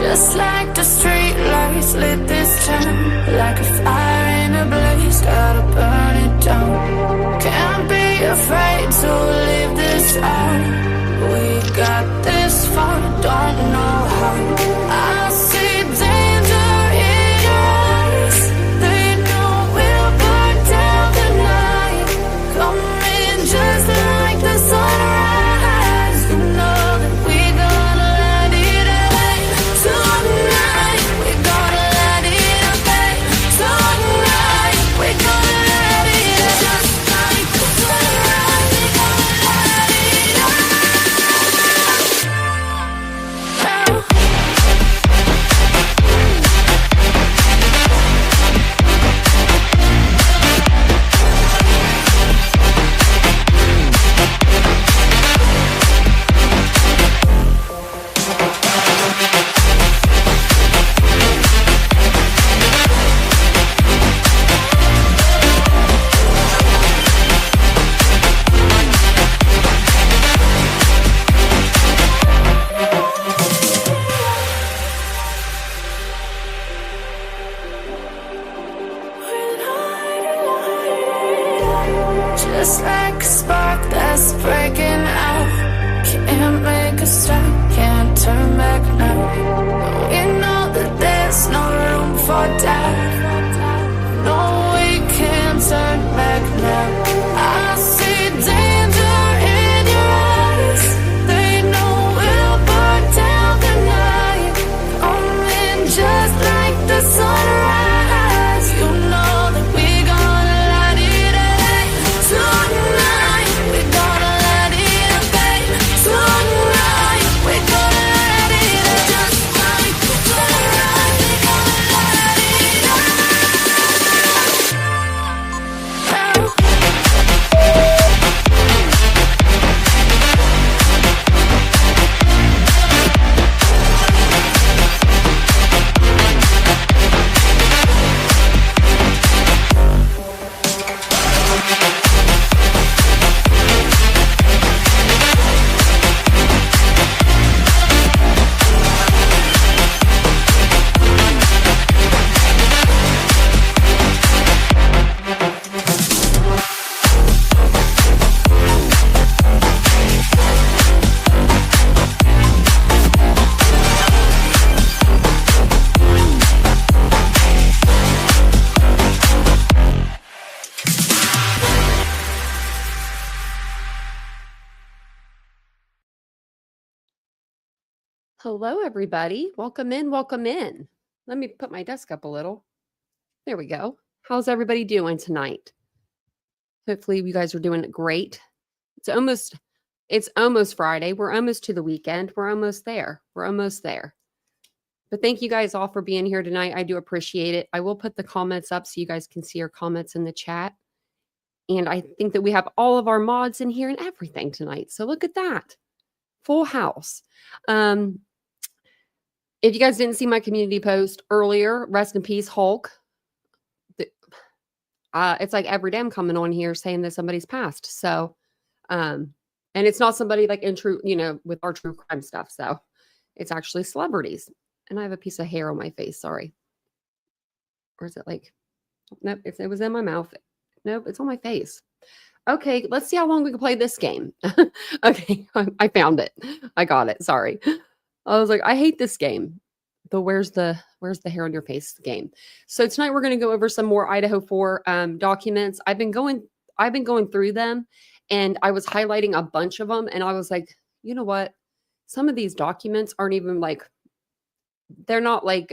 Just like the street lights lit this town, like a fire in a blaze, gotta burn it down. Can't be afraid to leave this out. We got this far, don't know how. I see danger in your eyes. They know we'll burn down the night. Coming just like the sunrise. You know that we gonna let it away. Tonight, we gonna let it away. Tonight, we gonna let it away. Just like the sunrise, we gonna let it away. Just like a spark that's breaking out. Can't make a stop, can't turn back now. We know that there's no room for doubt. No, we can't turn back now. I see danger in your eyes. They know we'll burn down the night. Coming just like the sunrise. You know that we gonna let it away. Tonight, we gonna let it away. Tonight, we gonna let it away. Just like the sunrise, we gonna let it away. Hello, everybody. Welcome in. Welcome in. Let me put my desk up a little. There we go. How's everybody doing tonight? Hopefully you guys are doing great. It's almost Friday. We're almost to the weekend. We're almost there. We're almost there. But thank you guys all for being here tonight. I do appreciate it. I will put the comments up so you guys can see your comments in the chat. And I think that we have all of our mods in here and everything tonight. So look at that. Full house. If you guys didn't see my community post earlier, rest in peace, Hulk. It's like every day I'm coming on here saying that somebody's passed. So, and it's not somebody like in true, with our true crime stuff. So it's actually celebrities. And I have a piece of hair on my face. Sorry. Or is it like, nope, if it was in my mouth. Nope, it's on my face. Okay, let's see how long we can play this game. Okay, I found it. I got it. Sorry. I was like, I hate this game. The where's the hair on your face game. So tonight we're going to go over some more Idaho 4 documents. I've been going through them, and I was highlighting a bunch of them, and I was like, you know what? Some of these documents aren't even like, they're not like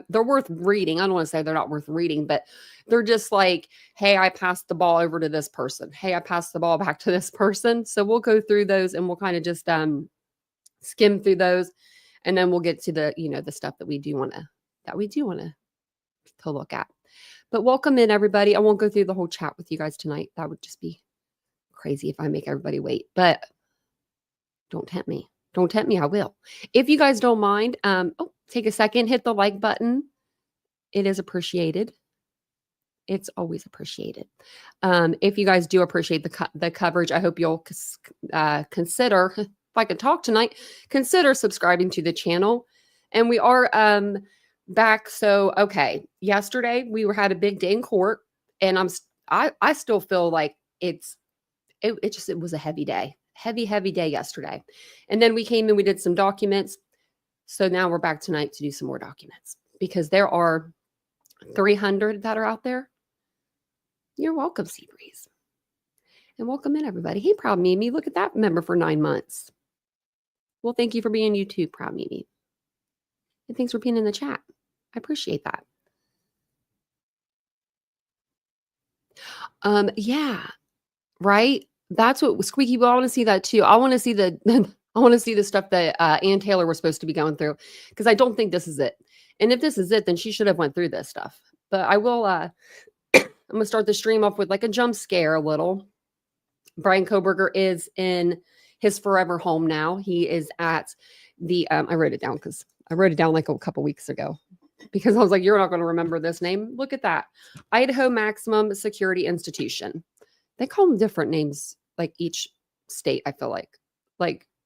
they're worth reading. I don't want to say they're not worth reading, but they're just like, hey, I passed the ball over to this person. Hey, I passed the ball back to this person. So we'll go through those and we'll kind of just skim through those, and then we'll get to the the stuff that we do want to look at. But welcome in, everybody. I won't go through the whole chat with you guys tonight. That would just be crazy if I make everybody wait. But don't tempt me. Don't tempt me. I will. If you guys don't mind, take a second, hit the like button. It is appreciated. It's always appreciated. If you guys do appreciate the coverage, I hope you'll consider, if I could talk tonight, consider subscribing to the channel. And we are back. So, okay. Yesterday we had a big day in court, and I still feel like it was a heavy day. Heavy day yesterday. And then we came and we did some documents. So now we're back tonight to do some more documents because there are 300 that are out there. You're welcome, Seabreeze. And welcome in, everybody. Hey, Proud Mimi. Look at that member for 9 months. Well, thank you for being you too, Proud Mimi. And thanks for being in the chat. I appreciate that. Yeah, right. That's what Squeaky. Well, I want to see that too. I want to see the stuff that Ann Taylor was supposed to be going through, because I don't think this is it. And if this is it, then she should have went through this stuff. But I will. I'm gonna start the stream off with like a jump scare a little. Brian Kohberger is in his forever home now. He is at the. I wrote it down because I wrote it down like a couple weeks ago, because I was like, you're not going to remember this name. Look at that. Idaho Maximum Security Institution. They call them different names, like each state, I feel like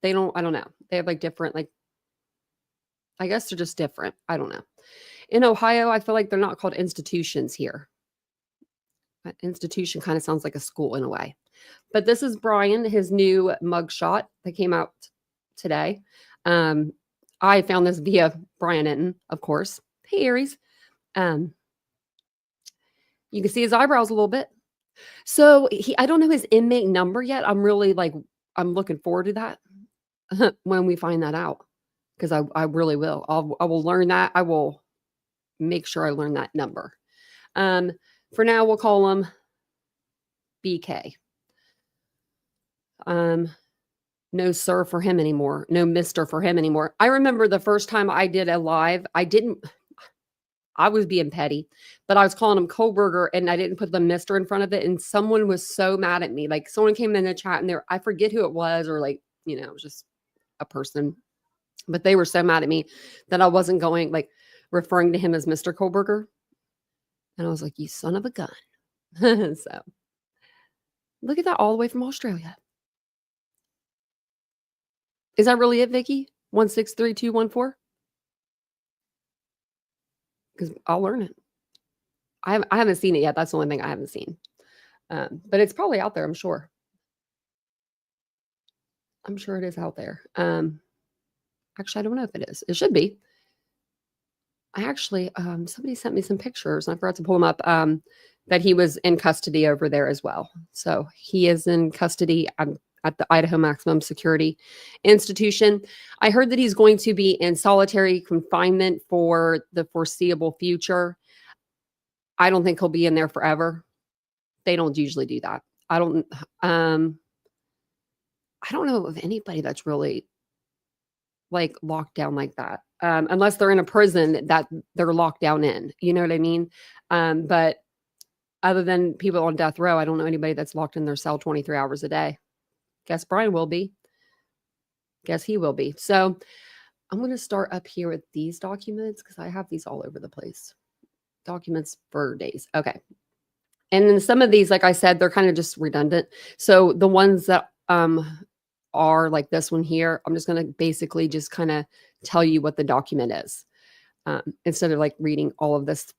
they don't, I don't know. They have like different, like, I guess they're just different. I don't know. In Ohio, I feel like they're not called institutions here. An institution kind of sounds like a school in a way. But this is Brian, his new mugshot that came out today. I found this via Brian Enton, of course. Hey, Aries. You can see his eyebrows a little bit. So I don't know his inmate number yet. I'm really I'm looking forward to that when we find that out, because I really will. I will learn that. I will make sure I learn that number. For now, we'll call him BK. No sir for him anymore. No mister for him anymore. I remember the first time I did a live, I was being petty, but I was calling him Kohberger and I didn't put the mister in front of it. And someone was so mad at me. Like someone came in the chat and I forget who it was, or like, it was just a person, but they were so mad at me that I wasn't referring to him as Mr. Kohberger. And I was like, you son of a gun. So look at that, all the way from Australia. Is that really it, Vicky? 163214? Because I'll learn it. I haven't seen it yet. That's the only thing I haven't seen. But it's probably out there, I'm sure. I'm sure it is out there. Actually, I don't know if it is. It should be. I actually, somebody sent me some pictures, and I forgot to pull them up, that he was in custody over there as well. So he is in custody at the Idaho Maximum Security Institution. I heard that he's going to be in solitary confinement for the foreseeable future. I don't think he'll be in there forever. They don't usually do that. I don't know of anybody that's really locked down like that. Unless they're in a prison that they're locked down in, you know what I mean? But other than people on death row, I don't know anybody that's locked in their cell 23 hours a day. Guess Brian will be. Guess he will be. So I'm going to start up here with these documents because I have these all over the place. Documents for days. Okay. And then some of these, like I said, they're kind of just redundant. So the ones that are like this one here, I'm just going to basically just kind of tell you what the document is, instead of reading all of this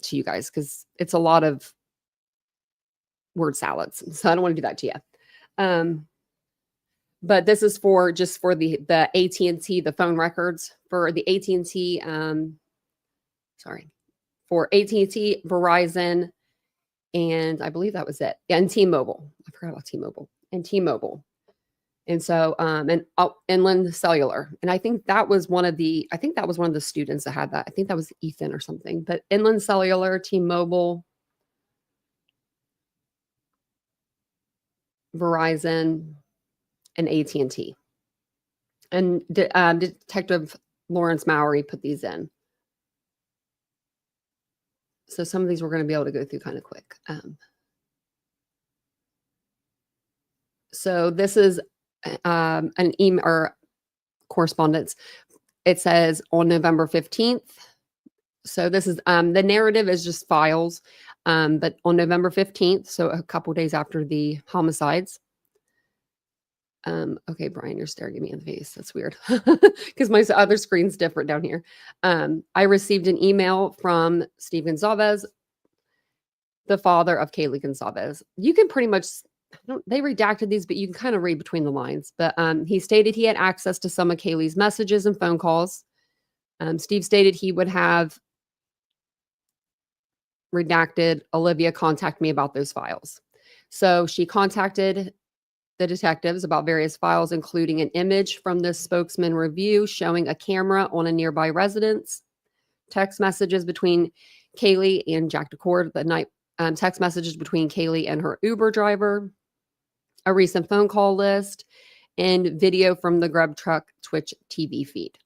to you guys, because it's a lot of word salads. So I don't want to do that to you. But this is just for the AT&T, the phone records for the AT&T, for AT&T, Verizon, and I believe that was it. Yeah, and T-Mobile. I forgot about T-Mobile. And T-Mobile. And so, and Inland Cellular. And I think that was one of the students that had that. I think that was Ethan or something. But Inland Cellular, T-Mobile, Verizon, and AT&T. And Detective Lawrence Mowry put these in. So some of these we're going to be able to go through kind of quick. So this is an email or correspondence. It says on November 15th. So this is the narrative is just files. But on November 15th, so a couple days after the homicides, Okay, Brian, you're staring at me in the face. That's weird because my other screen's different down here. I received an email from Steve Gonzalez, the father of Kaylee Gonzalez. You can pretty much, they redacted these, but you can kind of read between the lines. But he stated he had access to some of Kaylee's messages and phone calls. Steve stated he would have redacted Olivia contact me about those files. So she contacted the detectives about various files, including an image from the spokesman review showing a camera on a nearby residence, text messages between Kaylee and Jack DeCord the night, text messages between Kaylee and her Uber driver, a recent phone call list, and video from the Grub Truck Twitch TV feed.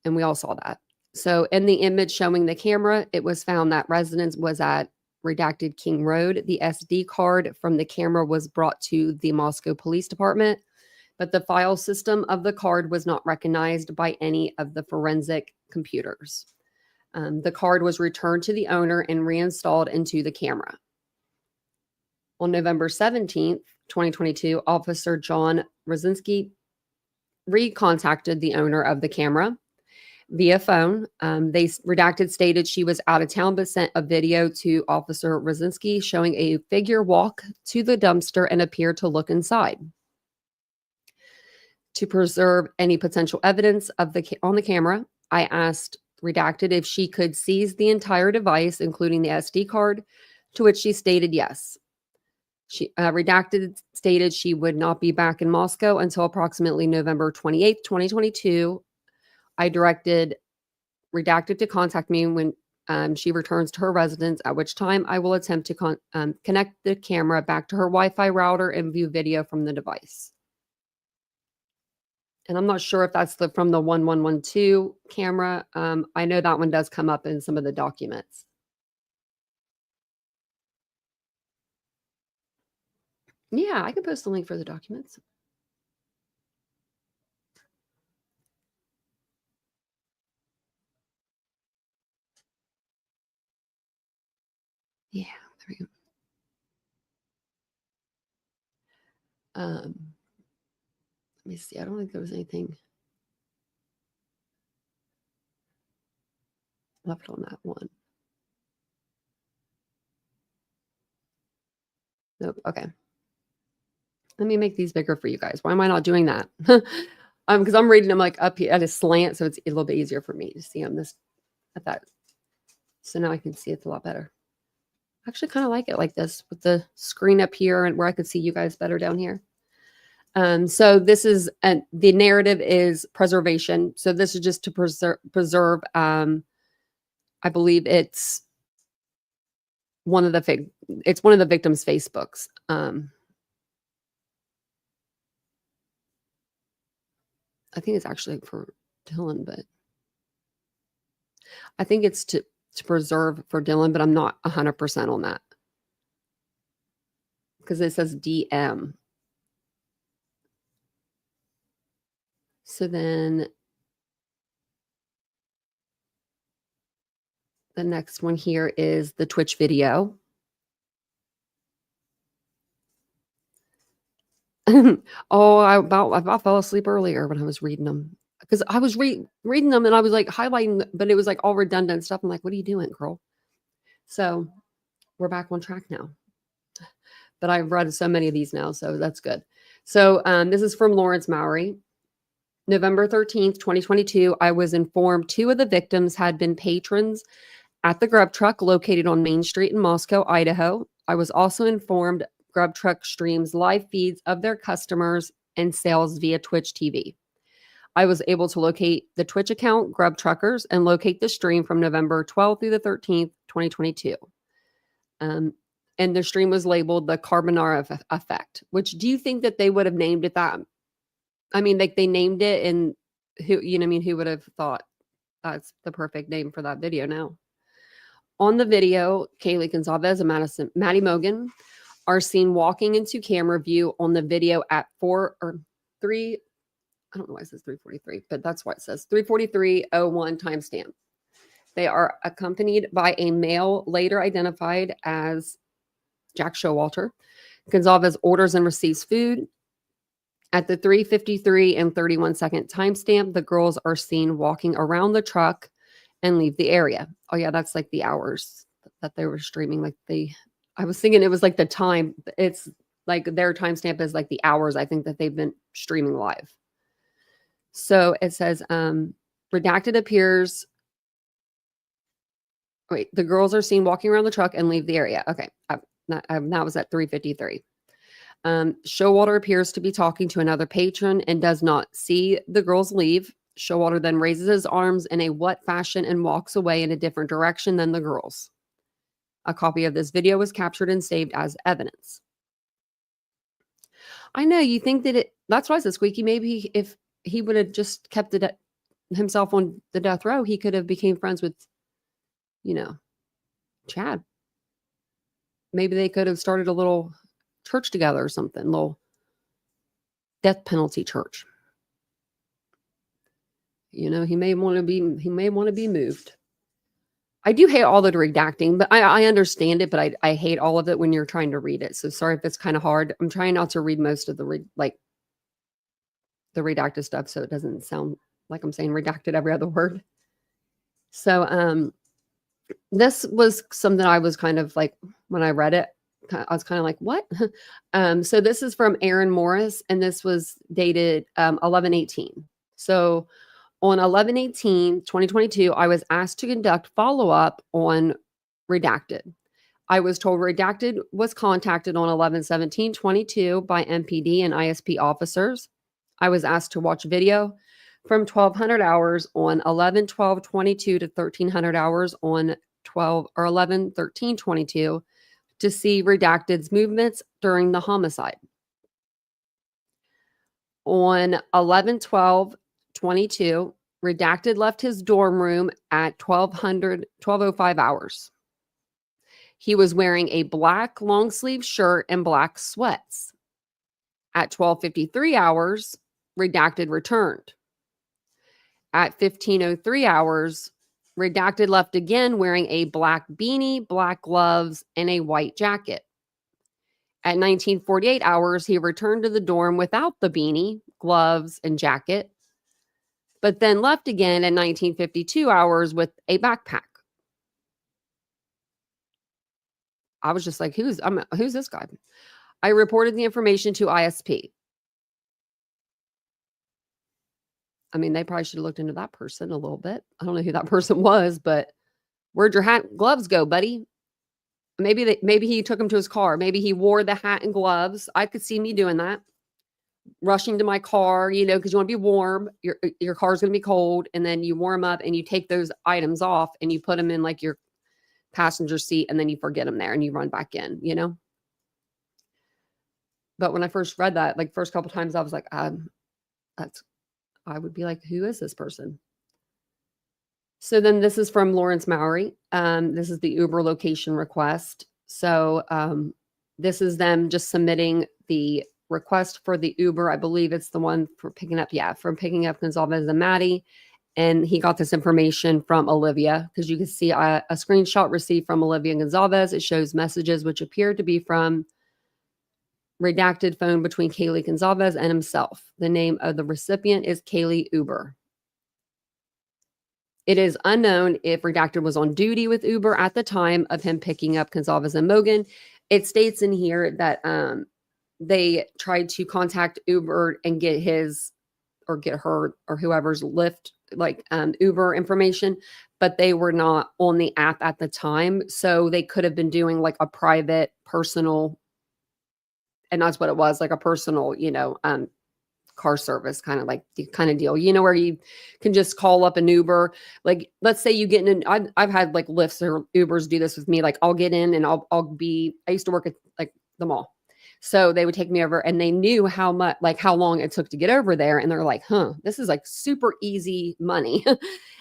And we all saw that. So in the image showing the camera, it was found that residence was at redacted King Road. The SD card from the camera was brought to the Moscow Police Department, but the file system of the card was not recognized by any of the forensic computers. The card was returned to the owner and reinstalled into the camera. On November 17th, 2022, Officer John Rosinski recontacted the owner of the camera via phone. They redacted stated she was out of town, but sent a video to Officer Rosinski showing a figure walk to the dumpster and appear to look inside. To preserve any potential evidence of on the camera, I asked redacted if she could seize the entire device, including the SD card, to which she stated yes. She redacted stated she would not be back in Moscow until approximately November 28th, 2022. I directed redacted to contact me when she returns to her residence, at which time I will attempt to connect the camera back to her Wi-Fi router and view video from the device. And I'm not sure if that's from the 1112 camera. I know that one does come up in some of the documents. Yeah, I can post the link for the documents. Yeah, there we go. Let me see. I don't think there was anything left on that one. Nope. Okay. Let me make these bigger for you guys. Why am I not doing that? Because I'm reading them like up here at a slant, so it's a little bit easier for me to see them at that. So now I can see it a lot better. I actually kind of like it like this with the screen up here and where I could see you guys better down here. So this is the narrative is preservation. So this is just to preserve. I believe it's one of the victims' Facebooks. I think it's actually for Dylan, but I think it's to preserve for Dylan, but I'm not 100% on that because it says DM. So then the next one here is the Twitch video. Oh, I about fell asleep earlier when I was reading them because I was reading them and I was like highlighting, but it was like all redundant stuff. I'm like, what are you doing, girl? So we're back on track now. But I've read so many of these now, so that's good. So this is from Lawrence Mowry. November 13th, 2022, I was informed 2 of the victims had been patrons at the Grub Truck located on Main Street in Moscow, Idaho. I was also informed Grub Truck streams live feeds of their customers and sales via Twitch TV. I was able to locate the Twitch account, Grub Truckers, and locate the stream from November 12th through the 13th, 2022. And the stream was labeled the Carbonara Effect, which do you think that they would have named it that? I mean, like they named it, and who would have thought that's the perfect name for that video now? On the video, Kaylee Gonzalez and Maddie Mogan are seen walking into camera view on the video at 4 or 3. I don't know why it says 3:43, but that's what it says. 3:43:01 timestamp. They are accompanied by a male later identified as Jack Showalter. Gonzalez orders and receives food. At the 3:53 and 31-second timestamp, the girls are seen walking around the truck and leave the area. Oh yeah, that's like the hours that they were streaming. Like I was thinking it was like the time. It's like their timestamp is like the hours I think that they've been streaming live. So it says, redacted appears. Wait, the girls are seen walking around the truck and leave the area. Okay, that was at 3:53. Showalter appears to be talking to another patron and does not see the girls leave. Showalter then raises his arms in a what fashion and walks away in a different direction than the girls. A copy of this video was captured and saved as evidence. I know you think that that's why I said Squeaky. Maybe if he would have just kept himself on the death row, he could have became friends with, Chad. Maybe they could have started a little church together or something, little death penalty church. He may want to be moved. I do hate all the redacting, but I understand it, but I hate all of it when you're trying to read it. So sorry if it's kind of hard. I'm trying not to read most of the redacted stuff so it doesn't sound like I'm saying redacted every other word. So this was something I was kind of like, when I read it, I was kind of like, what? So this is from Aaron Morris, and this was dated 11/18. So on 11/18/2022, I was asked to conduct follow-up on redacted. I was told redacted was contacted on 11/17/22 by MPD and ISP officers. I was asked to watch video from 1200 hours on 11/12/22 to 1300 hours on 11/13/22 to see redacted's movements during the homicide. On 11/12/22, redacted left his dorm room at 12:05 hours. He was wearing a black long sleeve shirt and black sweats. At 12:53 hours, redacted returned. At 15:03 hours, redacted left again wearing a black beanie, black gloves, and a white jacket. At 19:48 hours, he returned to the dorm without the beanie, gloves, and jacket, but then left again at 19:52 hours with a backpack. I was just like, who's this guy? I reported the information to ISP. I mean, they probably should have looked into that person a little bit. I don't know who that person was, but where'd your hat and gloves go, buddy? Maybe he took him to his car. Maybe he wore the hat and gloves. I could see me doing that. Rushing to my car, because you want to be warm. Your car's going to be cold, and then you warm up and you take those items off and you put them in like your passenger seat, and then you forget them there and you run back in, But when I first read that, like first couple times, I was like, I would be like, who is this person? So then this is from Lawrence Mowry. This is the Uber location request. So this is them just submitting the request for the Uber. I believe it's the one for picking up Gonzalez and Maddie. And he got this information from Olivia, because you can see a screenshot received from Olivia Gonzalez. It shows messages which appear to be from redacted phone between Kaylee Gonzalez and himself. The name of the recipient is Kaylee Uber. It is unknown if redacted was on duty with Uber at the time of him picking up Gonzalez and Mogan. It states in here that they tried to contact Uber and get his or get her or whoever's Lyft, Uber information, but they were not on the app at the time. So they could have been doing like a private, personal, and that's what it was, like a personal, car service kind of deal, where you can just call up an Uber. Like, let's say you get in, I've had like Lyfts or Ubers do this with me. Like, I'll get in and I used to work at like the mall. So they would take me over, and they knew how long it took to get over there. And they're like, this is like super easy money.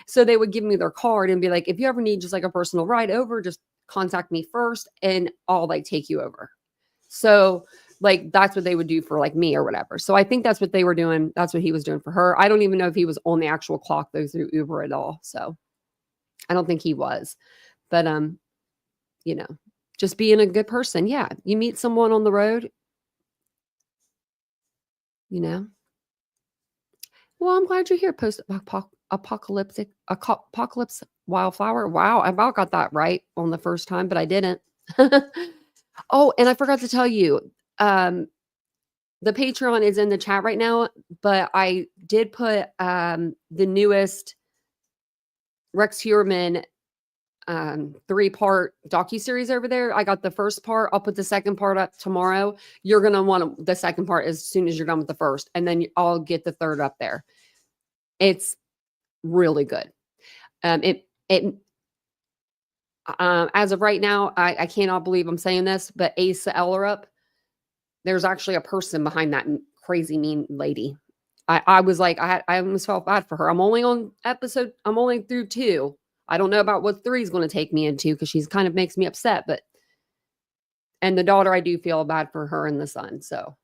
So they would give me their card and be like, if you ever need just like a personal ride over, just contact me first and I'll like take you over. So like, that's what they would do for like me or whatever. So I think that's what they were doing. That's what he was doing for her. I don't even know if he was on the actual clock though through Uber at all. So I don't think he was, but just being a good person. Yeah. You meet someone on the road, you know? Well, I'm glad you're here. Apocalypse wildflower. Wow, I about got that right on the first time, but I didn't. Oh, and I forgot to tell you, um, the Patreon is in the chat right now, but I did put the newest Rex Heuermann 3-part docuseries over there. I got the first part. I'll put the second part up tomorrow. You're gonna want the second part as soon as you're done with the first, and then I'll get the third up there. It's really good. As of right now, I cannot believe I'm saying this, but Asa Ellerup, there's actually a person behind that crazy mean lady. I was like, I almost felt bad for her. I'm only through 2. I don't know about what 3 is going to take me into because she's kind of makes me upset, and the daughter, I do feel bad for her and the son. So,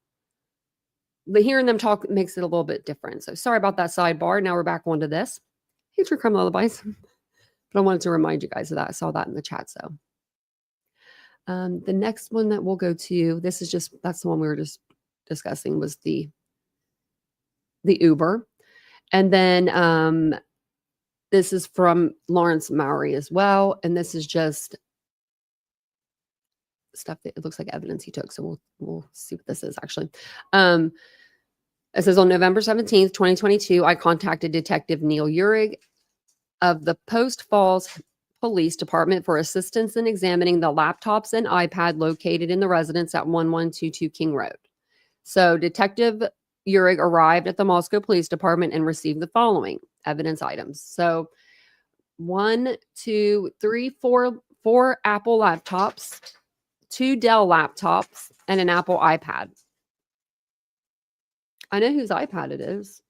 but hearing them talk makes it a little bit different. So sorry about that sidebar. Now we're back onto this. Hey, True Crime Lullabies. But I wanted to remind you guys of that. I saw that in the chat. So the next one that we'll go to, that's the one we were just discussing, was the Uber. And then this is from Lawrence Mowry as well. And this is just stuff that it looks like evidence he took. So we'll see what this is actually. It says on November 17th, 2022, I contacted Detective Neil Uhrig of the Post Falls Police Department for assistance in examining the laptops and iPad located in the residence at 1122 King Road. So Detective Uhrig arrived at the Moscow Police Department and received the following evidence items. So 4 Apple laptops, 2 Dell laptops, and an Apple iPad. I know whose iPad it is.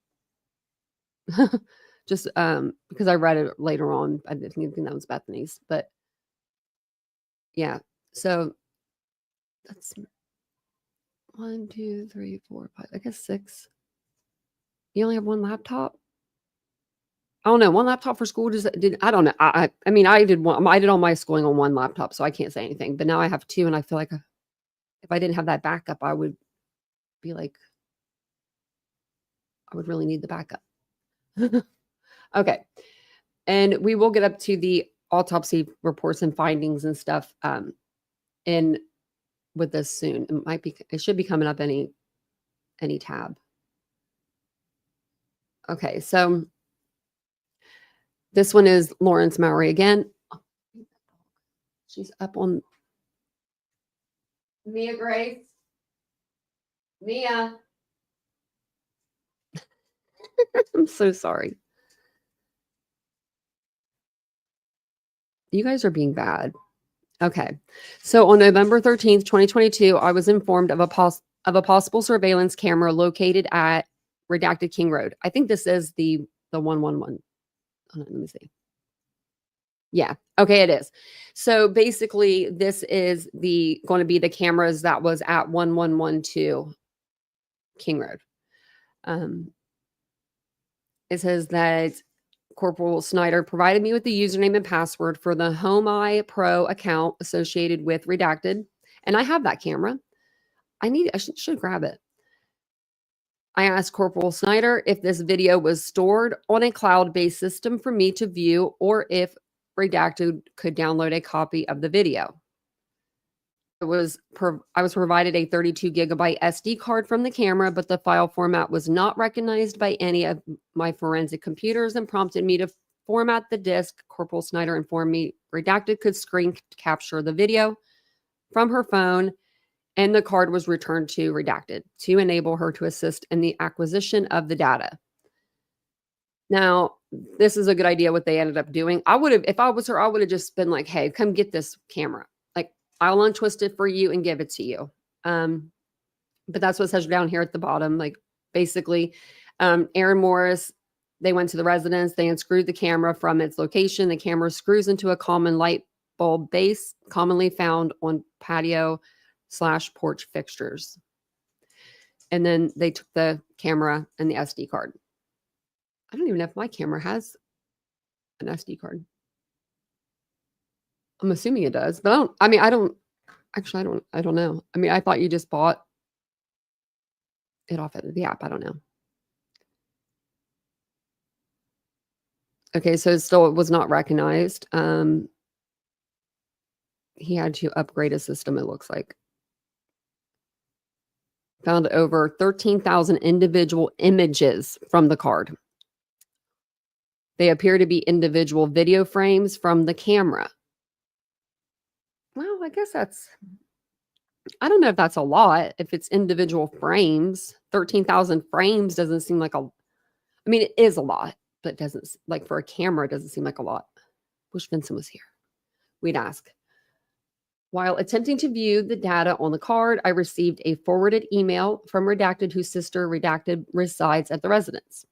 Just because I read it later on. I didn't think that was Bethany's, but yeah. So that's 1, 2, 3, 4, 5. I guess 6. You only have 1 laptop? I don't know. 1 laptop for school? I don't know. I mean, I did all my schooling on 1 laptop, so I can't say anything. But now I have 2, and I feel like if I didn't have that backup, I would be like, I would really need the backup. Okay. And we will get up to the autopsy reports and findings and stuff in with this soon. It should be coming up any tab. Okay, so this one is Lawrence Mowry again. She's up on Mia Grace. Mia. I'm so sorry. You guys are being bad. Okay. So on November 13th, 2022, I was informed of a possible surveillance camera located at redacted King Road. I think this is the 111. Hold on, let me see. Yeah. Okay, it is. So basically, this is going to be the cameras that was at 1112 King Road. It says that Corporal Snyder provided me with the username and password for the HomeEye Pro account associated with Redacted, and I have that camera. I should grab it. I asked Corporal Snyder if this video was stored on a cloud-based system for me to view, or if Redacted could download a copy of the video. I was provided a 32 gigabyte SD card from the camera, but the file format was not recognized by any of my forensic computers and prompted me to format the disk. Corporal Snyder informed me Redacted could screen capture the video from her phone, and the card was returned to Redacted to enable her to assist in the acquisition of the data. Now, this is a good idea what they ended up doing. If I was her, I would have just been like, hey, come get this camera. I'll untwist it for you and give it to you. But that's what it says down here at the bottom. Like basically, Aaron Morris, they went to the residence, they unscrewed the camera from its location. The camera screws into a common light bulb base commonly found on patio/porch fixtures. And then they took the camera and the SD card. I don't even know if my camera has an SD card. I'm assuming it does, but I don't know. I mean, I thought you just bought it off of the app. I don't know. Okay, so it still was not recognized. He had to upgrade his system, it looks like. Found over 13,000 individual images from the card. They appear to be individual video frames from the camera. Well, I guess I don't know if that's a lot, if it's individual frames. 13,000 frames doesn't seem like I mean, it is a lot, but it doesn't, like for a camera, it doesn't seem like a lot. Wish Vincent was here. We'd ask. While attempting to view the data on the card, I received a forwarded email from Redacted, whose sister Redacted resides at the residence.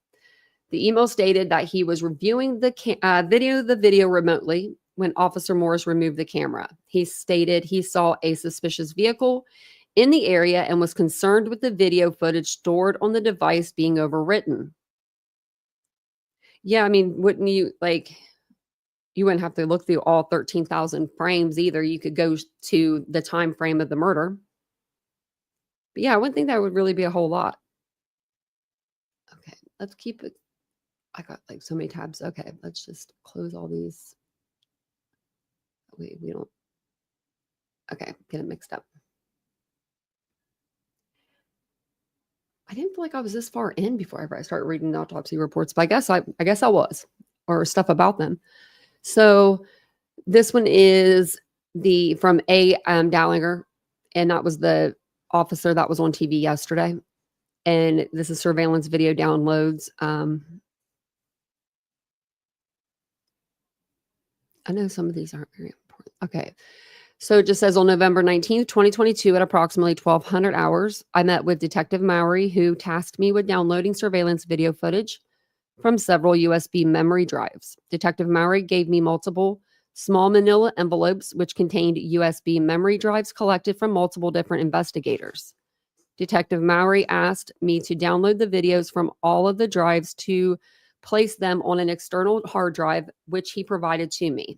The email stated that he was reviewing the video remotely when Officer Morris removed the camera. He stated he saw a suspicious vehicle in the area and was concerned with the video footage stored on the device being overwritten. Yeah, I mean, wouldn't you you wouldn't have to look through all 13,000 frames either. You could go to the time frame of the murder. But yeah, I wouldn't think that would really be a whole lot. Okay, let's keep it. I got like so many tabs. Okay, let's just close all these. We don't. Okay, get it mixed up. I didn't feel like I was this far in before I started reading the autopsy reports, but I guess I was, or stuff about them. So this one is from A. Dallinger, and that was the officer that was on TV yesterday. And this is surveillance video downloads. I know some of these aren't very important. Okay. So it just says on November 19th, 2022, at approximately 1200 hours, I met with Detective Mowry, who tasked me with downloading surveillance video footage from several USB memory drives. Detective Mowry gave me multiple small manila envelopes, which contained USB memory drives collected from multiple different investigators. Detective Mowry asked me to download the videos from all of the drives to place them on an external hard drive, which he provided to me.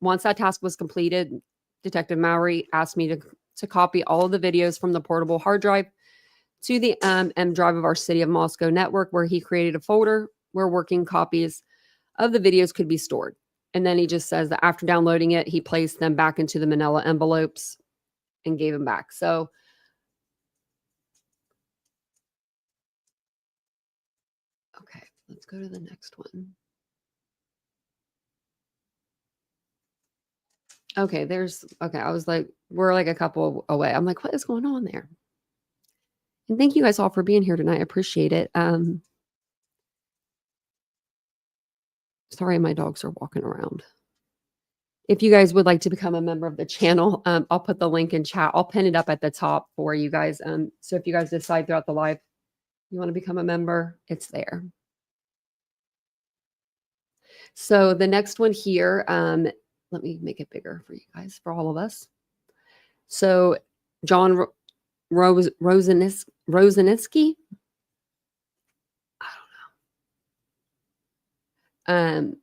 Once that task was completed, Detective Mowry asked me to copy all of the videos from the portable hard drive to the M drive of our City of Moscow network, where he created a folder where working copies of the videos could be stored. And then he just says that after downloading it, he placed them back into the manila envelopes and gave them back. So okay, let's go to the next one. Okay, I was like, we're like a couple away. I'm like, what is going on there? And thank you guys all for being here tonight. I appreciate it. Sorry, my dogs are walking around. If you guys would like to become a member of the channel, I'll put the link in chat. I'll pin it up at the top for you guys. So if you guys decide throughout the live you want to become a member, it's there. So the next one here, let me make it bigger for you guys, for all of us. So John Rosanitsky. I don't know.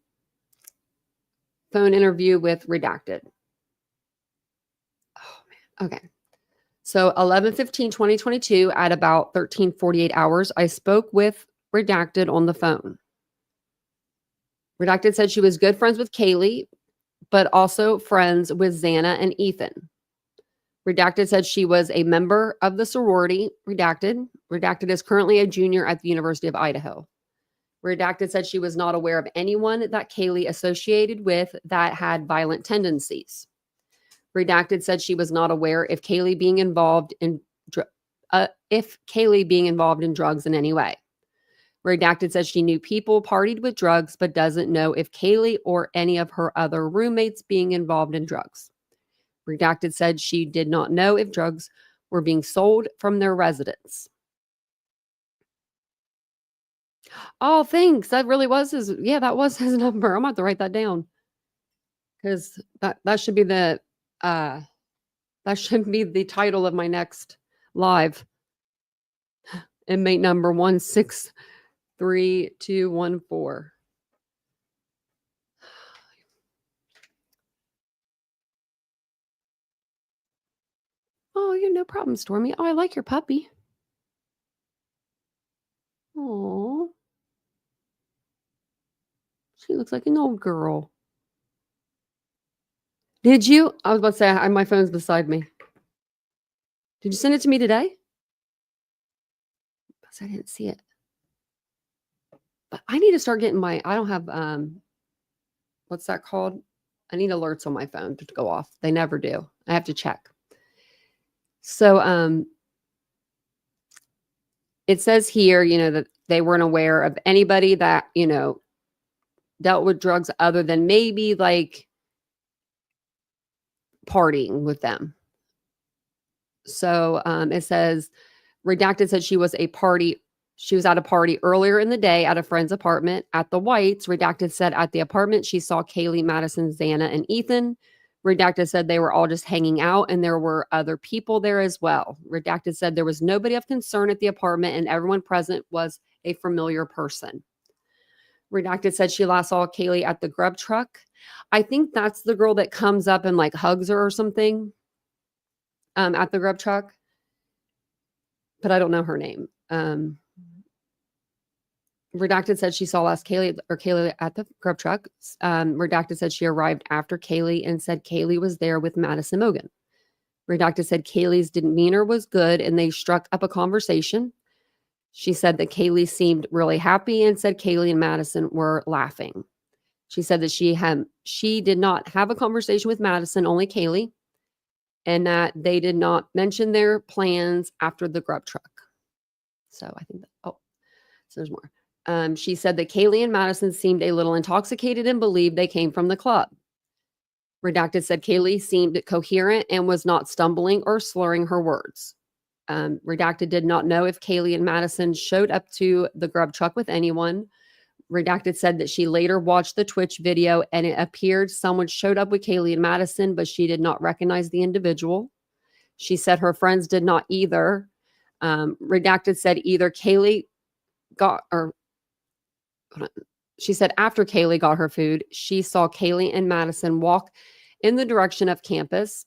Phone interview with Redacted. Oh man. Okay. So 11/15/2022 at about 13:48 hours, I spoke with Redacted on the phone. Redacted said she was good friends with Kaylee, but also friends with Xana and Ethan. Redacted said she was a member of the sorority. Redacted is currently a junior at the University of Idaho. Redacted said she was not aware of anyone that Kaylee associated with that had violent tendencies. Redacted said she was not aware if Kaylee being involved in drugs in any way. Redacted said she knew people partied with drugs, but doesn't know if Kaylee or any of her other roommates being involved in drugs. Redacted said she did not know if drugs were being sold from their residence. Oh, thanks. That really was that was his number. I'm going to have to write that down. Because that should be the title of my next live. Inmate number 163214. Oh, no problem, Stormy. Oh, I like your puppy. Oh, she looks like an old girl. Did you? I was about to say, my phone's beside me. Did you send it to me today? Because I didn't see it. But I need to start getting I don't have, what's that called? I need alerts on my phone to go off. They never do. I have to check. So, it says here, that they weren't aware of anybody that, dealt with drugs other than maybe like partying with them. So it says, redacted said she was at a party earlier in the day at a friend's apartment at the Whites. Redacted said at the apartment she saw Kaylee, Madison, Xana, and Ethan. Redacted said they were all just hanging out and there were other people there as well. Redacted said there was nobody of concern at the apartment and everyone present was a familiar person. Redacted said she last saw Kaylee at the Grub Truck. I think that's the girl that comes up and like hugs her or something at the Grub Truck. But I don't know her name. Redacted said she saw Kaylee at the Grub Truck. Redacted said she arrived after Kaylee and said Kaylee was there with Madison Mogan. Redacted said Kaylee's demeanor was good and they struck up a conversation. She said that Kaylee seemed really happy and said Kaylee and Madison were laughing. She said that she did not have a conversation with Madison, only Kaylee, and that they did not mention their plans after the Grub Truck. So I think so there's more. She said that Kaylee and Madison seemed a little intoxicated and believed they came from the club. Redacted said Kaylee seemed coherent and was not stumbling or slurring her words. Redacted did not know if Kaylee and Madison showed up to the Grub Truck with anyone. Redacted said that she later watched the Twitch video and it appeared someone showed up with Kaylee and Madison, but she did not recognize the individual. She said her friends did not either. Redacted said either Kaylee she said after Kaylee got her food, she saw Kaylee and Madison walk in the direction of campus.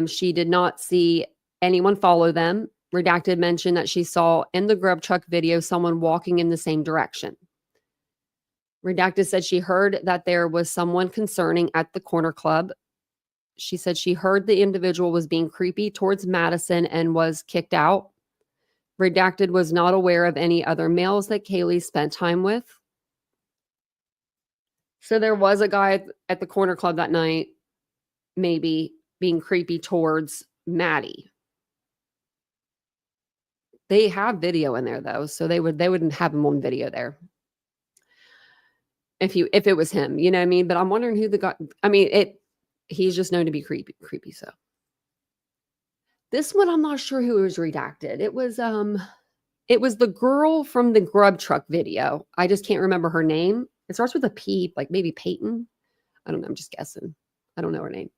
She did not see anyone follow them. Redacted mentioned that she saw in the Grub Truck video someone walking in the same direction. Redacted said she heard that there was someone concerning at the corner club. She said she heard the individual was being creepy towards Madison and was kicked out. Redacted was not aware of any other males that Kaylee spent time with. So there was a guy at the corner club that night, maybe being creepy towards Maddie. They have video in there though, so they wouldn't have him on video there. If it was him, you know what I mean? But I'm wondering who the guy. I mean, he's just known to be creepy. So this one, I'm not sure who was redacted. It was the girl from the Grub Truck video. I just can't remember her name. It starts with a P, like maybe Peyton. I don't know. I'm just guessing. I don't know her name.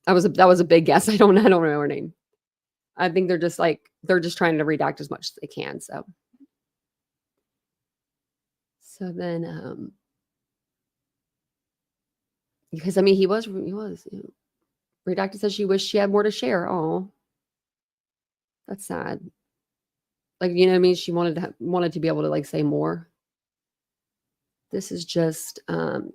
That was a big guess. I don't know her name. I think they're just trying to redact as much as they can. So then, because I mean, he was. Redacted says she wished she had more to share. Oh, that's sad. Like, you know what I mean? She wanted to be able to like say more. This is just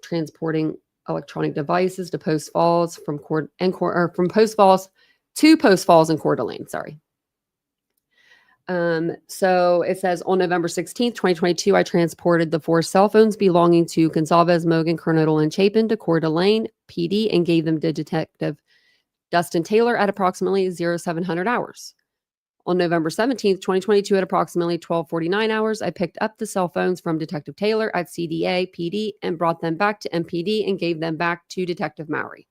transporting electronic devices to Post Falls from Post Falls to Post Falls and Coeur d'Alene. Sorry. So it says on November 16th, 2022, I transported the 4 cell phones belonging to Gonzalez, Mogan, Kernodle, and Chapin to Coeur d'Alene PD and gave them to Detective Dustin Taylor at approximately 0700 hours. On November 17th, 2022, at approximately 12:49 hours, I picked up the cell phones from Detective Taylor at CDA PD and brought them back to MPD and gave them back to Detective Mowry.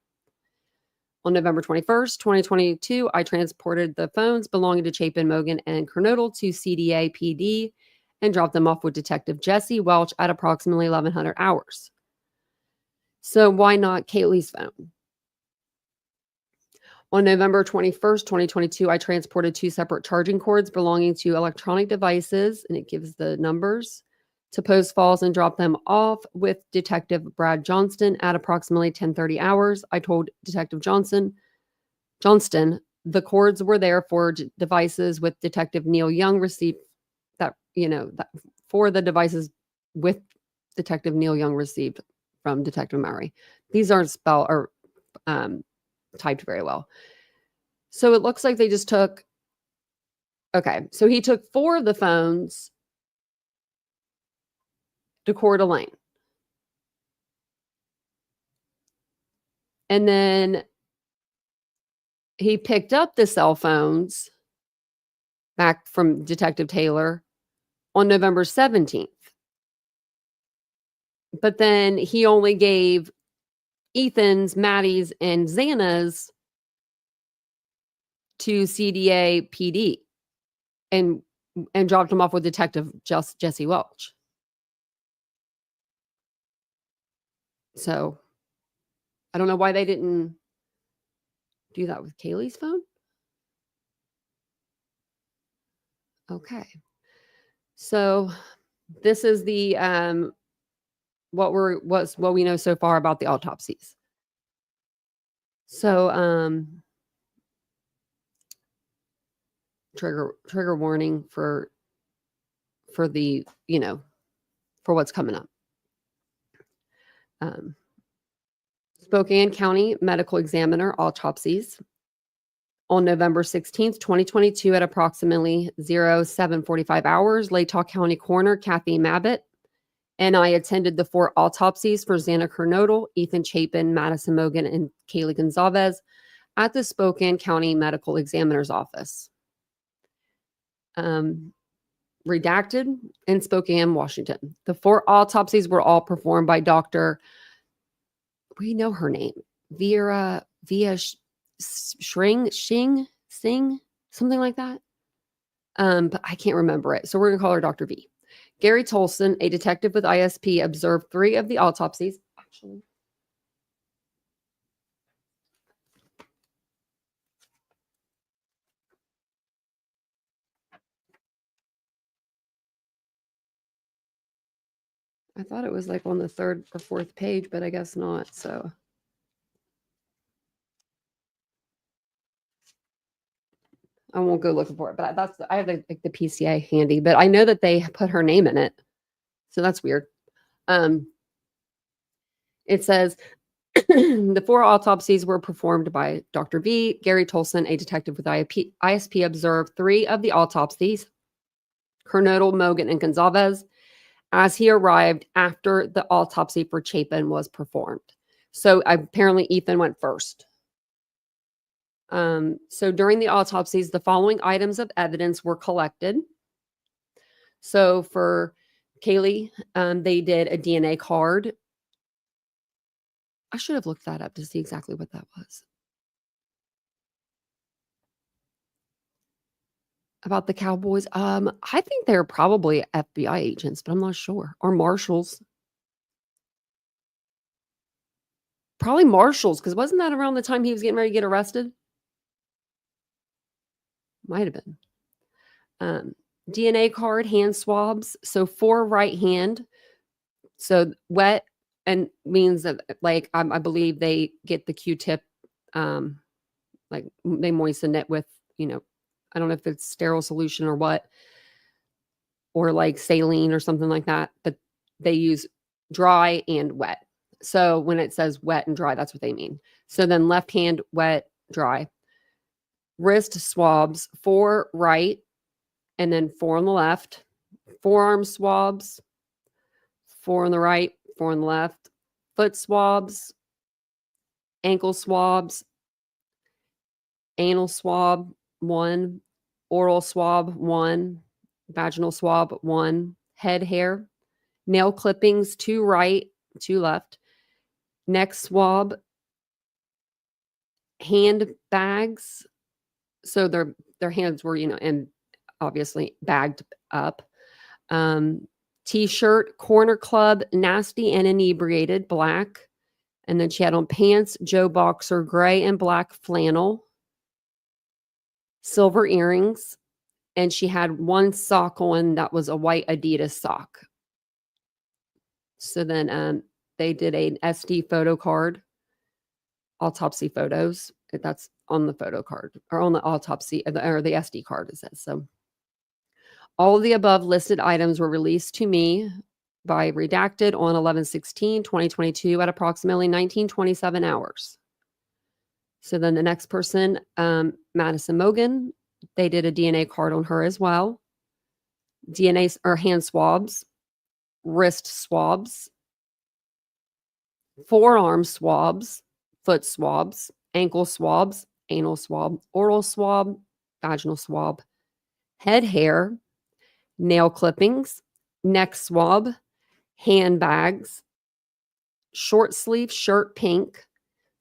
On November 21st, 2022, I transported the phones belonging to Chapin, Mogan, and Kernodle to CDA PD and dropped them off with Detective Jesse Welch at approximately 1100 hours. So why not Kaylee's phone? On November 21st, 2022, I transported 2 separate charging cords belonging to electronic devices, and it gives the numbers, to Post Falls and dropped them off with Detective Brad Johnston at approximately 10:30 hours. I told Detective Johnston the cords were there for devices with Detective Neil Young received for the devices with Detective Neil Young received from Detective Mowry. These aren't spelled or typed very well. So it looks like they just took, okay, so he took 4 of the phones to Coeur d'Alene. And then he picked up the cell phones back from Detective Taylor on November 17th. But then he only gave Ethan's, Maddie's, and Xana's to CDA PD and dropped them off with Detective Jesse Welch. So I don't know why they didn't do that with Kaylee's phone. Okay. So this is the what we know so far about the autopsies. So trigger warning for the, for what's coming up. Spokane County Medical Examiner autopsies on November 16th, 2022 at approximately 07:45 hours. Latah County Coroner Kathy Mabbitt and I attended the 4 autopsies for Xana Kernodle, Ethan Chapin, Madison Mogan, and Kaylee Gonzalez at the Spokane County Medical Examiner's Office. Redacted in Spokane, Washington. The 4 autopsies were all performed by Dr. We know her name, Via Singh, something like that. But I can't remember it. So we're going to call her Dr. V. Gary Tolson, a detective with ISP, observed 3 of the autopsies. Actually, I thought it was like on the 3rd or 4th page, but I guess not. So I won't go looking for it. But I have the PCA handy, but I know that they put her name in it. So that's weird. It says the 4 autopsies were performed by Dr. V. Gary Tolson, a detective with ISP, observed 3 of the autopsies, Kernodle, Mogan, and Gonzalez, as he arrived after the autopsy for Chapin was performed. So apparently Ethan went first. So during the autopsies, the following items of evidence were collected. So for Kaylee, they did a DNA card. I should have looked that up to see exactly what that was. About the Cowboys. I think they're probably FBI agents, but I'm not sure. Or marshals. Probably marshals, because wasn't that around the time he was getting ready to get arrested? Might have been. DNA card, hand swabs. So for right hand. So wet and means that, like, I believe they get the Q-tip, like they moisten it with, I don't know if it's sterile solution or what, or like saline or something like that, but they use dry and wet. So when it says wet and dry, that's what they mean. So then left hand, wet, dry. Wrist swabs, 4 right, and then 4 on the left. Forearm swabs, 4 on the right, 4 on the left. Foot swabs, ankle swabs, anal swab, 1, oral swab, 1, vaginal swab, 1, head hair, nail clippings, 2 right, 2 left, neck swab, hand bags. So their hands were, and obviously bagged up. T-shirt, corner club, nasty and inebriated, black. And then she had on pants, Joe Boxer, gray and black flannel, silver earrings, and she had 1 sock on that was a white Adidas sock. So then they did an SD photo card, autopsy photos. That's on the photo card or on the autopsy or the SD card, it says. So All of the above listed items were released to me by redacted on 11/16/2022 at approximately 19:27 hours. So then the next person, Madison Mogan, they did a DNA card on her as well. DNA or hand swabs, wrist swabs, forearm swabs, foot swabs, ankle swabs, anal swab, oral swab, vaginal swab, head hair, nail clippings, neck swab, handbags, short sleeve shirt pink,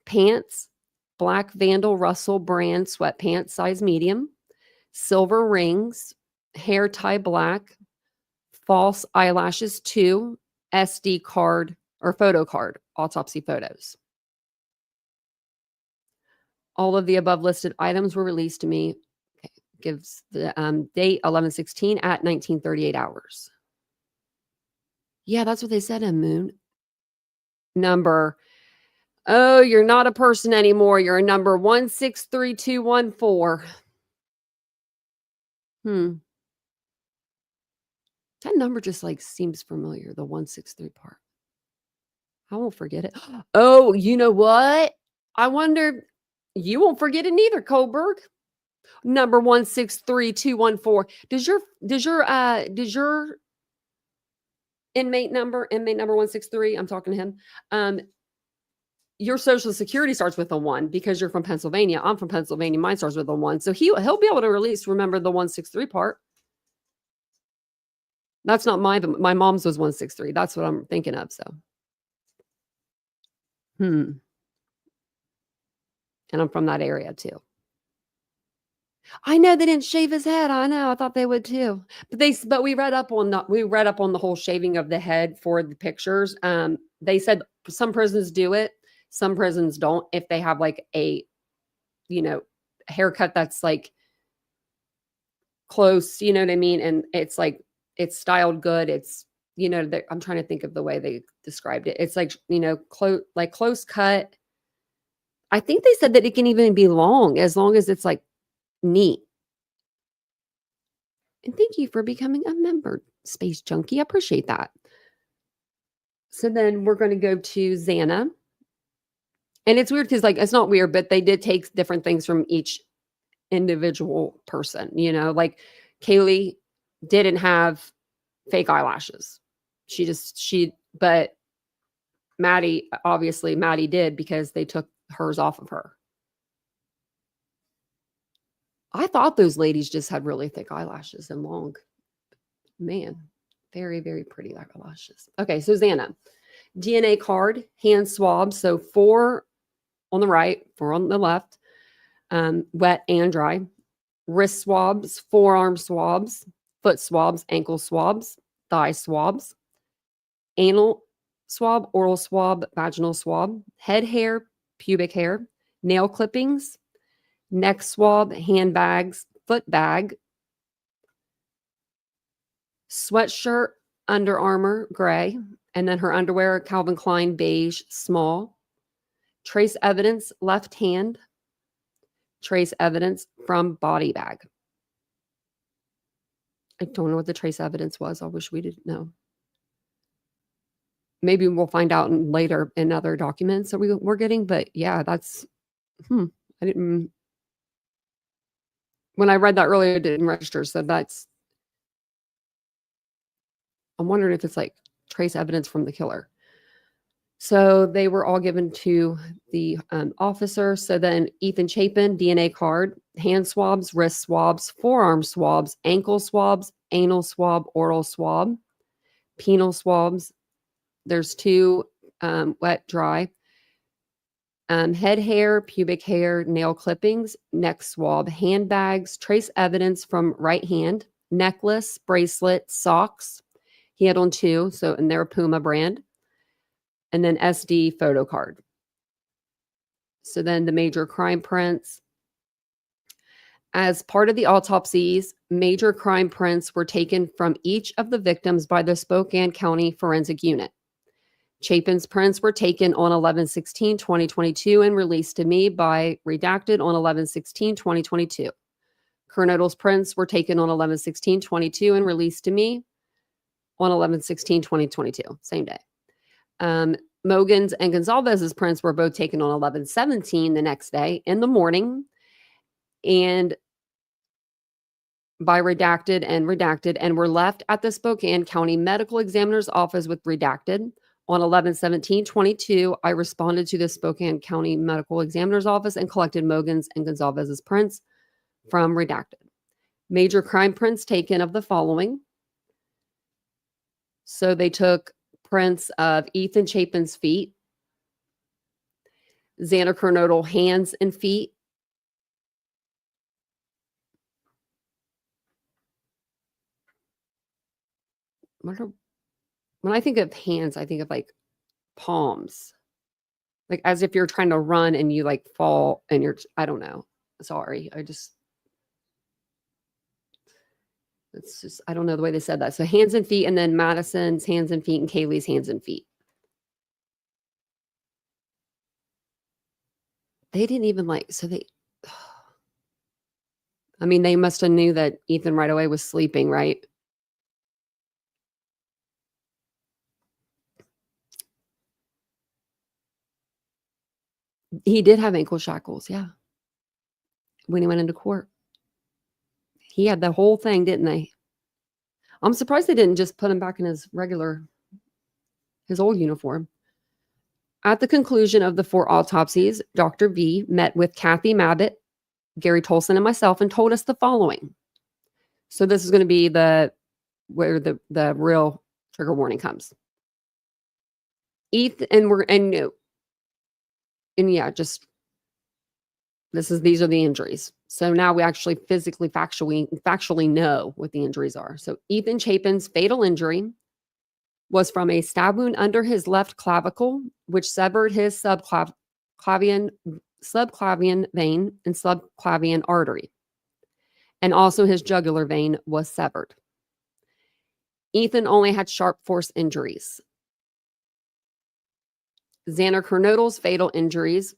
pants, black Vandal Russell brand sweatpants size medium, silver rings, hair tie black, false eyelashes 2, SD card or photo card, autopsy photos. All of the above listed items were released to me. Okay. Gives the date 11/16 at 19:38 hours. Yeah, that's what they said in Moon. Number, oh, you're not a person anymore. You're a number 163214. That number just like seems familiar, the 163 part. I won't forget it. Oh, you know what? I wonder, you won't forget it neither, Kohberger. Number 163214. Does your inmate number 163, I'm talking to him, your social security starts with a 1 because you're from Pennsylvania. I'm from Pennsylvania. Mine starts with a 1. So he'll be able to remember the 163 part. That's not mine, but my mom's was 163. That's what I'm thinking of. So, and I'm from that area too. I know they didn't shave his head. I know. I thought they would too. But we read up on the whole shaving of the head for the pictures. They said some prisons do it, some prisons don't. If they have like a, haircut that's like close, you know what I mean, and it's like it's styled good. It's I'm trying to think of the way they described it. It's like close cut. I think they said that it can even be long as it's like neat. And thank you for becoming a member, Space Junkie. I appreciate that. So then we're going to go to Xana. And it's weird because it's not weird, but they did take different things from each individual person. Like Kaylee didn't have fake eyelashes. But Maddie did because they took hers off of her. I thought those ladies just had really thick eyelashes and long. Man, very, very pretty eyelashes. Okay, so Xana. DNA card, hand swabs. So 4 on the right, 4 on the left, wet and dry. Wrist swabs, forearm swabs, foot swabs, ankle swabs, thigh swabs, anal swab, oral swab, vaginal swab, head hair, pubic hair, nail clippings, neck swab, handbags, foot bag, sweatshirt, Under Armour, gray, and then her underwear, Calvin Klein, beige, small. Trace evidence, left hand. Trace evidence from body bag. I don't know what the trace evidence was. I wish we didn't know. Maybe we'll find out later in other documents that we're getting, but yeah, that's, I didn't, when I read that earlier, it didn't register. So I'm wondering if it's like trace evidence from the killer. So they were all given to the officer. So then Ethan Chapin, DNA card, hand swabs, wrist swabs, forearm swabs, ankle swabs, anal swab, oral swab, penal swabs. There's 2 wet, dry. Head hair, pubic hair, nail clippings, neck swab, handbags, trace evidence from right hand, necklace, bracelet, socks. He had on 2, and they're Puma brand. And then SD photo card. So then the major crime prints. As part of the autopsies, major crime prints were taken from each of the victims by the Spokane County Forensic Unit. Chapin's prints were taken on 11/16/2022 and released to me by redacted on 11/16/2022. Coronadal's prints were taken on 11/16/22 and released to me on 11/16/2022, same day. Mogan's and Gonzalez's prints were both taken on 11/17 the next day in the morning, and by redacted and were left at the Spokane County Medical Examiner's office with redacted. On 11/17/22, I responded to the Spokane County Medical Examiner's office and collected Mogan's and Gonzalez's prints from redacted. Major crime prints taken of the following. So they took prints of Ethan Chapin's feet, Xander Coronadal hands and feet, when I think of hands, I think of like palms, like as if you're trying to run and you like fall and you're, I don't know. Sorry. It's just, I don't know the way they said that. So hands and feet, and then Madison's hands and feet and Kaylee's hands and feet. They didn't even like, so they, I mean, they must have knew that Ethan right away was sleeping, right? He did have ankle shackles, yeah. When he went into court. He had the whole thing, didn't they? I'm surprised they didn't just put him back in his old uniform. At the conclusion of the 4 autopsies, Dr. V met with Kathy Mabbitt, Gary Tolson, and myself and told us the following. So this is going to be where the real trigger warning comes. These are the injuries. So now we actually physically, factually know what the injuries are. So Ethan Chapin's fatal injury was from a stab wound under his left clavicle, which severed his subclavian vein and subclavian artery. And also his jugular vein was severed. Ethan only had sharp force injuries. Xander Coronadal's fatal injuries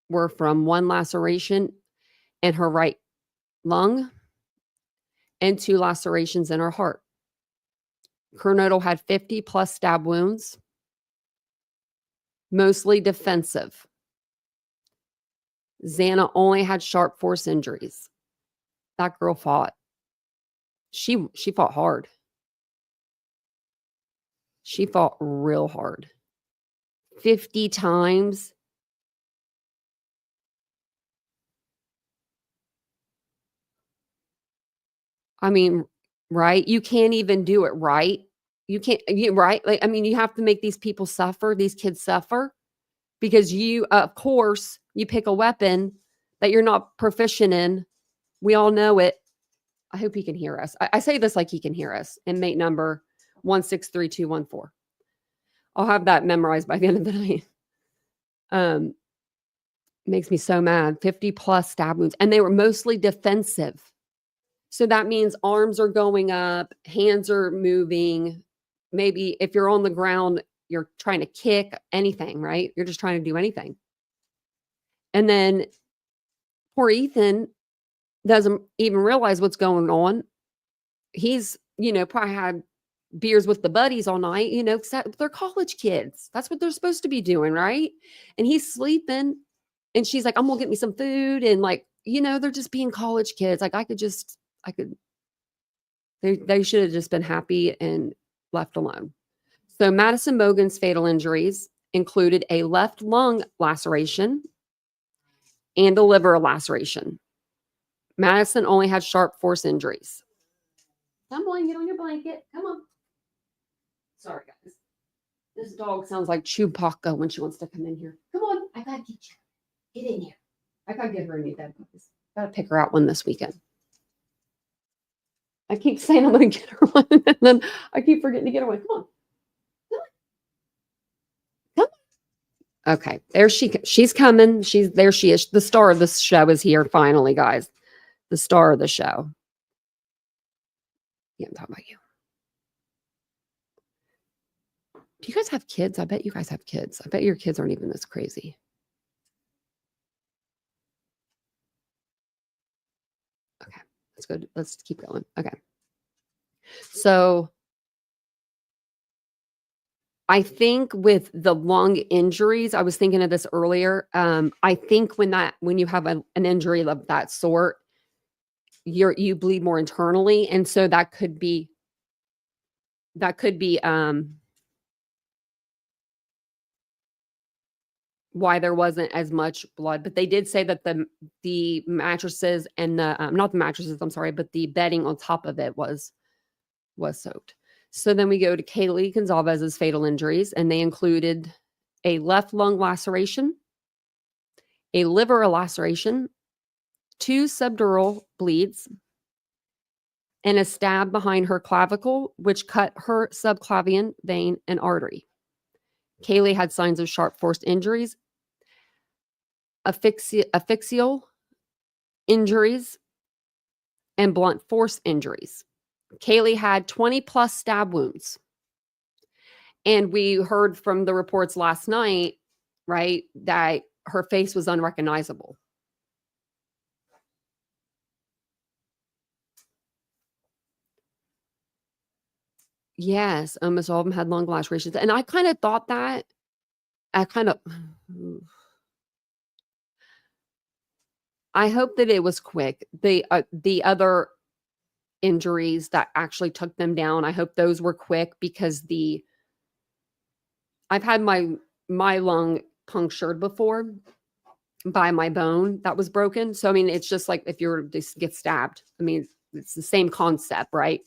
were from 1 laceration in her right lung and 2 lacerations in her heart. Coronadal had 50 plus stab wounds, mostly defensive. Xana only had sharp force injuries. That girl fought. She fought hard. She fought real hard. 50 times. I mean, right? You can't even do it right. You can't, right? Like, I mean, you have to make these people suffer, these kids suffer, because you, of course, you pick a weapon that you're not proficient in. We all know it. I hope he can hear us. I say this like he can hear us. Inmate number 163214. I'll have that memorized by the end of the night. Makes me so mad. 50 plus stab wounds. And they were mostly defensive. So that means arms are going up, hands are moving. Maybe if you're on the ground, you're trying to kick anything, right? You're just trying to do anything. And then poor Ethan doesn't even realize what's going on. He's, probably had beers with the buddies all night, they're college kids. That's what they're supposed to be doing, right? And he's sleeping and she's like, I'm gonna get me some food. And like, they're just being college kids. Like they should have just been happy and left alone. So Madison Mogan's fatal injuries included a left lung laceration and a liver laceration. Madison only had sharp force injuries. Come on, get on your blanket. Come on. Sorry, guys. This dog sounds like Chewbacca when she wants to come in here. Come on, I gotta get you. Get in here. I gotta get her a new bed. Gotta pick her out one this weekend. I keep saying I'm gonna get her one, and then I keep forgetting to get her one. Come on. Come on. Okay, there she's coming. There she is. The star of the show is here finally, guys. The star of the show. Yeah, I'm talking about you. Do you guys have kids? I bet you guys have kids. I bet your kids aren't even this crazy. Okay. That's good. Let's keep going. Okay. So I think with the lung injuries, I was thinking of this earlier. I think when you have an injury of that sort, you bleed more internally, and so that could be why there wasn't as much blood. But they did say that the mattresses and the not the mattresses, I'm sorry, but the bedding on top of it was soaked. So then we go to Kaylee Gonzalez's fatal injuries, and they included a left lung laceration, a liver laceration, 2 subdural bleeds, and a stab behind her clavicle, which cut her subclavian vein and artery. Kaylee had signs of sharp force injuries, asphyxial injuries, and blunt force injuries. Kaylee had 20 plus stab wounds. And we heard from the reports last night, right, that her face was unrecognizable. Yes, almost all of them had lung lacerations. And I kind of thought that. I hope that it was quick. The other injuries that actually took them down, I hope those were quick, because I've had my lung punctured before by my bone that was broken. So I mean, it's just like if you're just get stabbed. I mean, it's the same concept, right?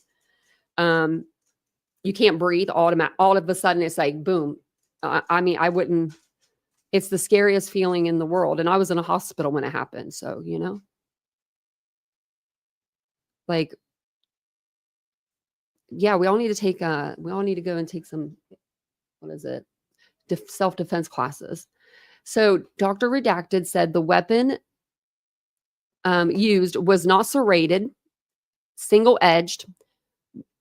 You can't breathe. All of a sudden, it's like boom. I mean, I wouldn't. It's the scariest feeling in the world, and I was in a hospital when it happened. So like, yeah, we all need to go and take some, what is it? Self-defense classes. So Dr. Redacted said the weapon used was not serrated, single-edged.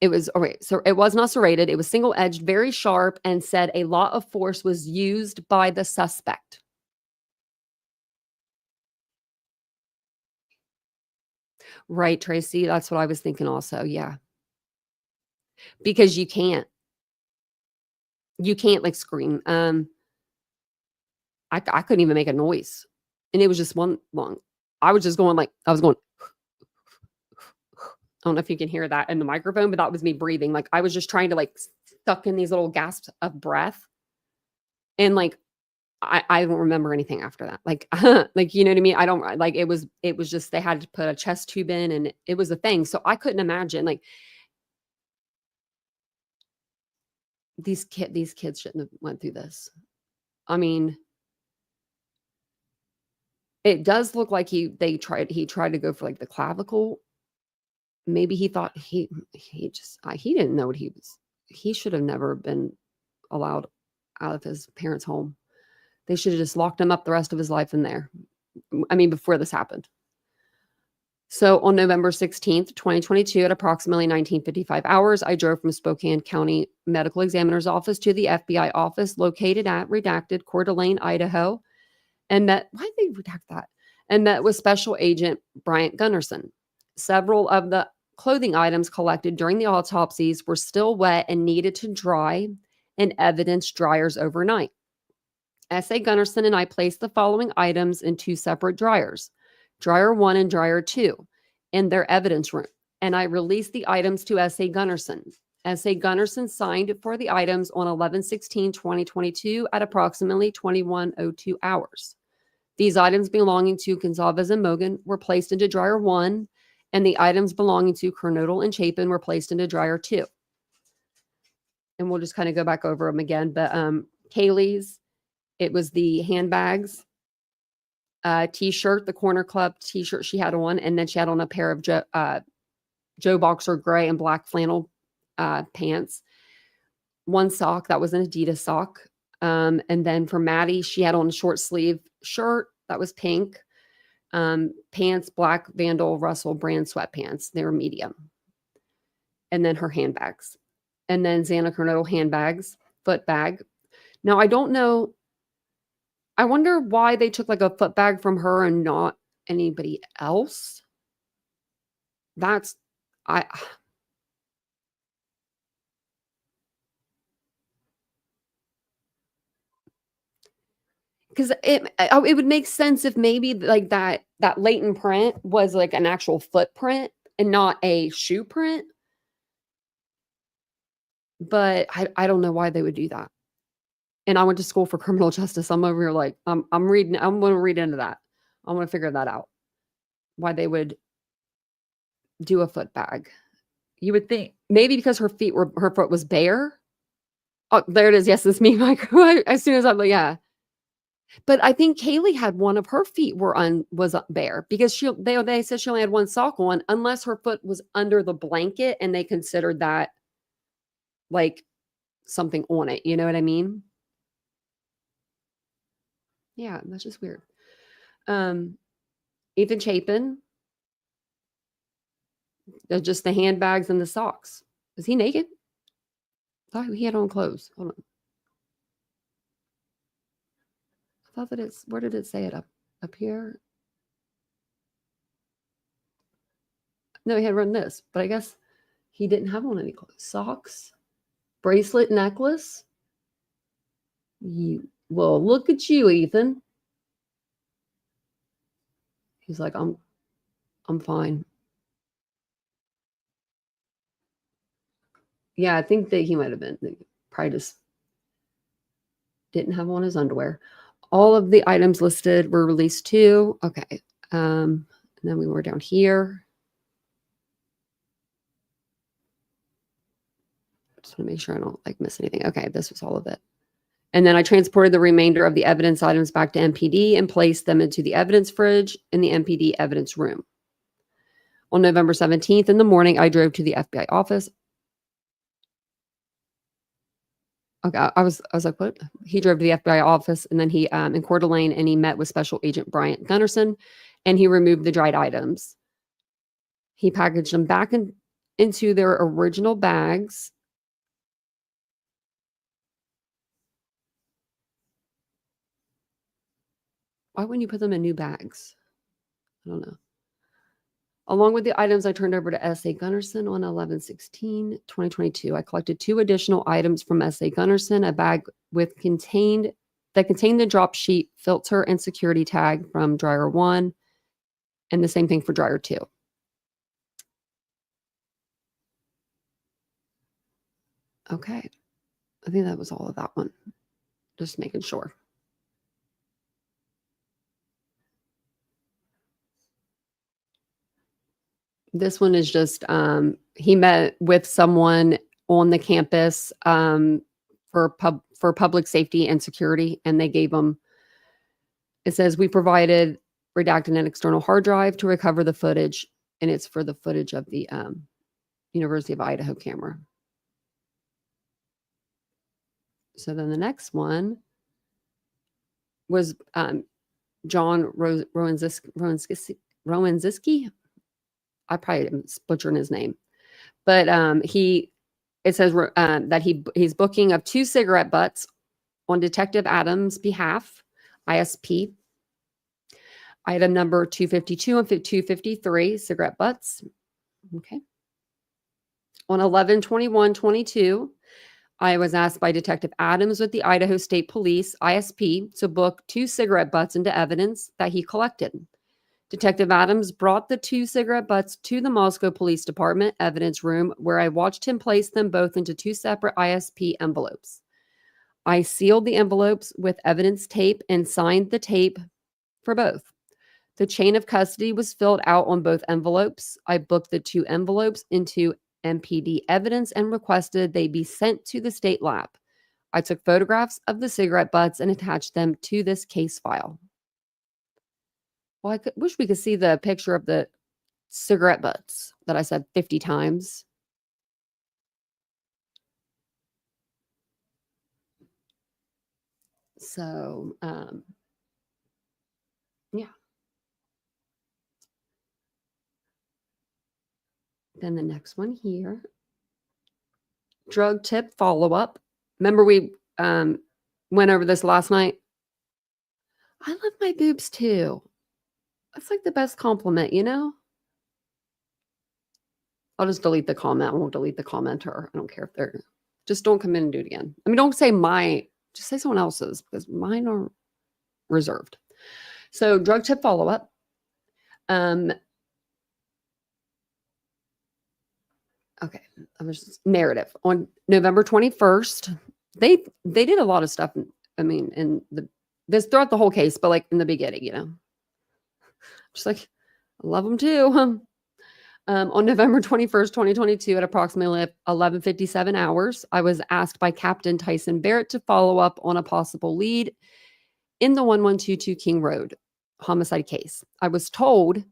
It was so it was not serrated. It was single-edged, very sharp, and said a lot of force was used by the suspect. Right, Tracy. That's what I was thinking also. Yeah. Because you can't like scream. I couldn't even make a noise. And it was just one long. I was just going like, I was going. I don't know if you can hear that in the microphone, but that was me breathing. Like I was just trying to like suck in these little gasps of breath. And like, I don't remember anything after that. Like, like, you know what I mean? I don't like, it was just, they had to put a chest tube in and it was a thing. So I couldn't imagine like these kids shouldn't have went through this. I mean, it does look like he tried to go for like the clavicle. Maybe he thought he didn't know what he should have never been allowed out of his parents' home. They should have just locked him up the rest of his life in there. I mean, before this happened. So on November 16th, 2022, at approximately 19:55 hours, I drove from Spokane County Medical Examiner's Office to the FBI office located at redacted Coeur d'Alene, Idaho, and met, why did they redact that? And met with Special Agent Bryant Gunnarsson. Several of the clothing items collected during the autopsies were still wet and needed to dry in evidence dryers overnight. S.A. Gunnarsson and I placed the following items in 2 separate dryers, Dryer 1 and Dryer 2, in their evidence room, and I released the items to S.A. Gunnarsson. S.A. Gunnarsson signed for the items on 11/16/2022 at approximately 21:02 hours. These items belonging to Gonzalez and Mogan were placed into Dryer 1, and the items belonging to Kernodle and Chapin were placed into Dryer 2. And we'll just kind of go back over them again. But Kaylee's, it was the handbags, t-shirt, the Corner Club t-shirt she had on, and then she had on a pair of Joe Boxer gray and black flannel pants. 1 sock, that was an Adidas sock. And then for Maddie, she had on a short sleeve shirt that was pink. Pants, black Vandal Russell brand sweatpants. They were medium. And then her handbags. And then Xana Kernodle handbags, foot bag. Now, I don't know. I wonder why they took like a foot bag from her and not anybody else. That's I because it would make sense if maybe like that latent print was like an actual footprint and not a shoe print. But I don't know why they would do that. And I went to school for criminal justice. I'm over here like I'm reading. I'm going to read into that. I want to figure that out. Why they would do a foot bag? You would think maybe because her foot was bare. Oh, there it is. Yes, it's me, Mike. As soon as I'm like, yeah. But I think Kaylee had one of her feet was bare because they said she only had one sock on unless her foot was under the blanket and they considered that like something on it. You know what I mean? Yeah, that's just weird. Ethan Chapin, just the handbags and the socks. Is he naked? I thought he had on clothes. Hold on. I thought that where did it say it up here? No, he had run this, but I guess he didn't have on any clothes. Socks, bracelet, necklace. Well, look at you, Ethan. He's like, I'm fine. Yeah, I think that he might have been probably just didn't have on his underwear. All of the items listed were released too. Okay. And then we were down here. Just want to make sure I don't like miss anything. Okay, this was all of it. And then I transported the remainder of the evidence items back to MPD and placed them into the evidence fridge in the MPD evidence room. On November 17th in the morning, I drove to the FBI office. Okay, I was like, what? He drove to the FBI office and then he in Coeur d'Alene and he met with Special Agent Bryant Gunnarsson and he removed the dried items. He packaged them back into their original bags. Why wouldn't you put them in new bags? I don't know. Along with the items I turned over to S.A. Gunnarsson on 11/16/2022, I collected 2 additional items from S.A. Gunnarsson, a bag that contained the drop sheet, filter, and security tag from dryer 1, and the same thing for dryer 2. Okay. I think that was all of that one. Just making sure. This one is just he met with someone on the campus for public safety and security, and they gave him. It says we provided redacted an external hard drive to recover the footage, and it's for the footage of the University of Idaho camera. So then the next one was John Rowanziski. I probably am butchering his name, but it says that he's booking of 2 cigarette butts on Detective Adams' behalf, ISP. Item number 252 and 253, cigarette butts. Okay. On 11/21/22, I was asked by Detective Adams with the Idaho State Police, ISP, to book 2 cigarette butts into evidence that he collected. Detective Adams brought the 2 cigarette butts to the Moscow Police Department evidence room, where I watched him place them both into 2 separate ISP envelopes. I sealed the envelopes with evidence tape and signed the tape for both. The chain of custody was filled out on both envelopes. I booked the 2 envelopes into MPD evidence and requested they be sent to the state lab. I took photographs of the cigarette butts and attached them to this case file. Well, I wish we could see the picture of the cigarette butts that I said 50 times. So, yeah. Then the next one here. Drug tip follow-up. Remember we went over this last night? I love my boobs too. That's like the best compliment, you know? I'll just delete the comment. I won't delete the commenter. I don't care if they're, just don't come in and do it again. I mean, don't say just say someone else's because mine are reserved. So drug tip follow-up. Okay, narrative. On November 21st, they did a lot of stuff. I mean, in this throughout the whole case, but like in the beginning, just like I love them too. On November 21st, 2022, at approximately 11:57 hours, I was asked by Captain Tyson Barrett to follow up on a possible lead in the 1122 King Road homicide case. I was told,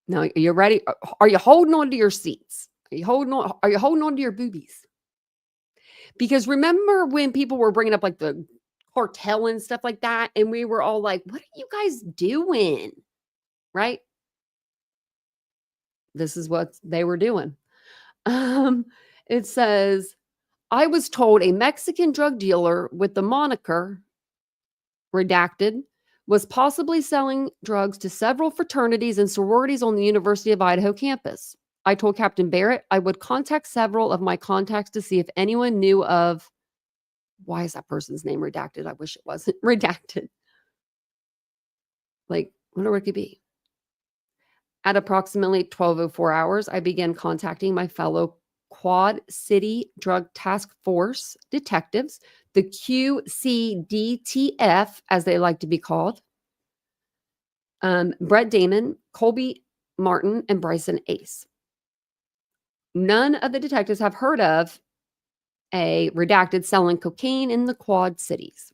now, are you ready? Are you holding on to your seats? Are you holding on to your boobies? Because remember when people were bringing up like the cartel and stuff like that, and we were all like, what are you guys doing? Right? This is what they were doing. It says, I was told a Mexican drug dealer with the moniker redacted was possibly selling drugs to several fraternities and sororities on the University of Idaho campus. I told Captain Barrett I would contact several of my contacts to see if anyone knew of, why is that person's name redacted? I wish it wasn't redacted. Like, wonder what it could be. At approximately 12:04 hours, I began contacting my fellow Quad City Drug Task Force detectives, the QCDTF, as they like to be called, Brett Damon, Colby Martin, and Bryson Ace. None of the detectives have heard of a redacted selling cocaine in the Quad Cities.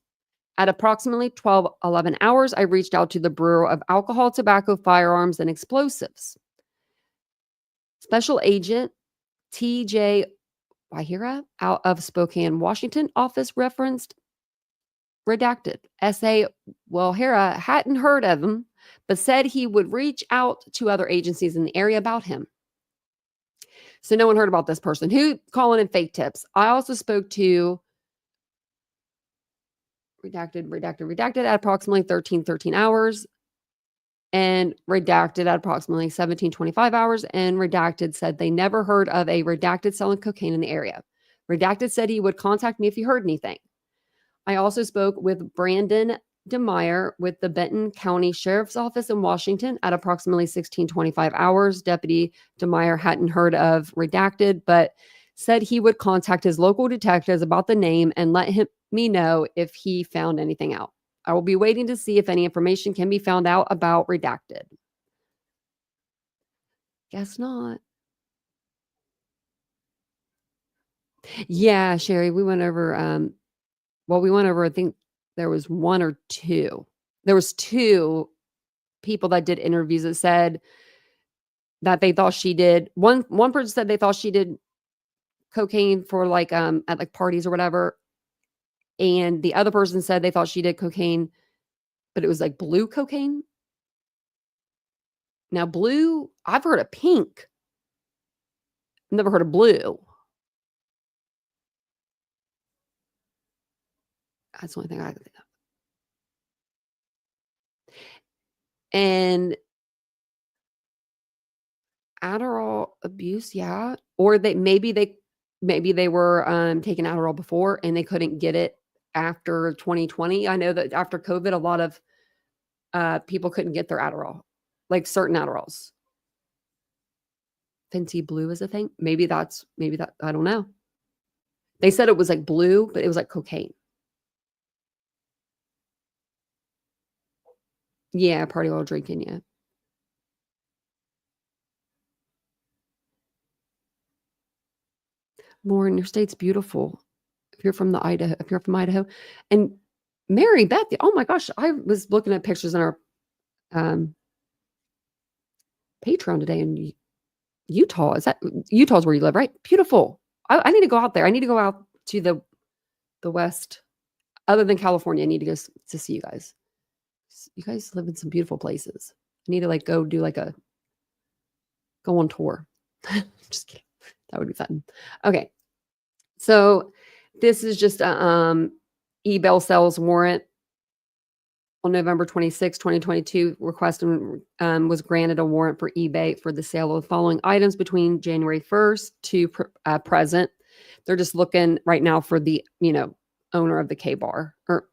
At approximately 12:11 hours, I reached out to the Bureau of Alcohol, Tobacco, Firearms, and Explosives. Special Agent T.J. Wahira out of Spokane, Washington, office referenced redacted. S.A. Wahira hadn't heard of him, but said he would reach out to other agencies in the area about him. So no one heard about this person. Who calling in fake tips? I also spoke to redacted at approximately 13:13 hours, and redacted at approximately 17:25 hours, and redacted said they never heard of a redacted selling cocaine in the area. Redacted said he would contact me if he heard anything. I also spoke with Brandon DeMeyer with the Benton County Sheriff's Office in Washington at approximately 16:25 hours. Deputy DeMeyer hadn't heard of redacted, but said he would contact his local detectives about the name and let me know if he found anything out. I will be waiting to see if any information can be found out about redacted. Guess not. Yeah, Sherry, we went over, I think there was one or two. There was two people that did interviews that said that they thought she did. One person said they thought she did cocaine for like at like parties or whatever. And the other person said they thought she did cocaine, but it was like blue cocaine. Now blue, I've heard of pink. I've never heard of blue. That's the only thing I can think of. And Adderall abuse, yeah. Or maybe they were taking Adderall before and they couldn't get it after 2020. I know that after COVID, a lot of people couldn't get their Adderall, like certain Adderalls. Fenty blue is a thing. Maybe that, I don't know. They said it was like blue, but it was like cocaine. Yeah, party while drinking, yeah. Lauren, your state's beautiful. If you're from Idaho. And Mary Beth, oh my gosh, I was looking at pictures in our Patreon today in Utah. Utah's where you live, right? Beautiful. I need to go out there. I need to go out to the West. Other than California, I need to go to see you guys. You guys live in some beautiful places. I need to like go on tour. Just kidding. That would be fun. Okay. So this is just a e-bail sales warrant. On November 26, 2022, request was granted a warrant for eBay for the sale of the following items between January 1st to present. They're just looking right now for the, owner of the K-bar or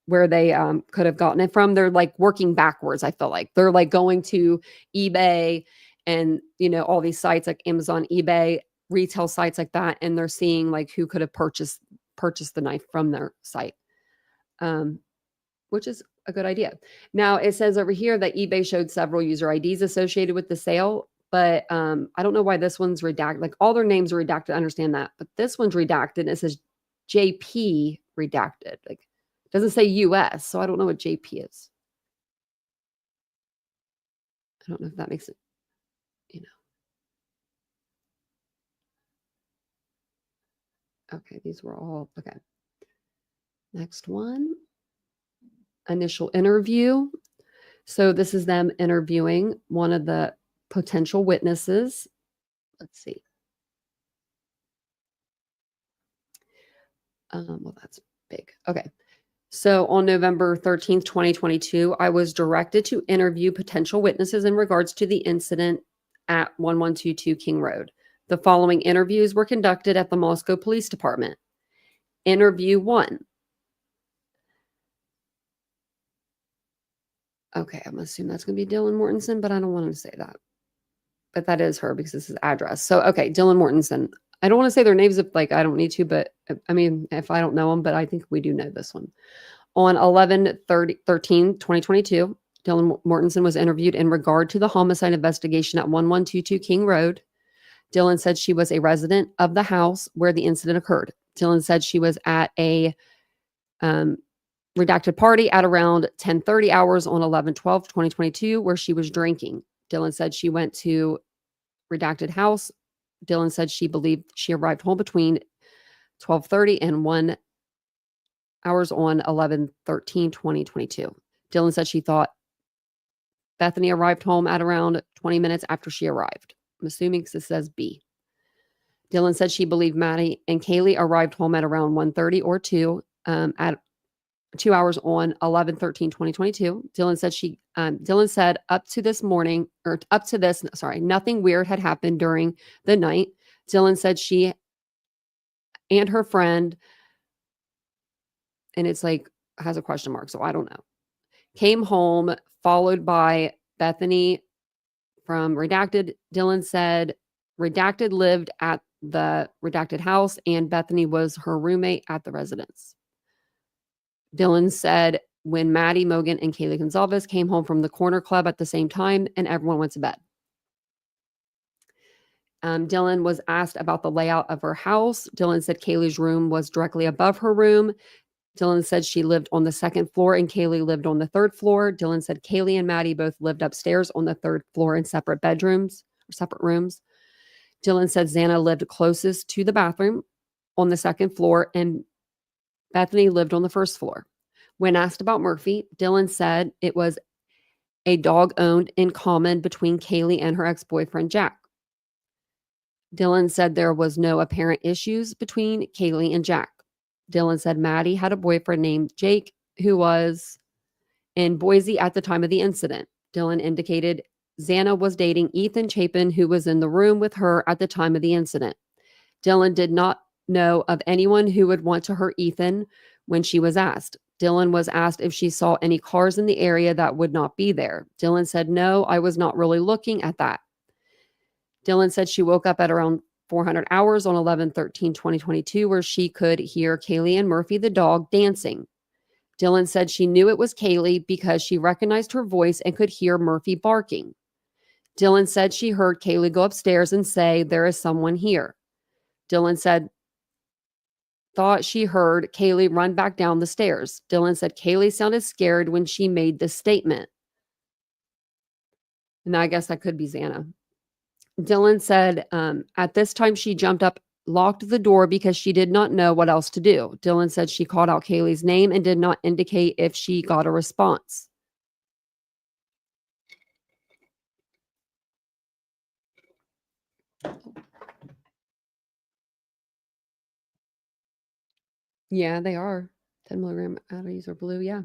where they could have gotten it from. They're like working backwards, I feel like. They're like going to eBay and, all these sites like Amazon, eBay, retail sites like that, and they're seeing like who could have purchased the knife from their site. Which is a good idea. Now it says over here that eBay showed several user IDs associated with the sale, but I don't know why this one's redacted. Like all their names are redacted. I understand that, but this one's redacted and it says JP redacted. Like it doesn't say US, so I don't know what JP is. I don't know if that makes it, Okay, these were all okay. Next one. Initial interview. So this is them interviewing one of the potential witnesses. Let's see. Well, that's big. Okay. So on November 13th, 2022, I was directed to interview potential witnesses in regards to the incident at 1122 King Road. The following interviews were conducted at the Moscow Police Department. Interview 1. Okay, I'm assuming that's going to be Dylan Mortensen, but I don't want him to say that. But that is her because this is address. So, okay, Dylan Mortensen. I don't want to say their names if like I don't need to, but I mean, if I don't know them, but I think we do know this one. On 11/13/2022, Dylan Mortensen was interviewed in regard to the homicide investigation at 1122 King Road. Dylan said she was a resident of the house where the incident occurred. Dylan said she was at a redacted party at around 10:30 hours on 11/12/2022 where she was drinking. Dylan said she went to redacted house. Dylan said she believed she arrived home between 12:30 and 1 hours on 11/13/2022. Dylan said she thought Bethany arrived home at around 20 minutes after she arrived. I'm assuming because it says B. Dylan said she believed Maddie and Kaylee arrived home at around 1:30 or 2 at 2 hours on 11/13/2022. Dylan said nothing weird had happened during the night. Dylan said she and her friend, and it's like has a question mark, so I don't know, came home followed by Bethany from Redacted. Dylan said Redacted lived at the Redacted house and Bethany was her roommate at the residence. Dylan said when Maddie Mogan and Kaylee Gonzalez came home from the corner club at the same time and everyone went to bed. Dylan was asked about the layout of her house. Dylan said Kaylee's room was directly above her room. Dylan said she lived on the second floor and Kaylee lived on the third floor. Dylan said Kaylee and Maddie both lived upstairs on the third floor in separate bedrooms or separate rooms. Dylan said Xana lived closest to the bathroom on the second floor and Bethany lived on the first floor. When asked about Murphy, Dylan said it was a dog owned in common between Kaylee and her ex-boyfriend, Jack. Dylan said there was no apparent issues between Kaylee and Jack. Dylan said Maddie had a boyfriend named Jake who was in Boise at the time of the incident. Dylan indicated Xana was dating Ethan Chapin, who was in the room with her at the time of the incident. Dylan did not know of anyone who would want to hurt Ethan when she was asked. Dylan was asked if she saw any cars in the area that would not be there. Dylan said, no, I was not really looking at that. Dylan said she woke up at around 400 hours on 11/13/2022 where she could hear Kaylee and Murphy the dog dancing. Dylan said she knew it was Kaylee because she recognized her voice and could hear Murphy barking. Dylan said she heard Kaylee go upstairs and say, there is someone here. Dylan said, thought she heard Kaylee run back down the stairs. Dylan said Kaylee sounded scared when she made this statement. And I guess that could be Xana. Dylan said at this time she jumped up, locked the door because she did not know what else to do. Dylan said she called out Kaylee's name and did not indicate if she got a response. Yeah, they are. 10 milligram Addies are blue. Yeah.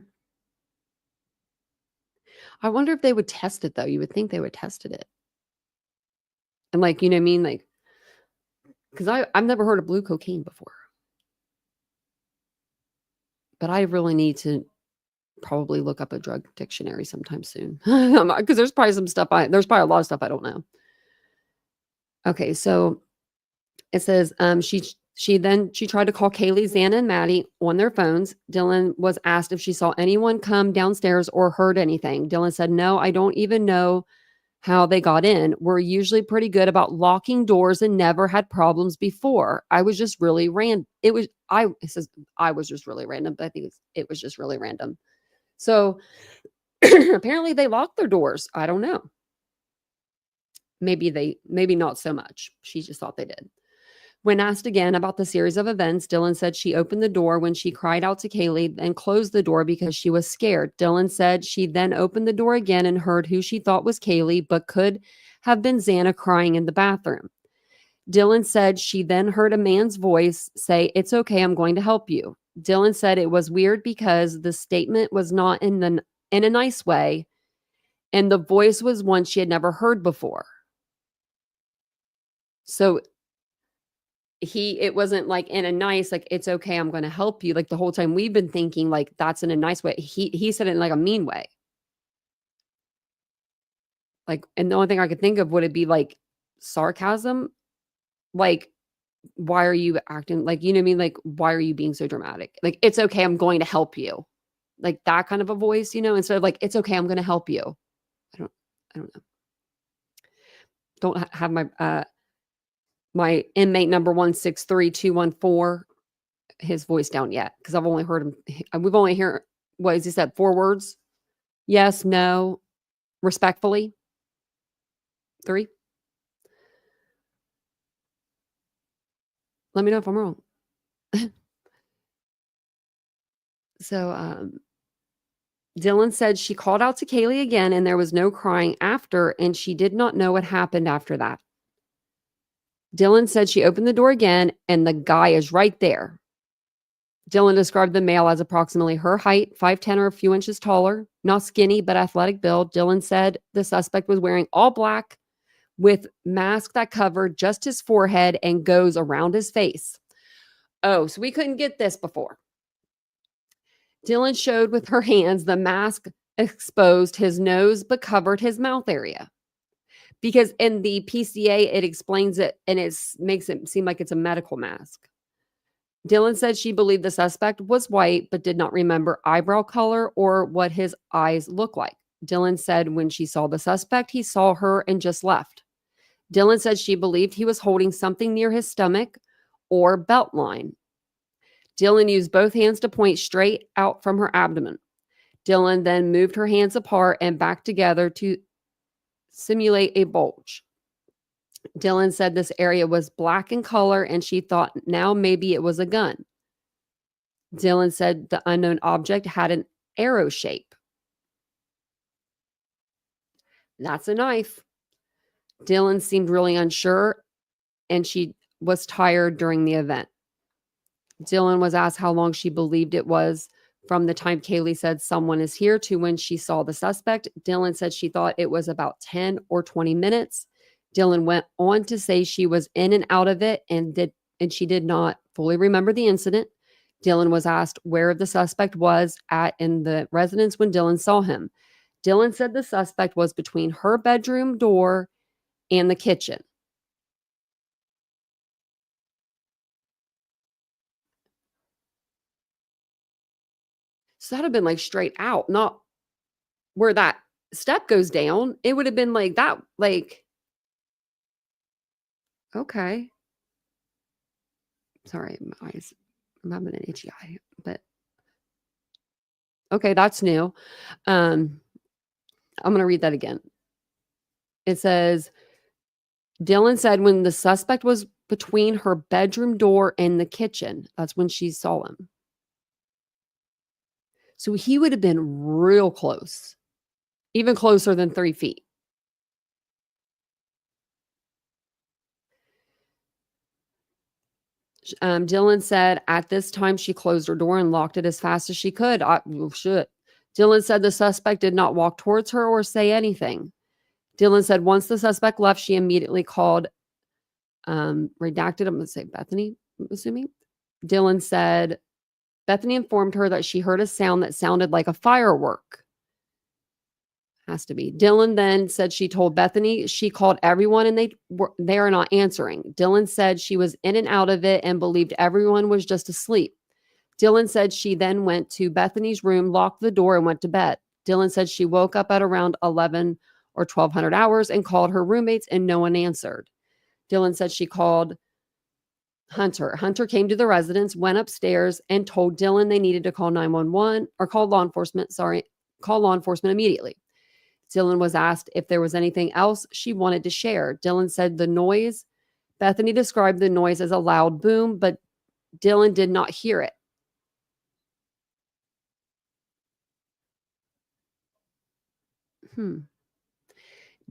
I wonder if they would test it though. You would think they would tested it. And like, you know what I mean? Like, because I've never heard of blue cocaine before. But I really need to probably look up a drug dictionary sometime soon. Because there's probably there's probably a lot of stuff I don't know. Okay, so it says she tried to call Kaylee, Xana, and Maddie on their phones. Dylan was asked if she saw anyone come downstairs or heard anything. Dylan said, "No, I don't even know how they got in. We're usually pretty good about locking doors and never had problems before. I was just really random. It says I was just really random, but I think it was just really random. So apparently they locked their doors. I don't know. Maybe not so much. She just thought they did. When asked again about the series of events, Dylan said she opened the door when she cried out to Kaylee and closed the door because she was scared. Dylan said she then opened the door again and heard who she thought was Kaylee, but could have been Xana crying in the bathroom. Dylan said she then heard a man's voice say, "It's okay, I'm going to help you." Dylan said it was weird because the statement was not in a nice way, and the voice was one she had never heard before. So it wasn't like in a nice, like, "It's okay, I'm going to help you." Like the whole time we've been thinking like that's in a nice way. He said it in like a mean way. Like, and the only thing I could think of, would it be like sarcasm? Like, why are you acting like, you know what I mean? Like, why are you being so dramatic? Like, "It's okay, I'm going to help you." Like that kind of a voice, instead of like, "It's okay, I'm going to help you." I don't know. Don't have my inmate number 163214, his voice down yet, because I've only heard him. We've only heard, what is he said? 4 words? Yes, no, respectfully. 3. Let me know if I'm wrong. So, Dylan said she called out to Kaylee again and there was no crying after, and she did not know what happened after that. Dylan said she opened the door again and the guy is right there. Dylan described the male as approximately her height, 5'10" or a few inches taller, not skinny, but athletic build. Dylan said the suspect was wearing all black with mask that covered just his forehead and goes around his face. Oh, so we couldn't get this before. Dylan showed with her hands the mask exposed his nose but covered his mouth area. Because in the PCA, it explains it and it makes it seem like it's a medical mask. Dylan said she believed the suspect was white, but did not remember eyebrow color or what his eyes looked like. Dylan said when she saw the suspect, he saw her and just left. Dylan said she believed he was holding something near his stomach or belt line. Dylan used both hands to point straight out from her abdomen. Dylan then moved her hands apart and back together to simulate a bulge. Dylan said this area was black in color and she thought now maybe it was a gun. Dylan said the unknown object had an arrow shape. That's a knife. Dylan seemed really unsure and she was tired during the event. Dylan was asked how long she believed it was from the time Kaylee said someone is here to when she saw the suspect. Dylan said she thought it was about 10 or 20 minutes. Dylan went on to say she was in and out of it and she did not fully remember the incident. Dylan was asked where the suspect was at in the residence when Dylan saw him. Dylan said the suspect was between her bedroom door and the kitchen. So that'd have been like straight out, not where that step goes down. It would have been like that, like, okay. Sorry, my eyes. I'm having an itchy eye, but okay, that's new. I'm going to read that again. It says, Dylan said when the suspect was between her bedroom door and the kitchen, that's when she saw him. So he would have been real close, even closer than 3 feet. Dylan said at this time she closed her door and locked it as fast as she could. Shit. Dylan said the suspect did not walk towards her or say anything. Dylan said once the suspect left, she immediately called redacted, I'm going to say Bethany, I'm assuming. Dylan said Bethany informed her that she heard a sound that sounded like a firework. Has to be. Dylan then said she told Bethany she called everyone and they are not answering. Dylan said she was in and out of it and believed everyone was just asleep. Dylan said she then went to Bethany's room, locked the door, and went to bed. Dylan said she woke up at around 11 or 1200 hours and called her roommates and no one answered. Dylan said she called Hunter. Hunter came to the residence, went upstairs, and told Dylan they needed to call 911 or call law enforcement immediately. Dylan was asked if there was anything else she wanted to share. Dylan said the noise, Bethany described the noise as a loud boom, but Dylan did not hear it.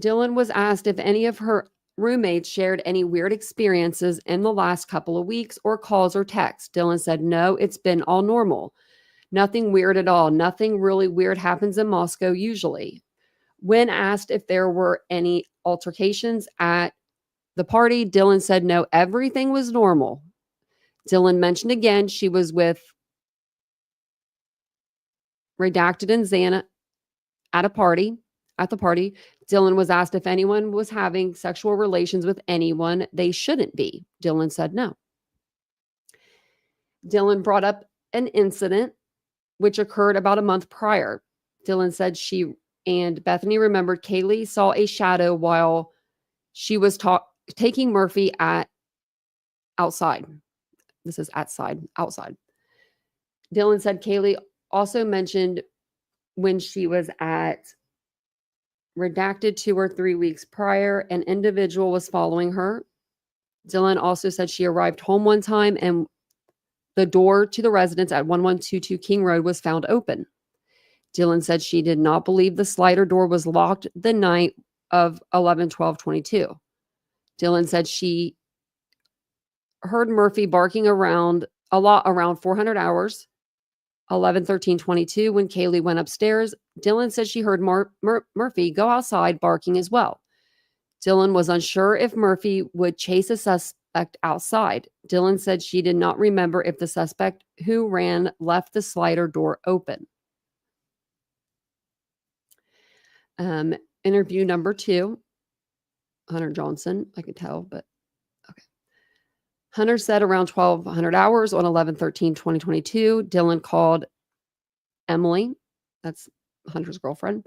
Dylan was asked if any of her roommates shared any weird experiences in the last couple of weeks or calls or texts. Dylan said, no, it's been all normal. Nothing weird at all. Nothing really weird happens in Moscow usually. When asked if there were any altercations at the party, Dylan said, no, everything was normal. Dylan mentioned again she was with Redacted and Xana at the party. Dylan was asked if anyone was having sexual relations with anyone they shouldn't be. Dylan said no. Dylan brought up an incident which occurred about a month prior. Dylan said she and Bethany remembered Kaylee saw a shadow while she was taking Murphy outside. This is outside. Dylan said Kaylee also mentioned when she was at Redacted 2 or 3 weeks prior, an individual was following her. Dylan also said she arrived home one time and the door to the residence at 1122 King Road was found open. Dylan said she did not believe the slider door was locked the night of 11/12/22. Dylan said she heard Murphy barking around 400 hours, 11/13/22, when Kaylee went upstairs. Dylan said she heard Murphy go outside barking as well. Dylan was unsure if Murphy would chase a suspect outside. Dylan said she did not remember if the suspect who ran left the slider door open. Interview number 2, Hunter Johnson. I could tell, but okay. Hunter said around 1200 hours on 11/13/2022, Dylan called Emily. That's Hunter's girlfriend.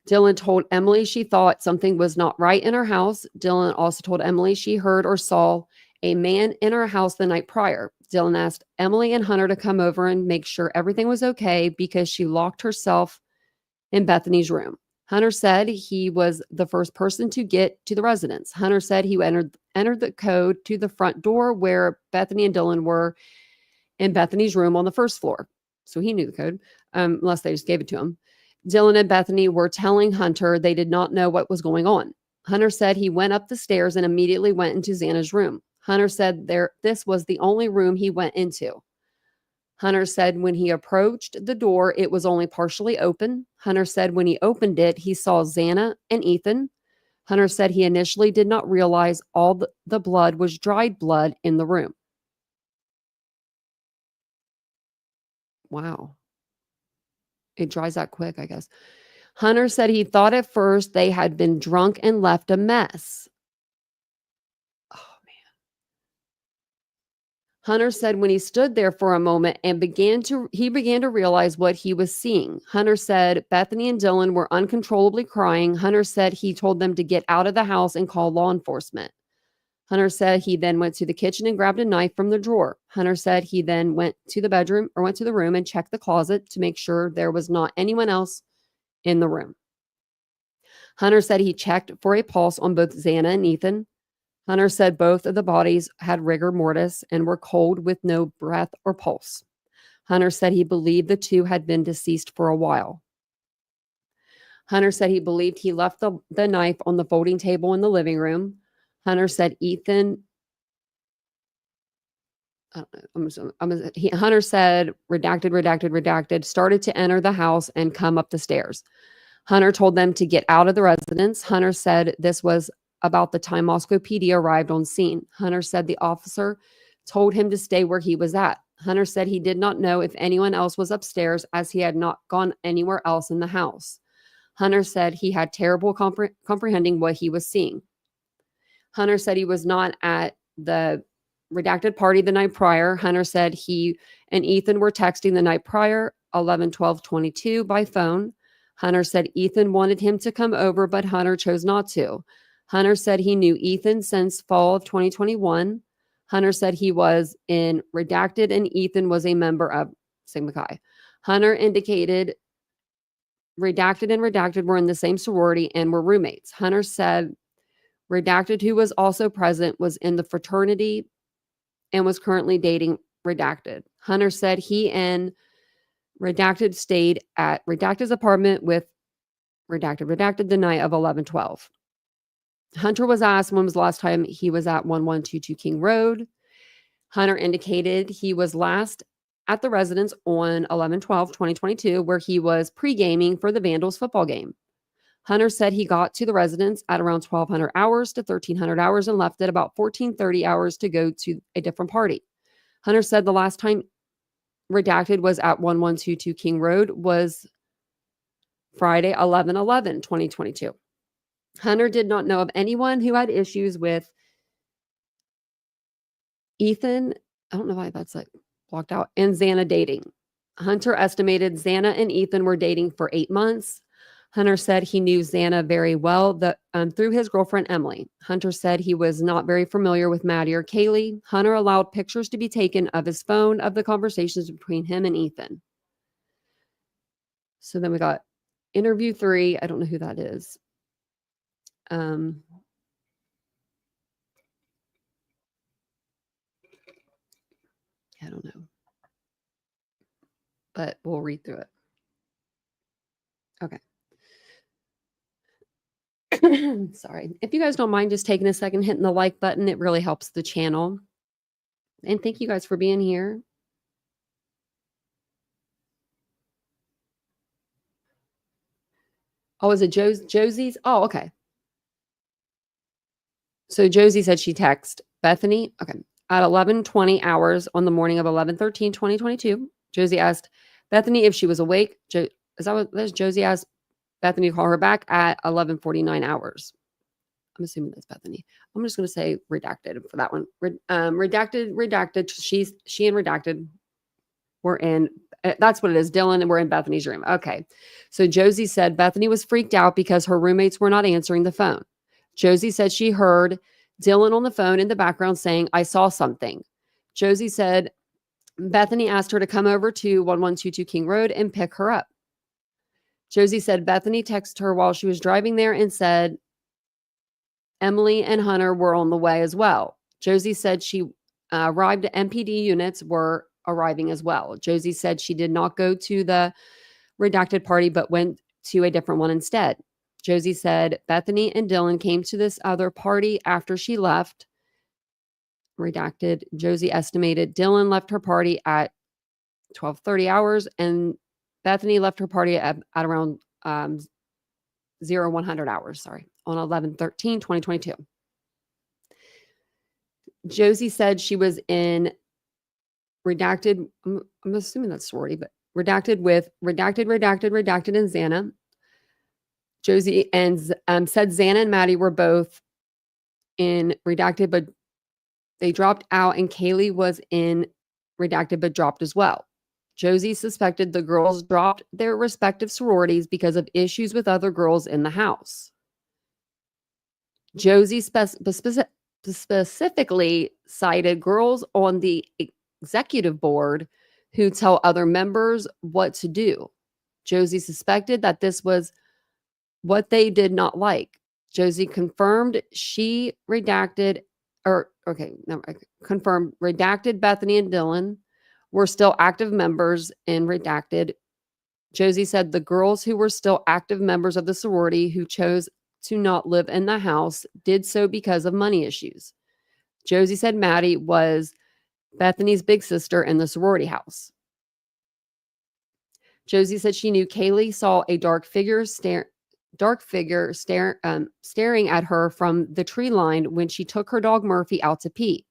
Dylan told Emily she thought something was not right in her house. Dylan also told Emily she heard or saw a man in her house the night prior. Dylan asked Emily and Hunter to come over and make sure everything was okay because she locked herself in Bethany's room. Hunter said he was the first person to get to the residence. Hunter said he entered the code to the front door where Bethany and Dylan were in Bethany's room on the first floor. So he knew the code, unless they just gave it to him. Dylan and Bethany were telling Hunter they did not know what was going on. Hunter said he went up the stairs and immediately went into Xana's room. Hunter said this was the only room he went into. Hunter said when he approached the door, it was only partially open. Hunter said when he opened it, he saw Xana and Ethan. Hunter said he initially did not realize all the blood was dried blood in the room. Wow. It dries that quick, I guess. Hunter said he thought at first they had been drunk and left a mess. Hunter said when he stood there for a moment and he began to realize what he was seeing. Hunter said Bethany and Dylan were uncontrollably crying. Hunter said he told them to get out of the house and call law enforcement. Hunter said he then went to the kitchen and grabbed a knife from the drawer. Hunter said he then went to the room and checked the closet to make sure there was not anyone else in the room. Hunter said he checked for a pulse on both Xana and Ethan. Hunter said both of the bodies had rigor mortis and were cold with no breath or pulse. Hunter said he believed the two had been deceased for a while. Hunter said he believed he left the knife on the folding table in the living room. Hunter said Ethan I don't know, Hunter said, redacted, started to enter the house and come up the stairs. Hunter told them to get out of the residence. Hunter said this was about the time Moscow PD arrived on scene. Hunter said the officer told him to stay where he was at. Hunter said he did not know if anyone else was upstairs as he had not gone anywhere else in the house. Hunter said he had terrible comprehending what he was seeing. Hunter said he was not at the redacted party the night prior. Hunter said he and Ethan were texting the night prior, 11/12/22, by phone. Hunter said Ethan wanted him to come over, but Hunter chose not to. Hunter said he knew Ethan since fall of 2021. Hunter said he was in redacted and Ethan was a member of Sigma Chi. Hunter indicated redacted and redacted were in the same sorority and were roommates. Hunter said redacted, who was also present, was in the fraternity and was currently dating redacted. Hunter said he and redacted stayed at redacted's apartment with redacted the night of 11/12. Hunter was asked when was the last time he was at 1122 King Road. Hunter indicated he was last at the residence on 11/12/2022, where he was pre-gaming for the Vandals football game. Hunter said he got to the residence at around 1200 hours to 1300 hours and left at about 1430 hours to go to a different party. Hunter said the last time redacted was at 1122 King Road was Friday, 11/11/2022. Hunter did not know of anyone who had issues with Ethan. I don't know why that's like blocked out. And Xana dating. Hunter estimated Xana and Ethan were dating for 8 months. Hunter said he knew Xana very well through his girlfriend, Emily. Hunter said he was not very familiar with Maddie or Kaylee. Hunter allowed pictures to be taken of his phone of the conversations between him and Ethan. So then we got interview 3. I don't know who that is. I don't know. But we'll read through it. Okay. Sorry. If you guys don't mind just taking a second, hitting the like button, it really helps the channel. And thank you guys for being here. Oh, is it Josie's? Oh, okay. So Josie said she texted Bethany. Okay. At 11:20 hours on the morning of 11/13/2022, Josie asked Bethany if she was awake. Is that what this? Josie asked Bethany to call her back at 11:49 hours. I'm assuming that's Bethany. I'm just going to say redacted for that one. Redacted. She and redacted were in. That's what it is. Dylan and we're in Bethany's room. Okay. So Josie said Bethany was freaked out because her roommates were not answering the phone. Josie said she heard Dylan on the phone in the background saying, "I saw something." Josie said Bethany asked her to come over to 1122 King Road and pick her up. Josie said Bethany texted her while she was driving there and said Emily and Hunter were on the way as well. Josie said she arrived at MPD units were arriving as well. Josie said she did not go to the redacted party, but went to a different one instead. Josie said Bethany and Dylan came to this other party after she left. Redacted. Josie estimated Dylan left her party at 12:30 hours and Bethany left her party at around 0100 hours, on 11/13/2022. Josie said she was in redacted. I'm assuming that's sorority, but redacted with redacted and Xana. Josie and said Xana and Maddie were both in redacted, but they dropped out, and Kaylee was in redacted but dropped as well. Josie suspected the girls dropped their respective sororities because of issues with other girls in the house. Josie specifically cited girls on the executive board who tell other members what to do. Josie suspected that this was what they did not like. Josie confirmed confirmed redacted Bethany and Dylan were still active members in redacted. Josie said the girls who were still active members of the sorority who chose to not live in the house did so because of money issues. Josie said Maddie was Bethany's big sister in the sorority house. Josie said she knew Kaylee saw a dark figure staring at her from the tree line when she took her dog Murphy out to pee.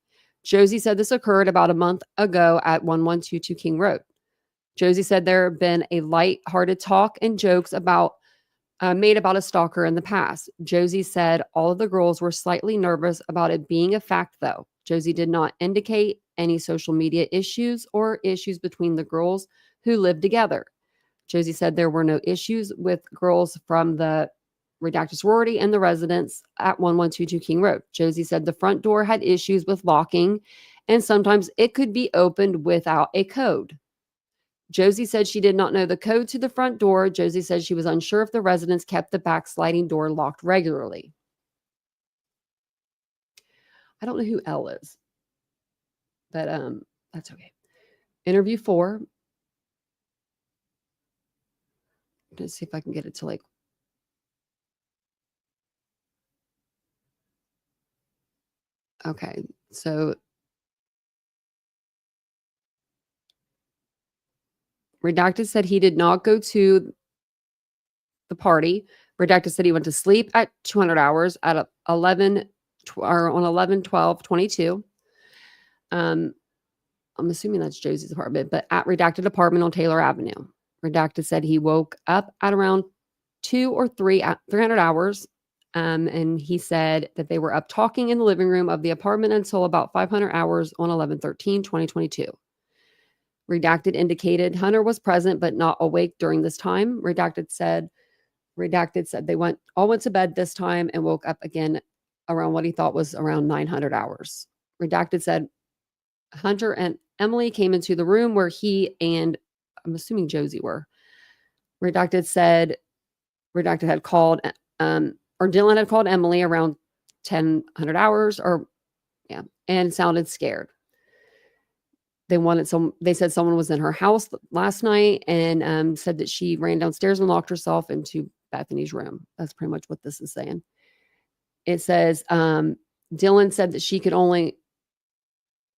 Josie said this occurred about a month ago at 1122 King Road. Josie said there had been a light-hearted talk and jokes made about a stalker in the past. Josie said all of the girls were slightly nervous about it being a fact, though. Josie did not indicate any social media issues or issues between the girls who lived together. Josie said there were no issues with girls from the redacted sorority and the residents at 1122 King Road. Josie said the front door had issues with locking, and sometimes it could be opened without a code. Josie said she did not know the code to the front door. Josie said she was unsure if the residents kept the back sliding door locked regularly. I don't know who L is, but that's okay. Interview 4. Let's see if I can get it to like. Okay, so Redacted said he did not go to the party. Redacted said he went to sleep at 200 hours at 11/12/22. I'm assuming that's Josie's apartment, but at Redacted apartment on Taylor Avenue. Redacted said he woke up at around 2 or 3 at 300 hours. And he said that they were up talking in the living room of the apartment until about 500 hours on 11/13/2022. Redacted indicated Hunter was present but not awake during this time. Redacted said they all went to bed this time and woke up again around what he thought was around 900 hours. Redacted said Hunter and Emily came into the room where he and I'm assuming Josie were. Redacted said Redacted had called or Dylan had called Emily around 1000 hours and sounded scared. They said someone was in her house last night and said that she ran downstairs and locked herself into Bethany's room. That's pretty much what this is saying. It says Dylan said that she could only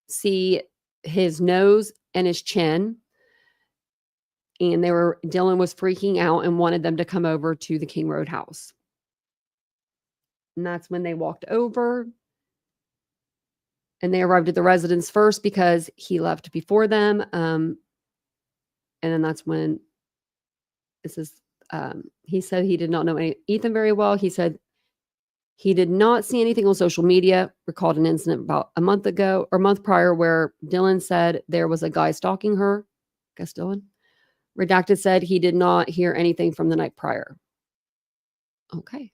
see his nose and his chin. And Dylan was freaking out and wanted them to come over to the King Road house. And that's when they walked over. And they arrived at the residence first because he left before them. And then that's when he said he did not know Ethan very well. He said he did not see anything on social media. Recalled an incident about a month prior where Dylan said there was a guy stalking her. Guess Dylan. Redacted said he did not hear anything from the night prior. Okay.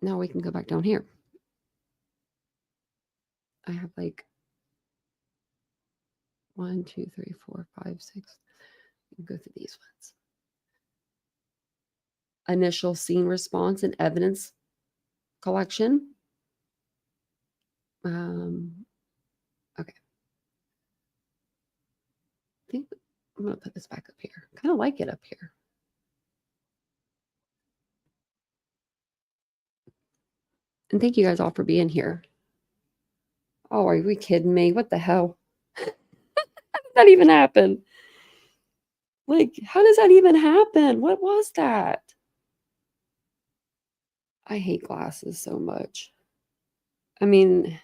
Now we can go back down here. I have like 1, 2, 3, 4, 5, 6. We can go through these ones. Initial scene response and evidence collection. Okay. I think I'm going to put this back up here. I kind of like it up here. And thank you guys all for being here. Oh, are we kidding me? What the hell? How did that even happen? Like, how does that even happen? What was that? I hate glasses so much. I mean,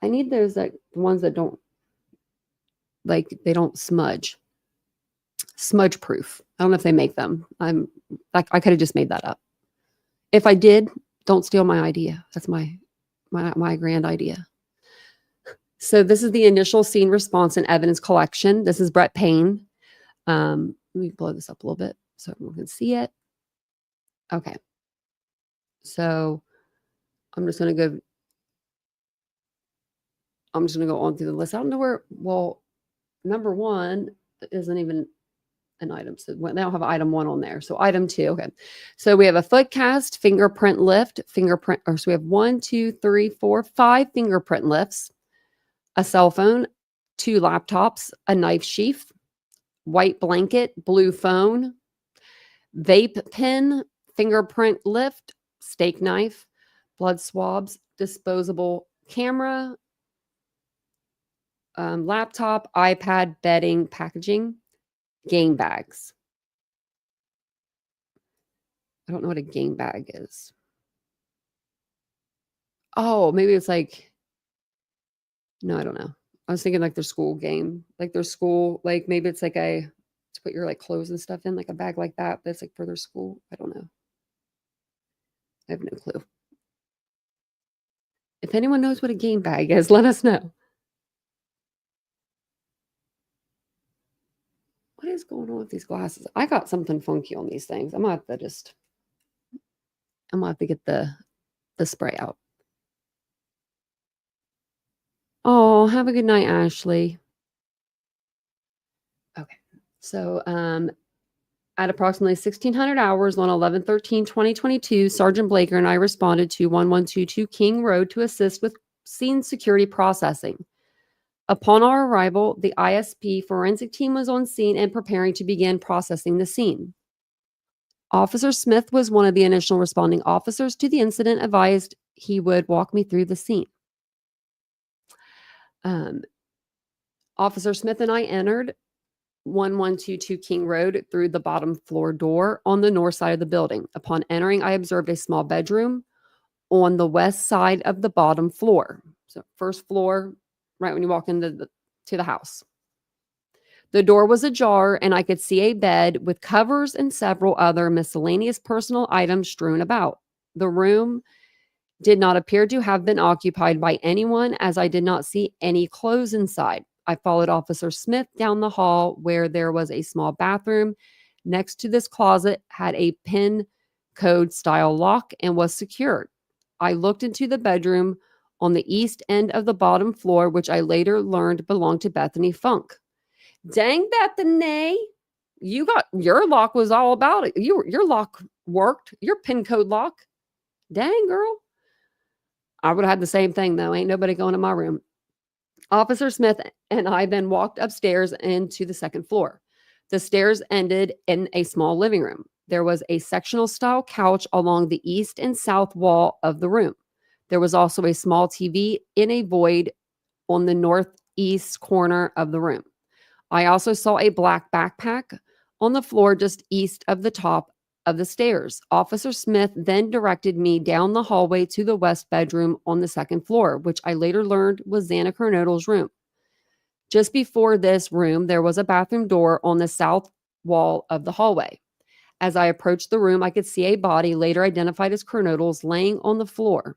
I need those ones that don't, they don't smudge. Smudge proof. I don't know if they make them. I could have just made that up. If I did, don't steal my idea. That's my grand idea. So this is the initial scene response and evidence collection. This is Brett Payne. Let me blow this up a little bit so everyone can see it. Okay. So I'm just going to go on through the list. I don't know where, number 1 isn't even an item. So they don't have item 1 on there. So item 2. Okay. So we have a foot cast, fingerprint lift, so we have 1, 2, 3, 4, 5 fingerprint lifts, a cell phone, 2 laptops, a knife sheath, white blanket, blue phone, vape pen, fingerprint lift, steak knife, blood swabs, disposable camera, laptop, iPad, bedding, packaging, game bags. I don't know what a game bag is. Oh, maybe it's like, no, I don't know. I was thinking like their school game, like their school, like maybe it's like to put your like clothes and stuff in, like a bag like that. That's like for their school. I don't know. I have no clue. If anyone knows what a game bag is, let us know. What is going on with these glasses? I got something funky on these things. I'm gonna have to get the spray out. Oh, have a good night, Ashley. Okay. So, at approximately 1600 hours on 11/13/2022, Sergeant Blaker and I responded to 1122 King Road to assist with scene security processing. Upon our arrival, the ISP forensic team was on scene and preparing to begin processing the scene. Officer Smith was one of the initial responding officers to the incident, advised he would walk me through the scene. Officer Smith and I entered 1122 King Road through the bottom floor door on the north side of the building. Upon entering, I observed a small bedroom on the west side of the bottom floor. So first floor, right when you walk into the house. The door was ajar, and I could see a bed with covers and several other miscellaneous personal items strewn about. The room did not appear to have been occupied by anyone, as I did not see any clothes inside. I followed Officer Smith down the hall where there was a small bathroom. Next to this closet had a pin code style lock and was secured. I looked into the bedroom on the east end of the bottom floor, which I later learned belonged to Bethany Funk. Dang, Bethany, you got your lock was all about it. Your lock worked, your pin code lock. Dang, girl. I would have had the same thing though. Ain't nobody going to my room. Officer Smith and I then walked upstairs into the second floor. The stairs ended in a small living room. There was a sectional style couch along the east and south wall of the room. There was also a small TV in a void on the northeast corner of the room. I also saw a black backpack on the floor just east of the top of the stairs. Officer Smith then directed me down the hallway to the west bedroom on the second floor, which I later learned was Xana Kernodle's room. Just before this room, there was a bathroom door on the south wall of the hallway. As I approached the room, I could see a body later identified as Kernodle's laying on the floor.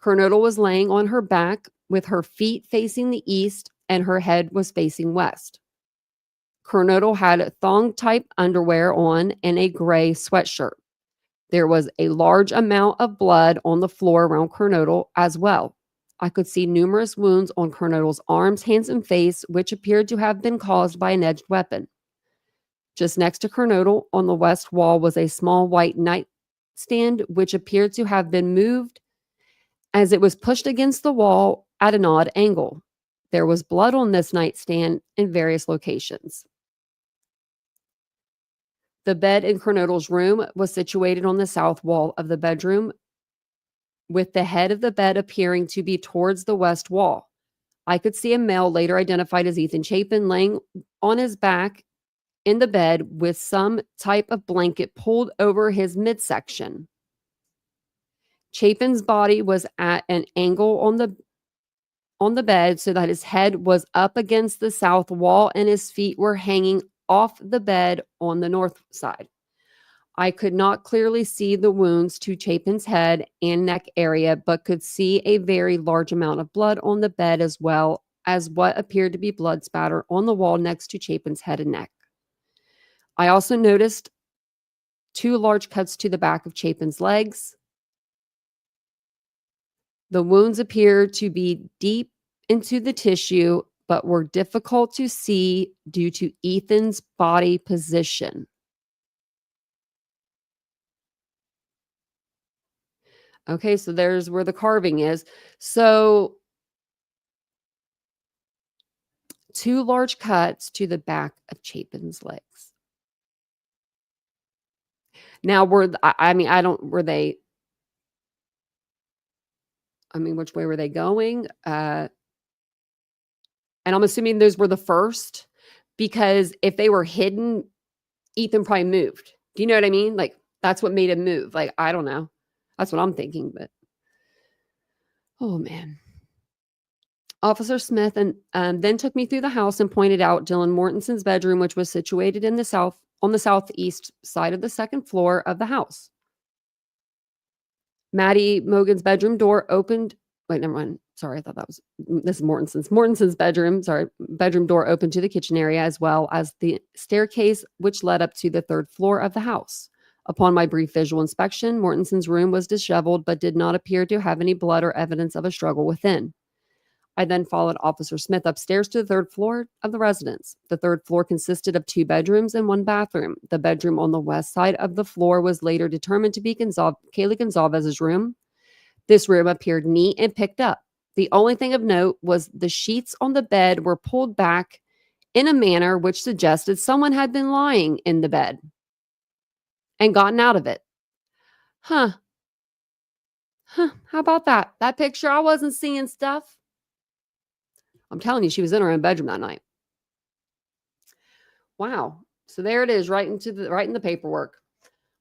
Kernodle was laying on her back with her feet facing the east and her head was facing west. Kernodle had thong-type underwear on and a gray sweatshirt. There was a large amount of blood on the floor around Kernodle as well. I could see numerous wounds on Kernodle's arms, hands, and face, which appeared to have been caused by an edged weapon. Just next to Kernodle on the west wall was a small white nightstand, which appeared to have been moved as it was pushed against the wall at an odd angle. There was blood on this nightstand in various locations. The bed in Kernodle's room was situated on the south wall of the bedroom, with the head of the bed appearing to be towards the west wall. I could see a male later identified as Ethan Chapin laying on his back in the bed with some type of blanket pulled over his midsection. Chapin's body was at an angle on the bed so that his head was up against the south wall and his feet were hanging off the bed on the north side. I could not clearly see the wounds to Chapin's head and neck area, but could see a very large amount of blood on the bed as well as what appeared to be blood spatter on the wall next to Chapin's head and neck. I also noticed 2 large cuts to the back of Chapin's legs. The wounds appeared to be deep into the tissue, but were difficult to see due to Ethan's body position. Okay, so there's where the carving is. So 2 large cuts to the back of Chapin's legs. Now, were they I mean, which way were they going? And I'm assuming those were the first, because if they were hidden, Ethan probably moved. Do you know what I mean? Like, that's what made him move. Like, I don't know. That's what I'm thinking, but oh man. Officer Smith and then took me through the house and pointed out Dylan Mortensen's bedroom, which was situated in the on the southeast side of the second floor of the house. Maddie Mogan's bedroom door opened. Wait, never mind. Sorry, I thought this is Mortensen's bedroom. Sorry, bedroom door opened to the kitchen area, as well as the staircase, which led up to the third floor of the house. Upon my brief visual inspection, Mortensen's room was disheveled, but did not appear to have any blood or evidence of a struggle within. I then followed Officer Smith upstairs to the third floor of the residence. The third floor consisted of 2 bedrooms and 1 bathroom. The bedroom on the west side of the floor was later determined to be Kaylee Gonzalez's room. This room appeared neat and picked up. The only thing of note was the sheets on the bed were pulled back in a manner which suggested someone had been lying in the bed and gotten out of it. Huh. How about that? That picture, I wasn't seeing stuff. I'm telling you, she was in her own bedroom that night. Wow. So there it is, right in the paperwork.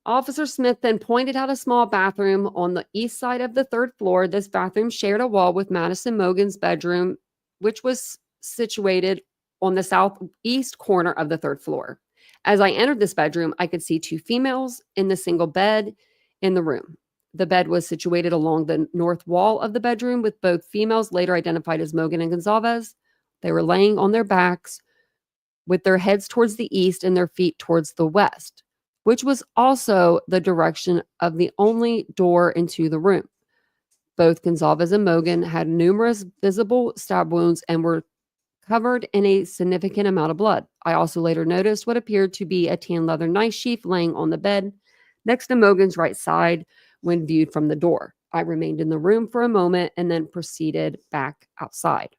Officer Smith then pointed out a small bathroom on the east side of the third floor. This bathroom shared a wall with Madison Mogan's bedroom, which was situated on the southeast corner of the third floor. As I entered this bedroom, I could see 2 females in the single bed in the room. The bed was situated along the north wall of the bedroom, with both females later identified as Mogan and Gonzalez. They were laying on their backs with their heads towards the east and their feet towards the west, which was also the direction of the only door into the room. Both Gonzalez and Mogan had numerous visible stab wounds and were covered in a significant amount of blood. I also later noticed what appeared to be a tan leather knife sheath laying on the bed next to Mogan's right side when viewed from the door. I remained in the room for a moment and then proceeded back outside.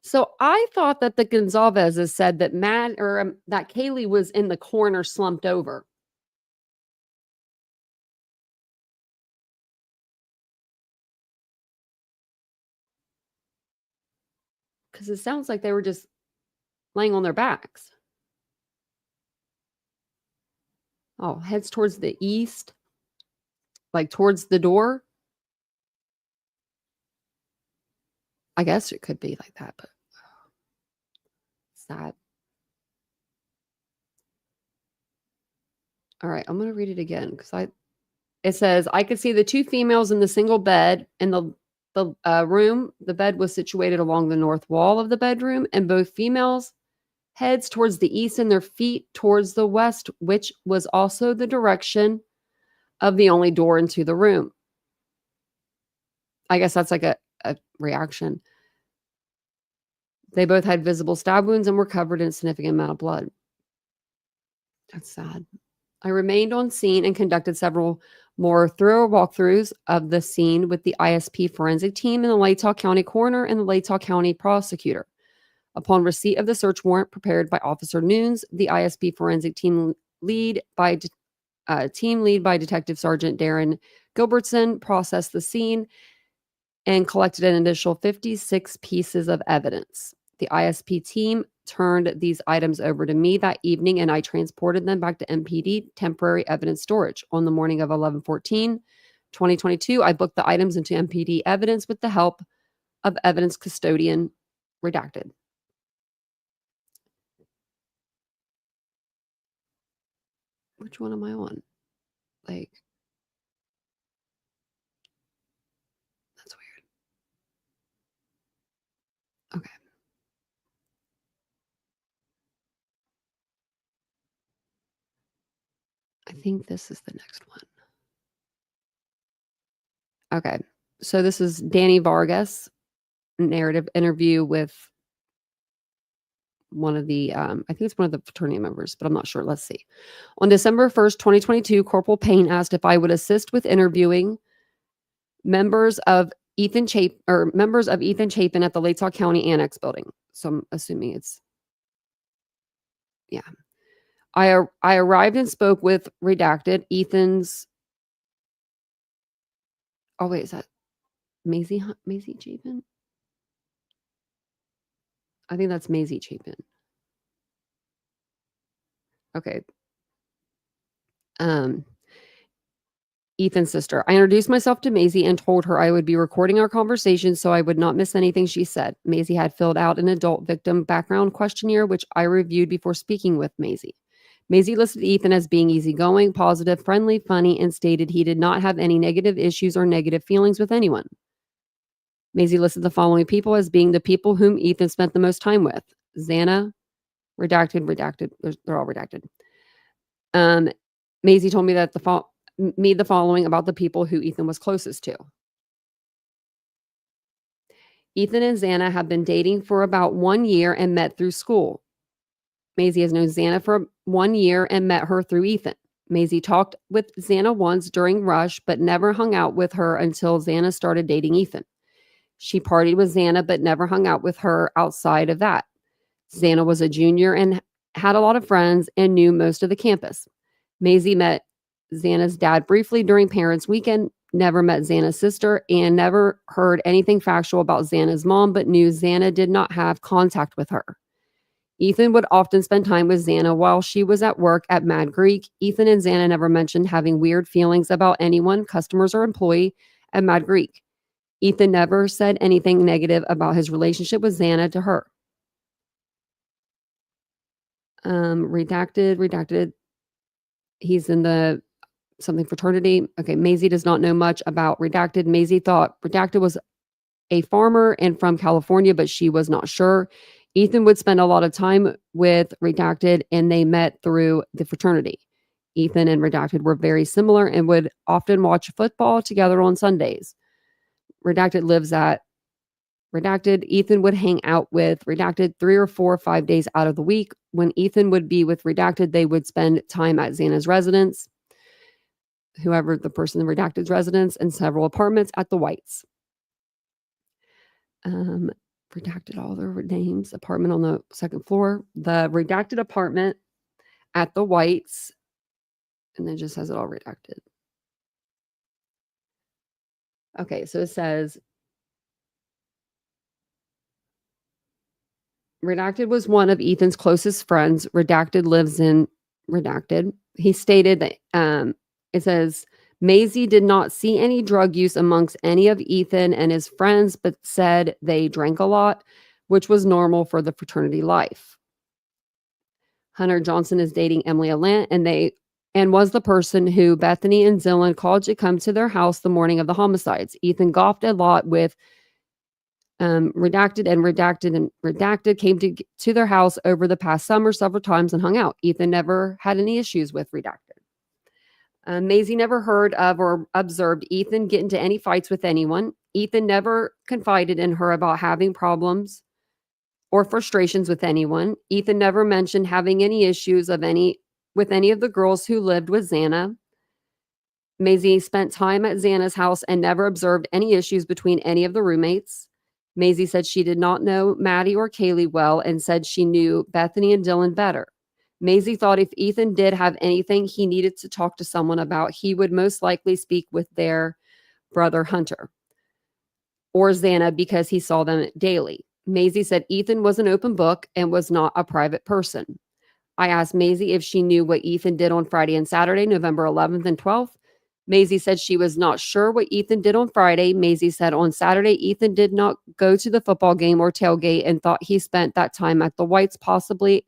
So I thought that the Gonzalezes said that that Kaylee was in the corner slumped over. Because it sounds like they were just laying on their backs. Oh, heads towards the east, like towards the door. I guess it could be like that, but sad. All right, I'm going to read it again because it says, I could see the 2 females in the single bed in the room. The bed was situated along the north wall of the bedroom, and both females heads towards the east and their feet towards the west, which was also the direction of the only door into the room. I guess that's like a reaction. They both had visible stab wounds and were covered in a significant amount of blood. That's sad. I remained on scene and conducted several more thorough walkthroughs of the scene with the ISP forensic team and the Latah County coroner and the Latah County prosecutor. Upon receipt of the search warrant prepared by Officer Nunes, the ISP forensic team lead by Detective Sergeant Darren Gilbertson processed the scene and collected an additional 56 pieces of evidence. The ISP team turned these items over to me that evening, and I transported them back to MPD temporary evidence storage. On the morning of 11/14/2022, I booked the items into MPD evidence with the help of evidence custodian redacted. Which one am I on? Like, that's weird. Okay. I think this is the next one. Okay. So this is Danny Vargas, narrative interview with one of the, I think it's one of the fraternity members, but I'm not sure. Let's see. On December 1st, 2022, Corporal Payne asked if I would assist with interviewing members of Ethan Chapin at the Latah County Annex building. So I'm assuming it's, yeah. I arrived and spoke with redacted Ethan's. Oh wait, is that Maisie Chapin? I think that's Maisie Chapin. Okay. Ethan's sister. I introduced myself to Maisie and told her I would be recording our conversation so I would not miss anything she said. Maisie had filled out an adult victim background questionnaire, which I reviewed before speaking with Maisie. Maisie listed Ethan as being easygoing, positive, friendly, funny, and stated he did not have any negative issues or negative feelings with anyone. Maisie listed the following people as being the people whom Ethan spent the most time with. Xana, redacted. They're all redacted. Maisie told me that the following about the people who Ethan was closest to. Ethan and Xana have been dating for about 1 year and met through school. Maisie has known Xana for 1 year and met her through Ethan. Maisie talked with Xana once during Rush, but never hung out with her until Xana started dating Ethan. She partied with Xana, but never hung out with her outside of that. Xana was a junior and had a lot of friends and knew most of the campus. Maisie met Xana's dad briefly during Parents' Weekend, never met Xana's sister, and never heard anything factual about Xana's mom, but knew Xana did not have contact with her. Ethan would often spend time with Xana while she was at work at Mad Greek. Ethan and Xana never mentioned having weird feelings about anyone, customers or employee at Mad Greek. Ethan never said anything negative about his relationship with Xana to her. Redacted. He's in the something fraternity. Okay, Maisie does not know much about redacted. Maisie thought redacted was a farmer and from California, but she was not sure. Ethan would spend a lot of time with redacted and they met through the fraternity. Ethan and redacted were very similar and would often watch football together on Sundays. Redacted lives at redacted. Ethan would hang out with redacted 3 or 4 or 5 days out of the week. When Ethan would be with redacted, they would spend time at Xana's residence, whoever the person in redacted's residence, and several apartments at the Whites. Redacted all their names. Apartment on the second floor. The redacted apartment at the Whites, and then just has it all redacted. Okay, so it says redacted was one of Ethan's closest friends. Redacted lives in redacted. He stated that it says Maisie did not see any drug use amongst any of Ethan and his friends, but said they drank a lot, which was normal for the fraternity life. Hunter Johnson is dating Emily Allant, and was the person who Bethany and Zillan called to come to their house the morning of the homicides. Ethan golfed a lot with redacted, and redacted came to their house over the past summer several times and hung out. Ethan never had any issues with redacted. Maisie never heard of or observed Ethan get into any fights with anyone. Ethan never confided in her about having problems or frustrations with anyone. Ethan never mentioned having any issues with any of the girls who lived with Xana. Maisie spent time at Xana's house and never observed any issues between any of the roommates. Maisie said she did not know Maddie or Kaylee well and said she knew Bethany and Dylan better. Maisie thought if Ethan did have anything he needed to talk to someone about, he would most likely speak with their brother Hunter or Xana because he saw them daily. Maisie said Ethan was an open book and was not a private person. I asked Maisie if she knew what Ethan did on Friday and Saturday, November 11th and 12th. Maisie said she was not sure what Ethan did on Friday. Maisie said on Saturday, Ethan did not go to the football game or tailgate and thought he spent that time at the Whites, possibly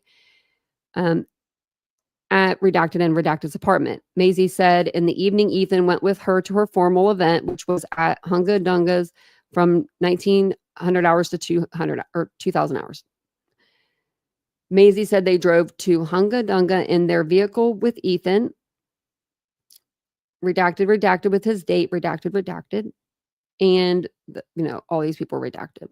at redacted and redacted's apartment. Maisie said in the evening, Ethan went with her to her formal event, which was at Hunga Dunga's from 1900 hours to 200 or 2000 hours. Maisie said they drove to Hunga Dunga in their vehicle with Ethan. Redacted with his date, redacted. And, all these people were redacted.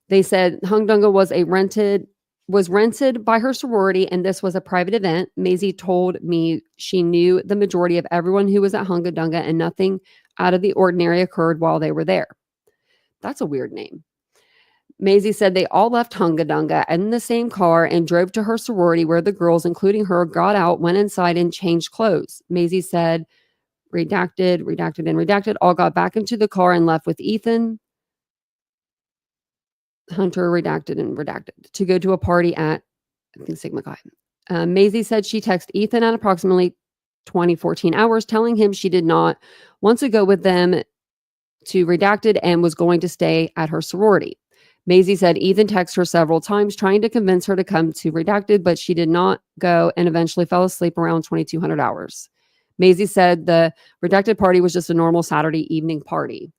They said Hunga Dunga was rented by her sorority, and this was a private event. Maisie told me she knew the majority of everyone who was at Hunga Dunga, and nothing out of the ordinary occurred while they were there. That's a weird name. Maisie said they all left Hunga Dunga in the same car and drove to her sorority where the girls, including her, got out, went inside, and changed clothes. Maisie said, redacted, redacted, and redacted, all got back into the car and left with Ethan. Hunter, redacted, and redacted, to go to a party at, I think, Sigma Chi. Maisie said she texted Ethan at approximately 14 hours, telling him she did not want to go with them to redacted and was going to stay at her sorority. Maisie said Ethan texted her several times trying to convince her to come to redacted, but she did not go and eventually fell asleep around 2200 hours. Maisie said the redacted party was just a normal Saturday evening party.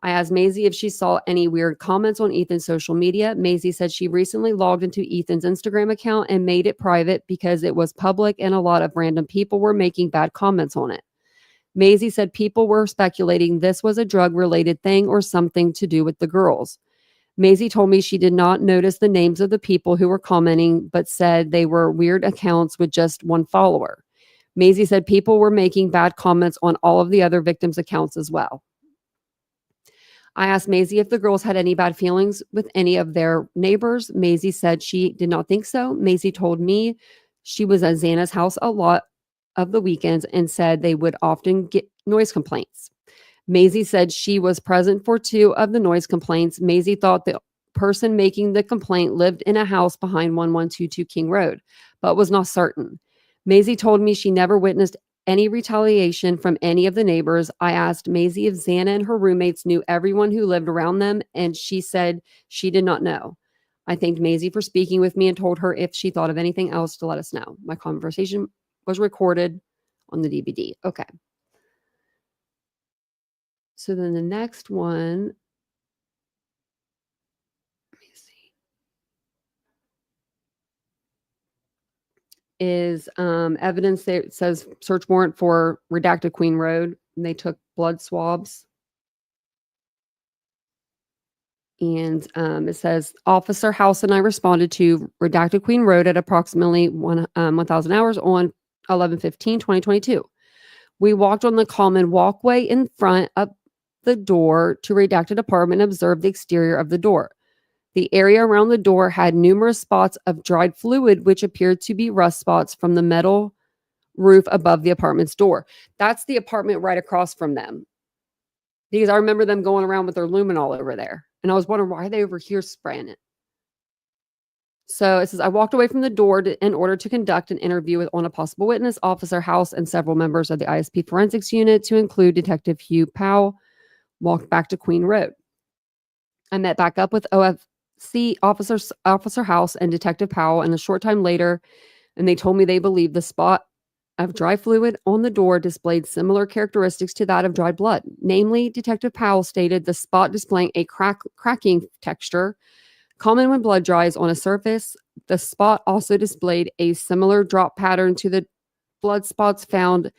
I asked Maisie if she saw any weird comments on Ethan's social media. Maisie said she recently logged into Ethan's Instagram account and made it private because it was public and a lot of random people were making bad comments on it. Maisie said people were speculating this was a drug-related thing or something to do with the girls. Maisie told me she did not notice the names of the people who were commenting, but said they were weird accounts with just one follower. Maisie said people were making bad comments on all of the other victims' accounts as well. I asked Maisie if the girls had any bad feelings with any of their neighbors. Maisie said she did not think so. Maisie told me she was at Xana's house a lot of the weekends and said they would often get noise complaints. Maisie said she was present for 2 of the noise complaints. Maisie thought the person making the complaint lived in a house behind 1122 King Road, but was not certain. Maisie told me she never witnessed any retaliation from any of the neighbors. I asked Maisie if Xana and her roommates knew everyone who lived around them, and she said she did not know. I thanked Maisie for speaking with me and told her if she thought of anything else to let us know. My conversation was recorded on the DVD. Okay. So then the next one, let me see, is evidence that says search warrant for redacted Queen Road. And they took blood swabs. And it says, Officer House and I responded to redacted Queen Road at approximately 1,000 hours on 11/15/2022. We walked on the common walkway in front of the door to redacted apartment and observed the exterior of the door. The area around the door had numerous spots of dried fluid, which appeared to be rust spots from the metal roof above the apartment's door. That's the apartment right across from them. Because I remember them going around with their luminol over there. And I was wondering, why are they over here spraying it? So it says, I walked away from the door in order to conduct an interview on a possible witness, Officer House, and several members of the ISP Forensics Unit, to include Detective Hugh Powell, walked back to Queen Road. I met back up with OFC Officer House and Detective Powell, and a short time later, and they told me they believed the spot of dry fluid on the door displayed similar characteristics to that of dried blood. Namely, Detective Powell stated the spot displaying a cracking texture, common when blood dries on a surface. The spot also displayed a similar drop pattern to the blood spots found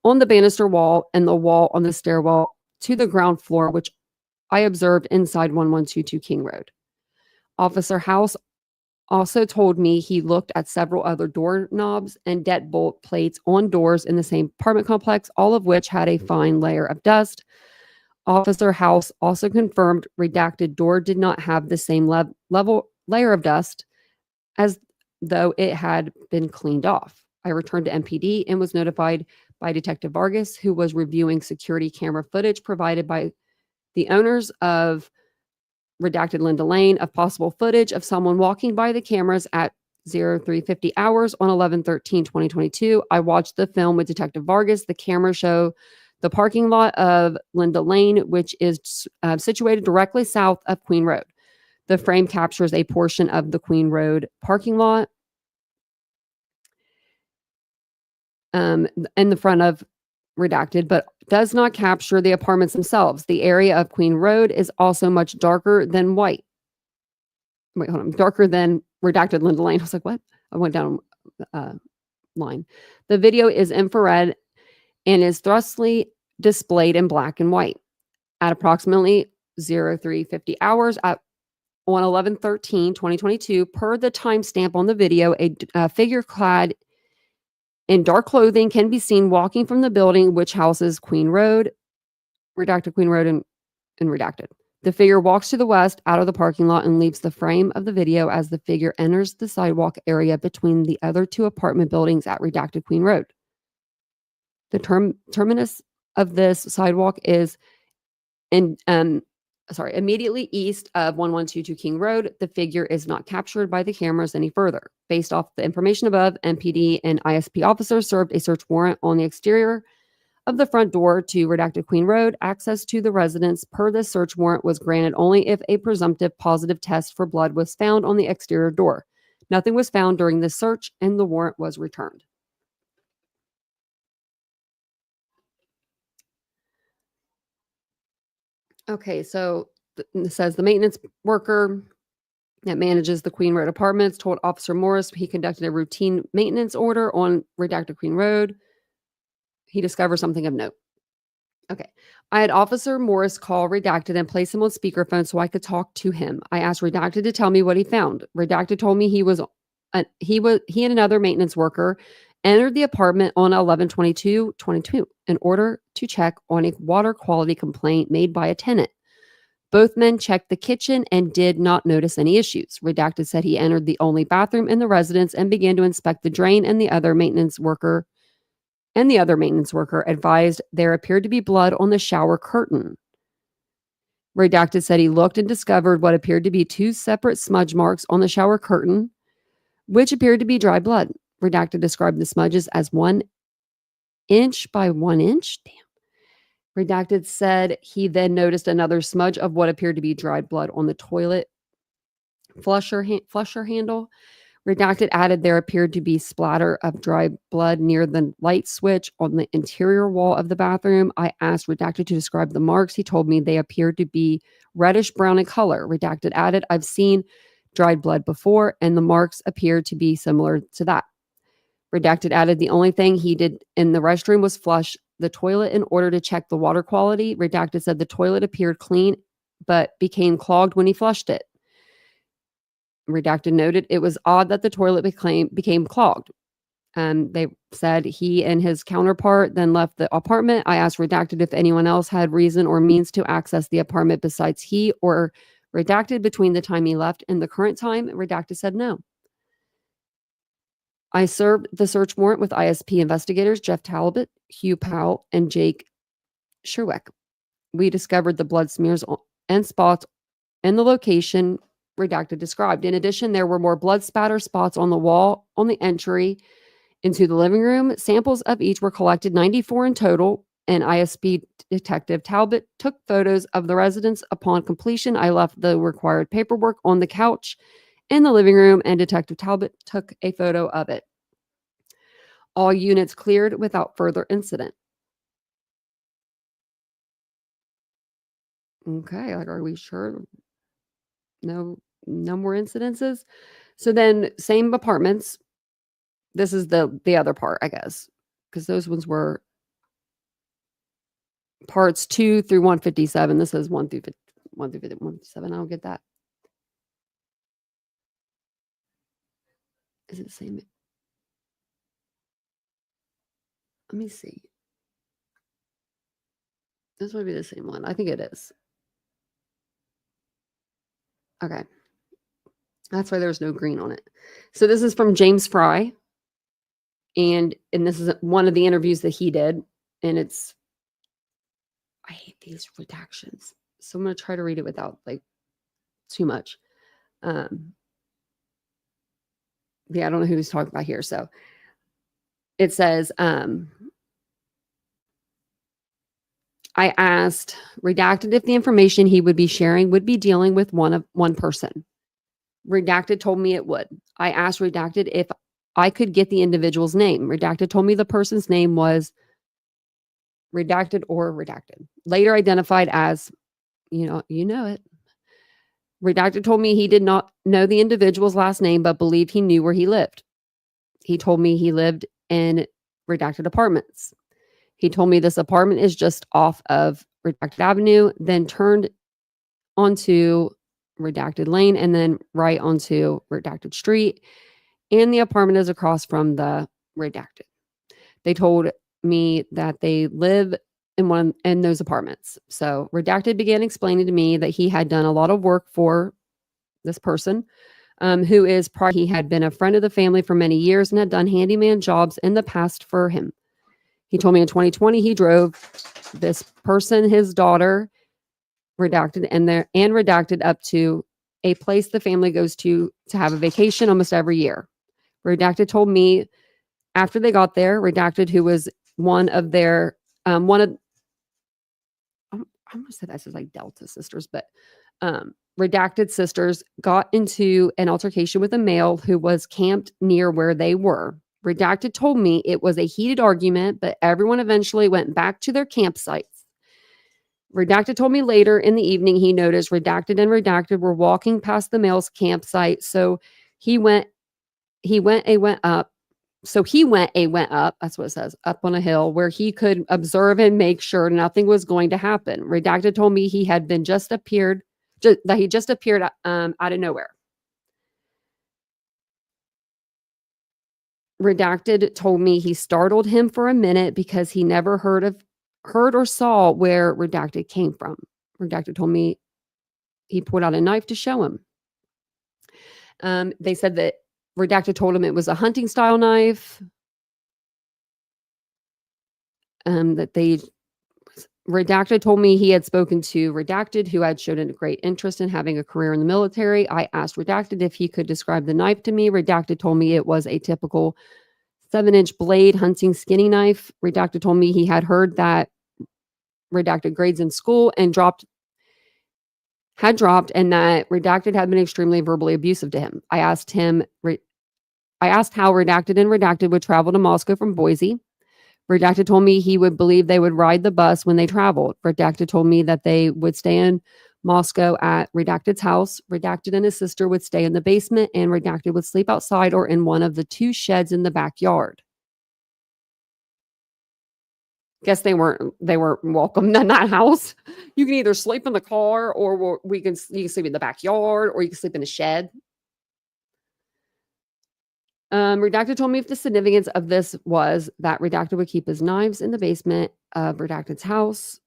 on the banister wall and the wall on the stairwell to the ground floor, which I observed inside 1122 King Road. Officer House also told me he looked at several other doorknobs and deadbolt plates on doors in the same apartment complex, all of which had a fine layer of dust. Officer House also confirmed redacted door did not have the same level layer of dust as though it had been cleaned off. I returned to MPD and was notified by Detective Vargas, who was reviewing security camera footage provided by the owners of redacted Linda Lane, of possible footage of someone walking by the cameras at 0350 hours on 11/13/2022. I watched the film with Detective Vargas. The camera show the parking lot of Linda Lane, which is situated directly south of Queen Road. The frame captures a portion of the Queen Road parking lot in the front of redacted, but does not capture the apartments themselves. The area of Queen Road is also much darker than white. Wait, hold on. Darker than redacted Linda Lane. I was like, what? I went down line. The video is infrared and is thrustly displayed in black and white. At approximately 0350 hours on 11/13/2022, per the timestamp on the video, a figure clad in dark clothing can be seen walking from the building which houses Queen Road, redacted Queen Road, and redacted. The figure walks to the west out of the parking lot and leaves the frame of the video as the figure enters the sidewalk area between the other two apartment buildings at Redacted Queen Road. The terminus of this sidewalk is immediately east of 1122 King Road. The figure is not captured by the cameras any further. Based off the information above, MPD and ISP officers served a search warrant on the exterior of the front door to Redacted Queen Road. Access to the residence per this search warrant was granted only if a presumptive positive test for blood was found on the exterior door. Nothing was found during this search, and the warrant was returned. Okay, so it says the maintenance worker that manages the Queen Road apartments told Officer Morris he conducted a routine maintenance order on Redacted Queen Road. He discovered something of note. Okay. I had Officer Morris call Redacted and place him on speakerphone so I could talk to him. I asked Redacted to tell me what he found. Redacted told me he and another maintenance worker entered the apartment on 11/22/22 in order to check on a water quality complaint made by a tenant. Both men checked the kitchen and did not notice any issues. Redacted said he entered the only bathroom in the residence and began to inspect the drain, and the other maintenance worker advised there appeared to be blood on the shower curtain. Redacted said he looked and discovered what appeared to be two separate smudge marks on the shower curtain, which appeared to be dry blood. Redacted described the smudges as 1 inch by 1 inch. Damn. Redacted said he then noticed another smudge of what appeared to be dried blood on the toilet flusher handle. Redacted added there appeared to be splatter of dry blood near the light switch on the interior wall of the bathroom. I asked Redacted to describe the marks. He told me they appeared to be reddish brown in color. Redacted added, I've seen dried blood before, and the marks appeared to be similar to that. Redacted added the only thing he did in the restroom was flush the toilet in order to check the water quality. Redacted said the toilet appeared clean but became clogged when he flushed it. Redacted noted it was odd that the toilet became clogged. They said he and his counterpart then left the apartment. I asked Redacted if anyone else had reason or means to access the apartment besides he or Redacted between the time he left and the current time. Redacted said no. I served the search warrant with ISP investigators Jeff Talbot, Hugh Powell, and Jake Sherwick. We discovered the blood smears and spots and the location Redacted described. In addition, there were more blood spatter spots on the wall on the entry into the living room. Samples of each were collected, 94 in total, and ISP Detective Talbot took photos of the residence. Upon completion, I left the required paperwork on the couch in the living room, and Detective Talbot took a photo of it. All units cleared without further incident. Okay, like, are we sure? No more incidences. So then same apartments. This is the other part, I guess, because those ones were parts 2 through 157. This is 1 through 157. I don't get that. Is it the same? Let me see. This might be the same one. I think it is. Okay. That's why there's no green on it. So this is from James Fry. And this is one of the interviews that he did. And I hate these redactions. So I'm going to try to read it without like too much. Yeah, I don't know who he's talking about here. So it says, I asked Redacted if the information he would be sharing would be dealing with one person. Redacted told me it would. I asked Redacted if I could get the individual's name. Redacted told me the person's name was Redacted or Redacted. Later identified as, you know it. Redacted told me he did not know the individual's last name, but believed he knew where he lived. He told me he lived in Redacted Apartments. He told me this apartment is just off of Redacted Avenue, then turned onto Redacted Lane, and then right onto Redacted Street. And the apartment is across from the Redacted. They told me that they live in those apartments. So Redacted began explaining to me that he had done a lot of work for this person, who is he had been a friend of the family for many years and had done handyman jobs in the past for him. He told me in 2020 he drove this person, his daughter, Redacted, and Redacted up to a place the family goes to have a vacation almost every year. Redacted told me after they got there, Redacted, who was one of their I'm going to say this is like Delta sisters, but Redacted sisters got into an altercation with a male who was camped near where they were. Redacted told me it was a heated argument, but everyone eventually went back to their campsites. Redacted told me later in the evening he noticed Redacted and Redacted were walking past the male's campsite. So he went up. That's what it says, up on a hill where he could observe and make sure nothing was going to happen. Redacted told me he had been that he just appeared out of nowhere. Redacted told me he startled him for a minute because he never heard or saw where Redacted came from. Redacted told me he pulled out a knife to show him. They said that Redacted told him it was a hunting style knife. Redacted told me he had spoken to Redacted, who had shown a great interest in having a career in the military. I asked Redacted if he could describe the knife to me. Redacted told me it was a typical 7-inch blade hunting skinning knife. Redacted told me he had heard that Redacted grades in school and had dropped, and that Redacted had been extremely verbally abusive to him. I asked how Redacted and Redacted would travel to Moscow from Boise. Redacted told me he would believe they would ride the bus when they traveled. Redacted told me that they would stay in Moscow at Redacted's house. Redacted and his sister would stay in the basement, and Redacted would sleep outside or in one of the 2 sheds in the backyard. Guess they weren't welcome in that house. You can either sleep in the car, or you can sleep in the backyard, or you can sleep in a shed. Redacted told me if the significance of this was that Redacted would keep his knives in the basement of Redacted's house,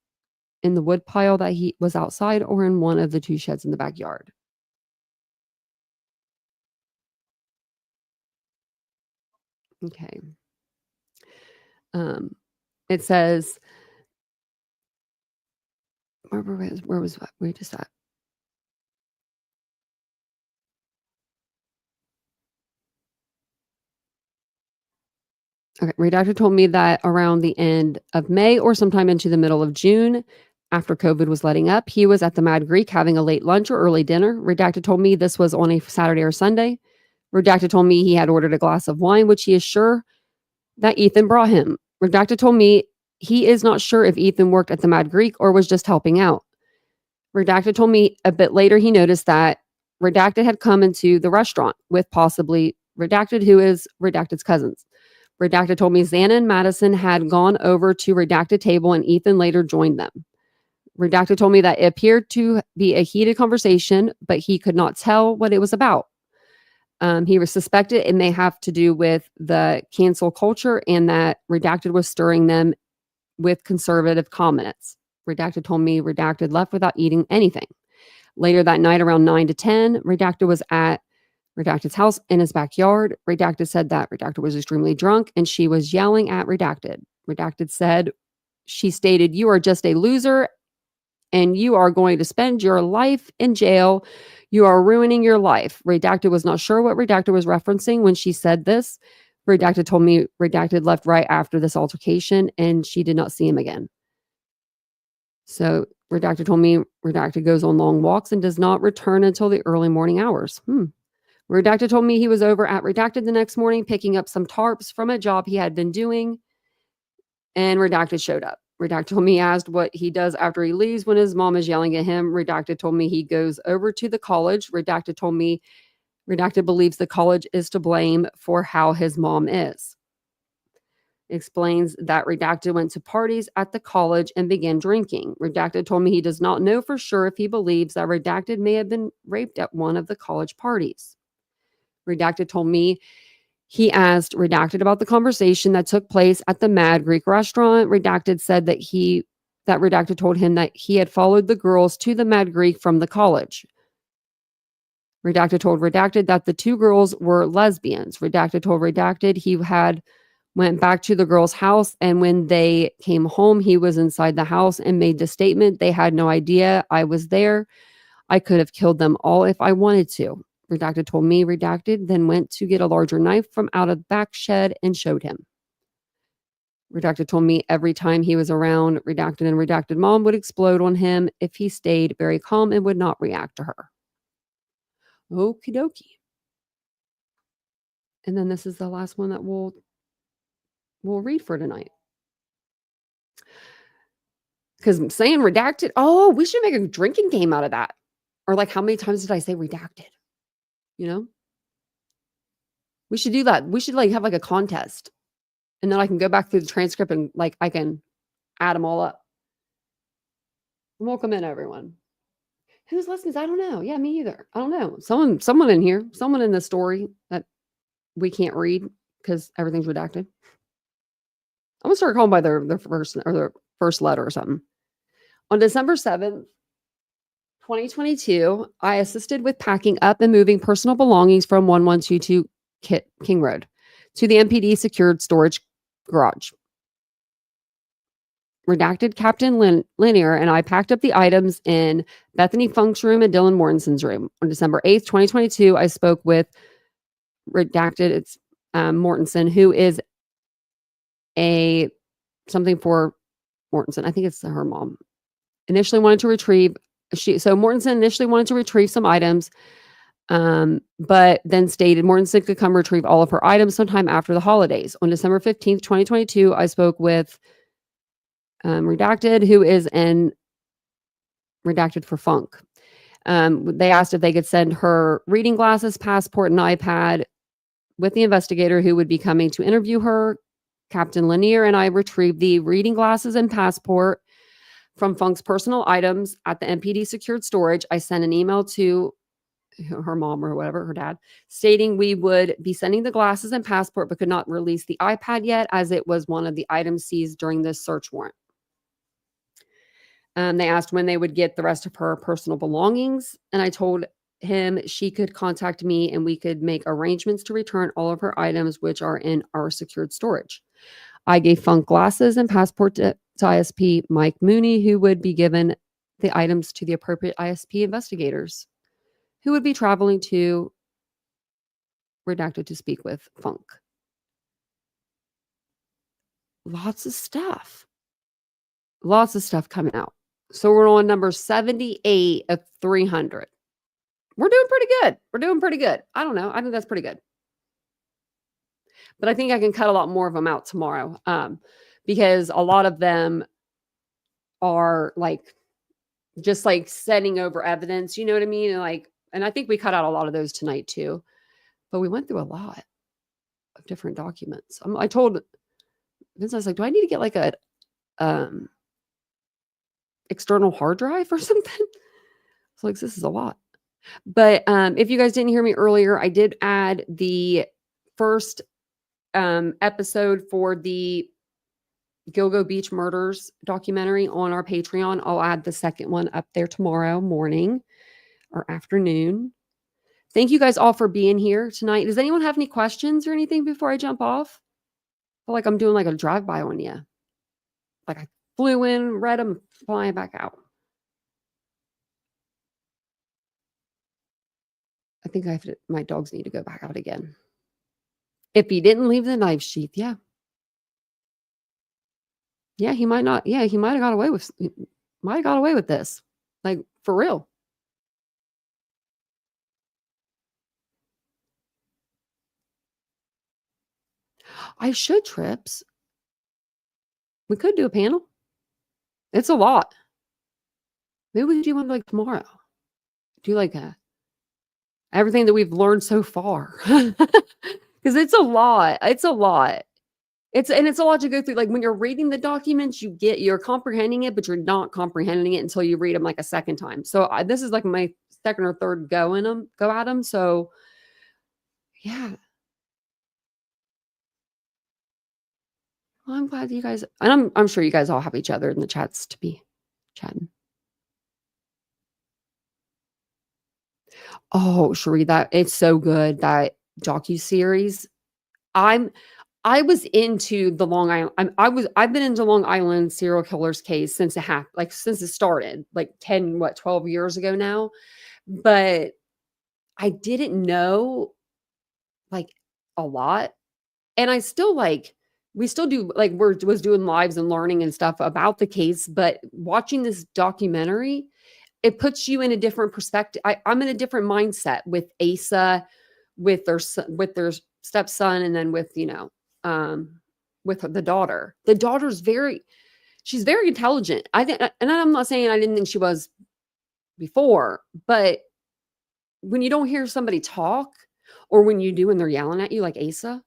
in the wood pile that he was outside, or in one of the 2 sheds in the backyard. Okay. It says, where was we just at? Okay. Redacted told me that around the end of May or sometime into the middle of June, after COVID was letting up, he was at the Mad Greek having a late lunch or early dinner. Redacted told me this was on a Saturday or Sunday. Redacted told me he had ordered a glass of wine, which he is sure that Ethan brought him. Redacted told me he is not sure if Ethan worked at the Mad Greek or was just helping out. Redacted told me a bit later he noticed that Redacted had come into the restaurant with possibly Redacted, who is Redacted's cousins. Redacted told me Xana and Madison had gone over to Redacted table and Ethan later joined them. Redacted told me that it appeared to be a heated conversation, but he could not tell what it was about. He was suspected it may have to do with the cancel culture and that Redacted was stirring them with conservative comments. Redacted told me Redacted left without eating anything. Later that night around 9 to 10, Redacted was at Redacted's house in his backyard. Redacted said that Redacted was extremely drunk and she was yelling at Redacted. Redacted said, she stated, "You are just a loser and you are going to spend your life in jail. You are ruining your life." Redacted was not sure what Redacted was referencing when she said this. Redacted told me Redacted left right after this altercation and she did not see him again. So Redacted told me Redacted goes on long walks and does not return until the early morning hours. Redacted told me he was over at Redacted the next morning picking up some tarps from a job he had been doing, and Redacted showed up. Redacted told me he asked what he does after he leaves when his mom is yelling at him. Redacted told me he goes over to the college. Redacted told me Redacted believes the college is to blame for how his mom is. Explains that Redacted went to parties at the college and began drinking. Redacted told me he does not know for sure if he believes that Redacted may have been raped at one of the college parties. Redacted told me he asked Redacted about the conversation that took place at the Mad Greek restaurant. Redacted said that he that Redacted told him that he had followed the girls to the Mad Greek from the college. Redacted told Redacted that the two girls were lesbians. Redacted told Redacted he had went back to the girls' house, and when they came home, he was inside the house and made the statement, "They had no idea I was there. I could have killed them all if I wanted to." Redacted told me Redacted then went to get a larger knife from out of the back shed and showed him. Redacted told me every time he was around, Redacted and Redacted mom would explode on him if he stayed very calm and would not react to her. Okie dokie. And then this is the last one that we'll read for tonight. Because I'm saying Redacted, oh, we should make a drinking game out of that. Or like, how many times did I say Redacted? You know? We should do that. We should like have like a contest. And then I can go back through the transcript and like I can add them all up. Welcome in, everyone. Who's listening? I don't know. Yeah, me either. I don't know. Someone in here, someone in the story that we can't read because everything's redacted. I'm gonna start calling by their first letter or something. On December 7th, 2022, I assisted with packing up and moving personal belongings from 1122 King Road to the MPD secured storage garage. Redacted Captain Linear and I packed up the items in Bethany Funk's room and Dylan Mortensen's room. On December 8th, 2022, I spoke with Redacted Mortensen, who is something for Mortensen. I think it's her mom. Mortensen initially wanted to retrieve some items, but then stated Mortensen could come retrieve all of her items sometime after the holidays. On December 15th, 2022, I spoke with Redacted, who is in Redacted for Funk. They asked if they could send her reading glasses, passport, and iPad with the investigator who would be coming to interview her. Captain Lanier and I retrieved the reading glasses and passport from Funk's personal items at the MPD secured storage. I sent an email to her mom or whatever, her dad, stating we would be sending the glasses and passport, but could not release the iPad yet as it was one of the items seized during this search warrant. They asked when they would get the rest of her personal belongings, and I told him she could contact me and we could make arrangements to return all of her items, which are in our secured storage. I gave Funk glasses and passport to ISP Mike Mooney, who would be given the items to the appropriate ISP investigators who would be traveling to Redacted to speak with Funk. Lots of stuff coming out. So we're on number 78 of 300. We're doing pretty good. I don't know. I think that's pretty good. But I think I can cut a lot more of them out tomorrow because a lot of them are like just like setting over evidence. You know what I mean? And I think we cut out a lot of those tonight too. But we went through a lot of different documents. I told Vince, I was like, do I need to get like a external hard drive or something? So like, this is a lot. But if you guys didn't hear me earlier, I did add the first episode for the Gilgo Beach Murders documentary on our Patreon. I'll add the second one up there tomorrow morning or afternoon. Thank you guys all for being here tonight. Does anyone have any questions or anything before I jump off? I feel like I'm doing like a drive-by on you. Like I flew in, read them, flying back out. I think my dogs need to go back out again. If he didn't leave the knife sheath, yeah. Yeah, he might not. Yeah, he might have got away with this. Like, for real. I should, Trips. We could do a panel. It's a lot. Maybe we could do one like tomorrow. Do like everything that we've learned so far. Because it's a lot. It's a lot. It's a lot to go through. Like when you're reading the documents, you're comprehending it, but you're not comprehending it until you read them like a second time. So this is like my second or third go at them. So yeah. Well, I'm glad you guys, and I'm sure you guys all have each other in the chats to be chatting. Oh, Cherie, that it's so good, that docuseries. I'm I was into the Long Island. I've been into Long Island serial killers case since since it started, like 10, 12 years ago now. But I didn't know like a lot. And I still we still do was doing lives and learning and stuff about the case, but watching this documentary, it puts you in a different perspective. I'm in a different mindset with Asa, with their stepson, and then um, with the daughter. The daughter's she's very intelligent. I think, and I'm not saying I didn't think she was before, but when you don't hear somebody talk, or when you do and they're yelling at you like Asa,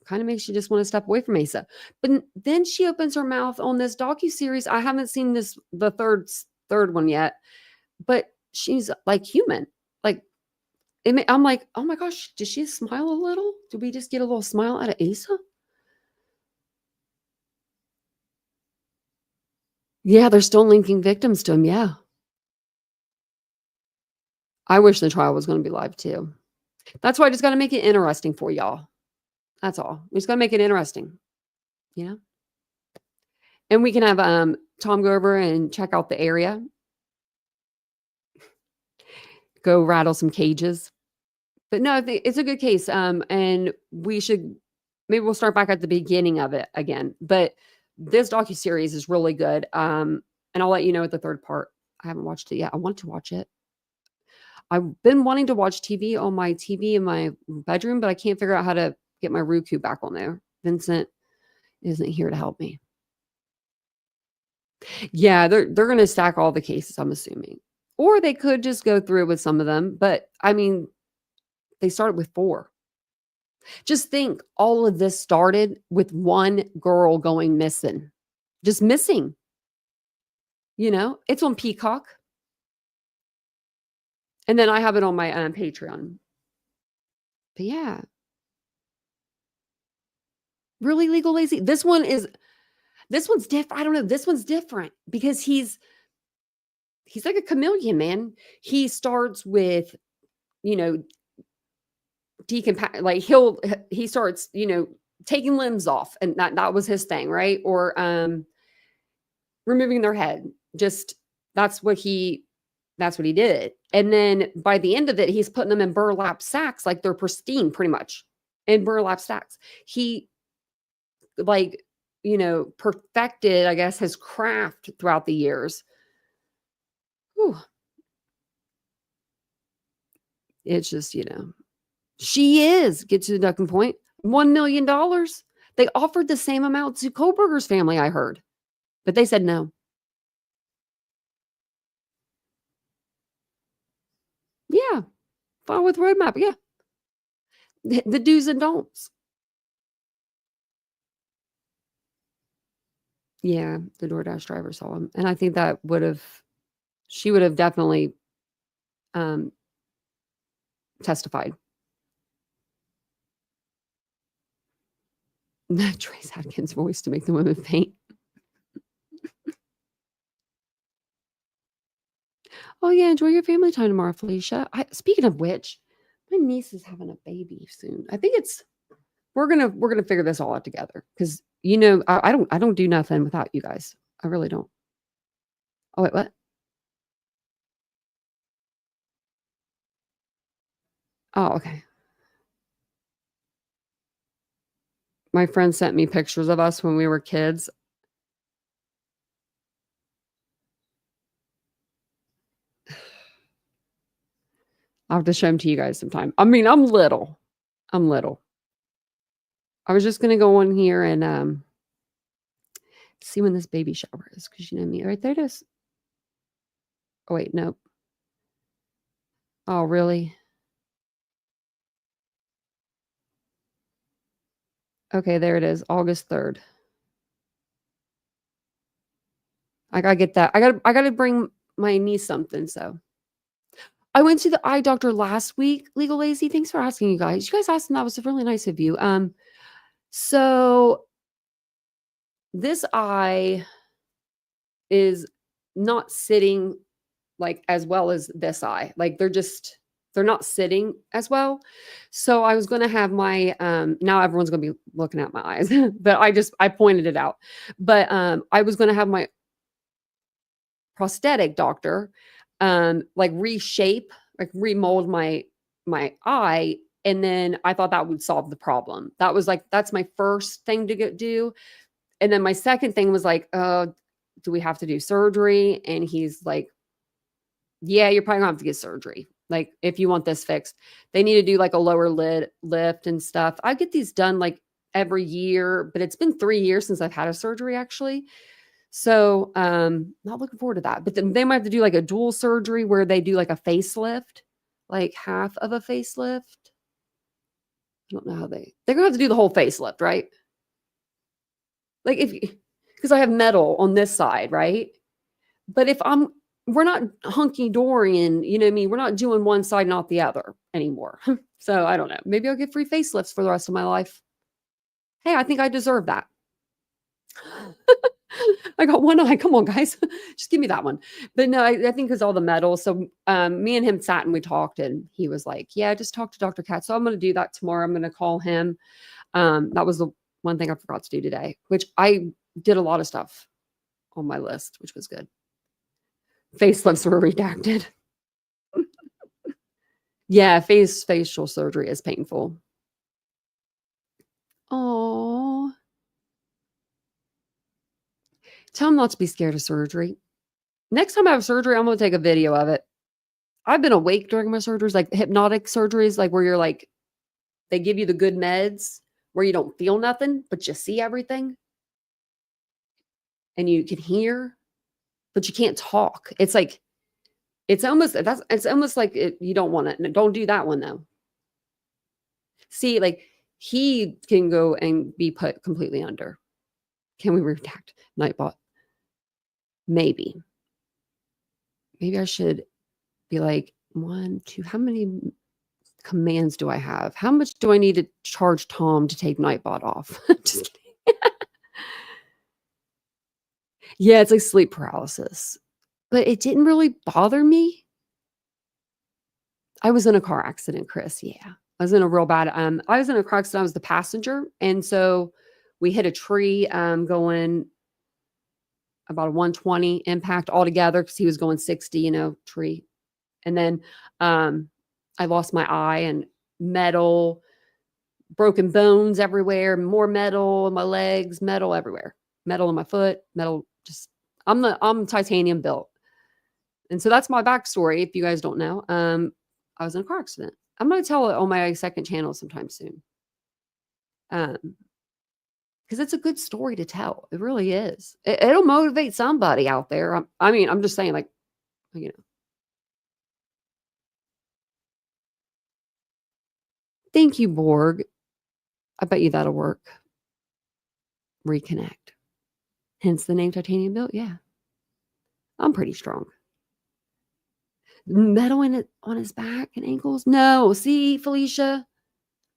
kind of makes you just want to step away from Asa. But then she opens her mouth on this docuseries. I haven't seen the third one yet, but she's like human. Like I'm like, oh my gosh, did she smile a little? Did we just get a little smile out of Asa? Yeah, they're still linking victims to him. Yeah. I wish the trial was going to be live too. That's why I just got to make it interesting for y'all. That's all. We just got to make it interesting. You know? And we can have Tom go over and check out the area. Go rattle some cages. But no, I think it's a good case. And maybe we'll start back at the beginning of it again. But this docuseries is really good. And I'll let you know at the third part. I haven't watched it yet. I want to watch it. I've been wanting to watch TV on my TV in my bedroom, but I can't figure out how to get my Roku back on there. Vincent isn't here to help me. Yeah, they're going to stack all the cases, I'm assuming. Or they could just go through with some of them. But I mean, they started with 4. Just think, all of this started with one girl going missing. Just missing. It's on Peacock. And then I have it on my Patreon. But yeah. Really legal lazy. This one's different. I don't know. This one's different because he's like a chameleon, man. He starts with, he starts, taking limbs off, and that was his thing, right? Or removing their head. Just that's what he did. And then by the end of it, he's putting them in burlap sacks, like they're pristine, pretty much, in burlap sacks. He perfected, I guess, his craft throughout the years. Whew. It's just, she get to the ducking point. $1 million. They offered the same amount to Kohberger's family, I heard, but they said no. Yeah. Fine with roadmap. Yeah. The do's and don'ts. Yeah. The DoorDash driver saw him. And I think she would have definitely testified. Trace Adkins' voice to make the women faint. Oh yeah, enjoy your family time tomorrow, Felicia. Speaking of which, my niece is having a baby soon. I think we're gonna figure this all out together because I don't do nothing without you guys. I really don't. Oh wait, what? Oh, okay. My friend sent me pictures of us when we were kids. I'll have to show them to you guys sometime. I mean, I'm little. I was just gonna go on here and see when this baby shower is, because you know me. Right there it is. Oh wait, nope. Oh really? Okay, there it is. August 3rd. I gotta get that. I gotta bring my niece something. So I went to the eye doctor last week. Legal Lazy. Thanks for asking, you guys. You guys asked, and that was really nice of you. So this eye is not sitting like as well as this eye. Like they're not sitting as well. So I was going to have my now everyone's going to be looking at my eyes, but I pointed it out. But I was going to have my prosthetic doctor like reshape, like remold my eye, and then I thought that would solve the problem. That's my first thing to do. And then my second thing was like, do we have to do surgery? And he's like, yeah, you're probably gonna have to get surgery. Like if you want this fixed, they need to do like a lower lid lift and stuff. I get these done like every year, but it's been 3 years since I've had a surgery actually. So not looking forward to that. But then they might have to do like a dual surgery where they do like a facelift, like half of a facelift. I don't know how they're gonna have to do the whole facelift, right? Like because I have metal on this side, right? But we're not hunky dory and you know what I mean? We're not doing one side, not the other anymore. So I don't know. Maybe I'll get free facelifts for the rest of my life. Hey, I think I deserve that. I got one eye. Come on, guys. Just give me that one. But no, I think it's all the metal. So me and him sat and we talked and he was like, yeah, just talk to Dr. Katz. So I'm going to do that tomorrow. I'm going to call him. That was the one thing I forgot to do today, which I did a lot of stuff on my list, which was good. Facelifts were redacted. Yeah, facial surgery is painful. Oh, tell him not to be scared of surgery. Next time I have surgery, I'm going to take a video of it. I've been awake during my surgeries, like hypnotic surgeries, like where you're like, they give you the good meds where you don't feel nothing, but you see everything and you can hear, but you can't talk. It's like, it's almost like you don't want it. Don't do that one though. See, like he can go and be put completely under. Can we redact Nightbot? Maybe I should be like 1, 2, how many commands do I have? How much do I need to charge Tom to take Nightbot off? Just kidding. Yeah, it's like sleep paralysis, but it didn't really bother me. I was in a car accident, Chris. Yeah, I was in a real bad. I was in a car accident. I was the passenger, and so we hit a tree going about a 120 impact altogether because he was going 60, tree. And then I lost my eye and metal, broken bones everywhere, more metal in my legs, metal everywhere, metal in my foot, metal. Just I'm TitaniumBuilt. And so that's my backstory. If you guys don't know, I was in a car accident. I'm going to tell it on my second channel sometime soon. Because it's a good story to tell. It really is. It'll motivate somebody out there. I'm just saying, like, Thank you, Borg. I bet you that'll work. Reconnect. Hence the name TitaniumBuilt. Yeah. I'm pretty strong. Metal in it on his back and ankles? No. See, Felicia?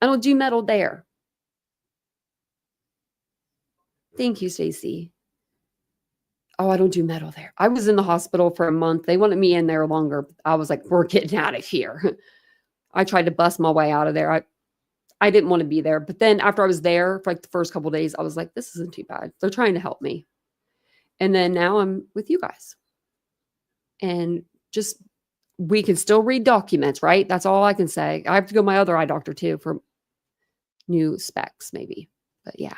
I don't do metal there. Thank you, Stacy. Oh, I don't do metal there. I was in the hospital for a month. They wanted me in there longer. I was like, we're getting out of here. I tried to bust my way out of there. I didn't want to be there. But then after I was there for like the first couple of days, I was like, this isn't too bad. They're trying to help me. And then now I'm with you guys. And just, we can still read documents, right? That's all I can say. I have to go to my other eye doctor too for new specs maybe. But yeah.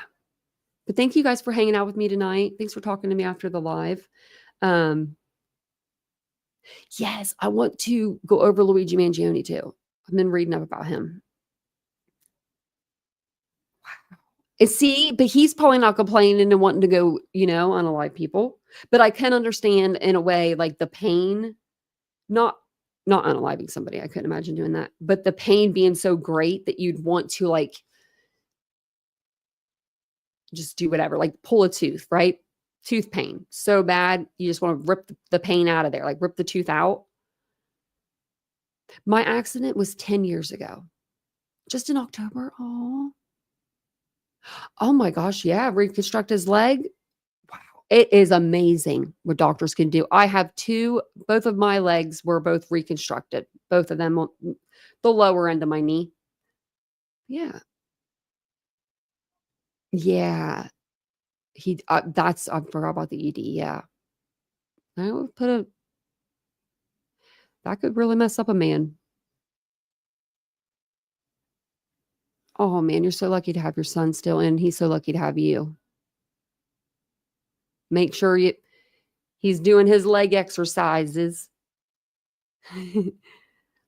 But thank you guys for hanging out with me tonight. Thanks for talking to me after the live. Yes, I want to go over Luigi Mangione too. I've been reading up about him. Wow. And see, but he's probably not complaining and wanting to go, unalive people. But I can understand in a way, like the pain, not unaliving somebody. I couldn't imagine doing that. But the pain being so great that you'd want to like just do whatever, like pull a tooth, right? Tooth pain so bad you just want to rip the pain out of there, like rip the tooth out. My accident was 10 years ago, just in October. Oh my gosh, yeah, reconstruct his leg. It is amazing what doctors can do. I have both of my legs were both reconstructed, both of them on the lower end of my knee. Yeah. Yeah. I forgot about the ED. Yeah. I would that could really mess up a man. Oh man, you're so lucky to have your son still, and he's so lucky to have you. Make sure he's doing his leg exercises.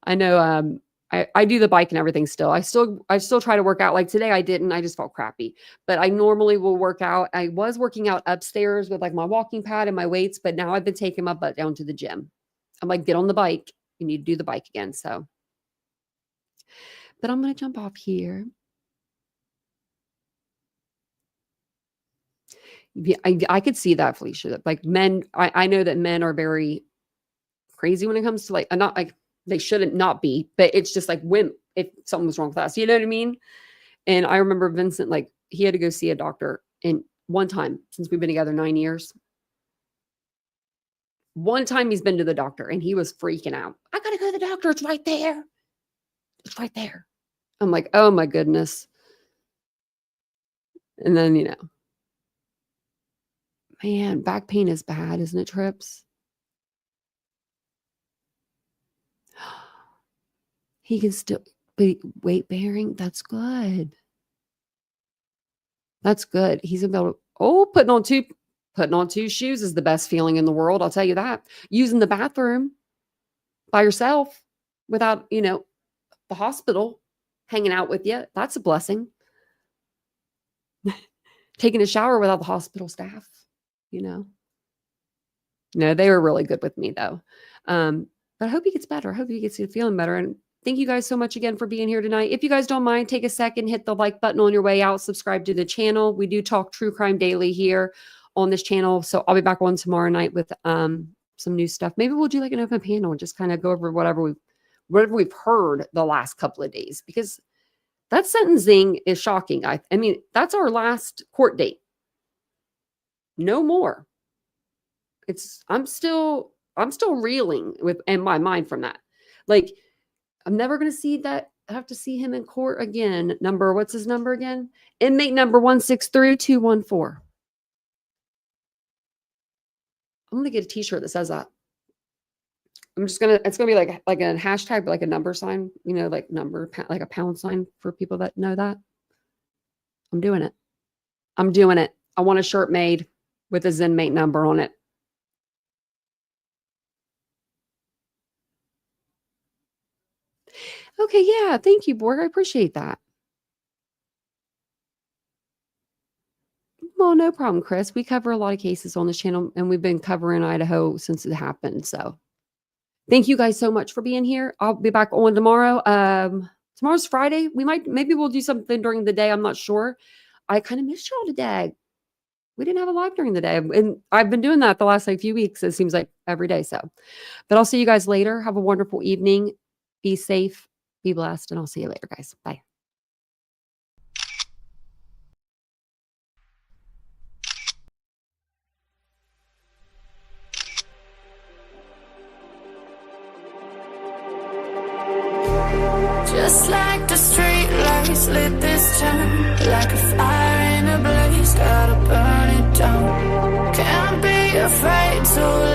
I know, I do the bike and everything still. I still try to work out. Like today I didn't, I just felt crappy. But I normally will work out. I was working out upstairs with like my walking pad and my weights, but now I've been taking my butt down to the gym. I'm like, get on the bike. You need to do the bike again. So, but I'm gonna jump off here. Yeah, I could see that, Felicia. Like men, I know that men are very crazy when it comes to like, not like they shouldn't not be, but it's just like when if something was wrong with us, you know what I mean? And I remember Vincent, like he had to go see a doctor, and one time since we've been together 9 years, one time he's been to the doctor and he was freaking out. I gotta go to the doctor. It's right there. It's right there. I'm like, oh my goodness. And then, man, back pain is bad, isn't it, Trips? He can still be weight bearing. That's good. That's good. He's about putting on two shoes is the best feeling in the world. I'll tell you that. Using the bathroom by yourself without, the hospital hanging out with you. That's a blessing. Taking a shower without the hospital staff, No, they were really good with me though. But I hope he gets better. I hope he gets feeling better. And thank you guys so much again for being here tonight. If you guys don't mind, take a second, hit the like button on your way out, subscribe to the channel. We do talk true crime daily here on this channel. So I'll be back on tomorrow night with some new stuff. Maybe we'll do like an open panel and just kind of go over whatever we've heard the last couple of days, because that sentencing is shocking. I mean, that's our last court date. No more. I'm still reeling in my mind from that. Like, I'm never going to see that. I have to see him in court again. What's his number again? Inmate number 163214. I'm going to get a t-shirt that says that. It's going to be like a hashtag, like a number sign, like like a pound sign for people that know that. I'm doing it. I want a shirt made with his inmate number on it. Okay, yeah. Thank you, Borg. I appreciate that. Well, no problem, Chris. We cover a lot of cases on this channel, and we've been covering Idaho since it happened. So thank you guys so much for being here. I'll be back on tomorrow. Tomorrow's Friday. Maybe we'll do something during the day. I'm not sure. I kind of missed y'all today. We didn't have a live during the day. And I've been doing that the last few weeks. It seems like every day. So, but I'll see you guys later. Have a wonderful evening. Be safe. Be blessed. And I'll see you later, guys. Bye. Just like the street lights lit this town, like a fire in a blaze, gotta burn it down. Can't be afraid to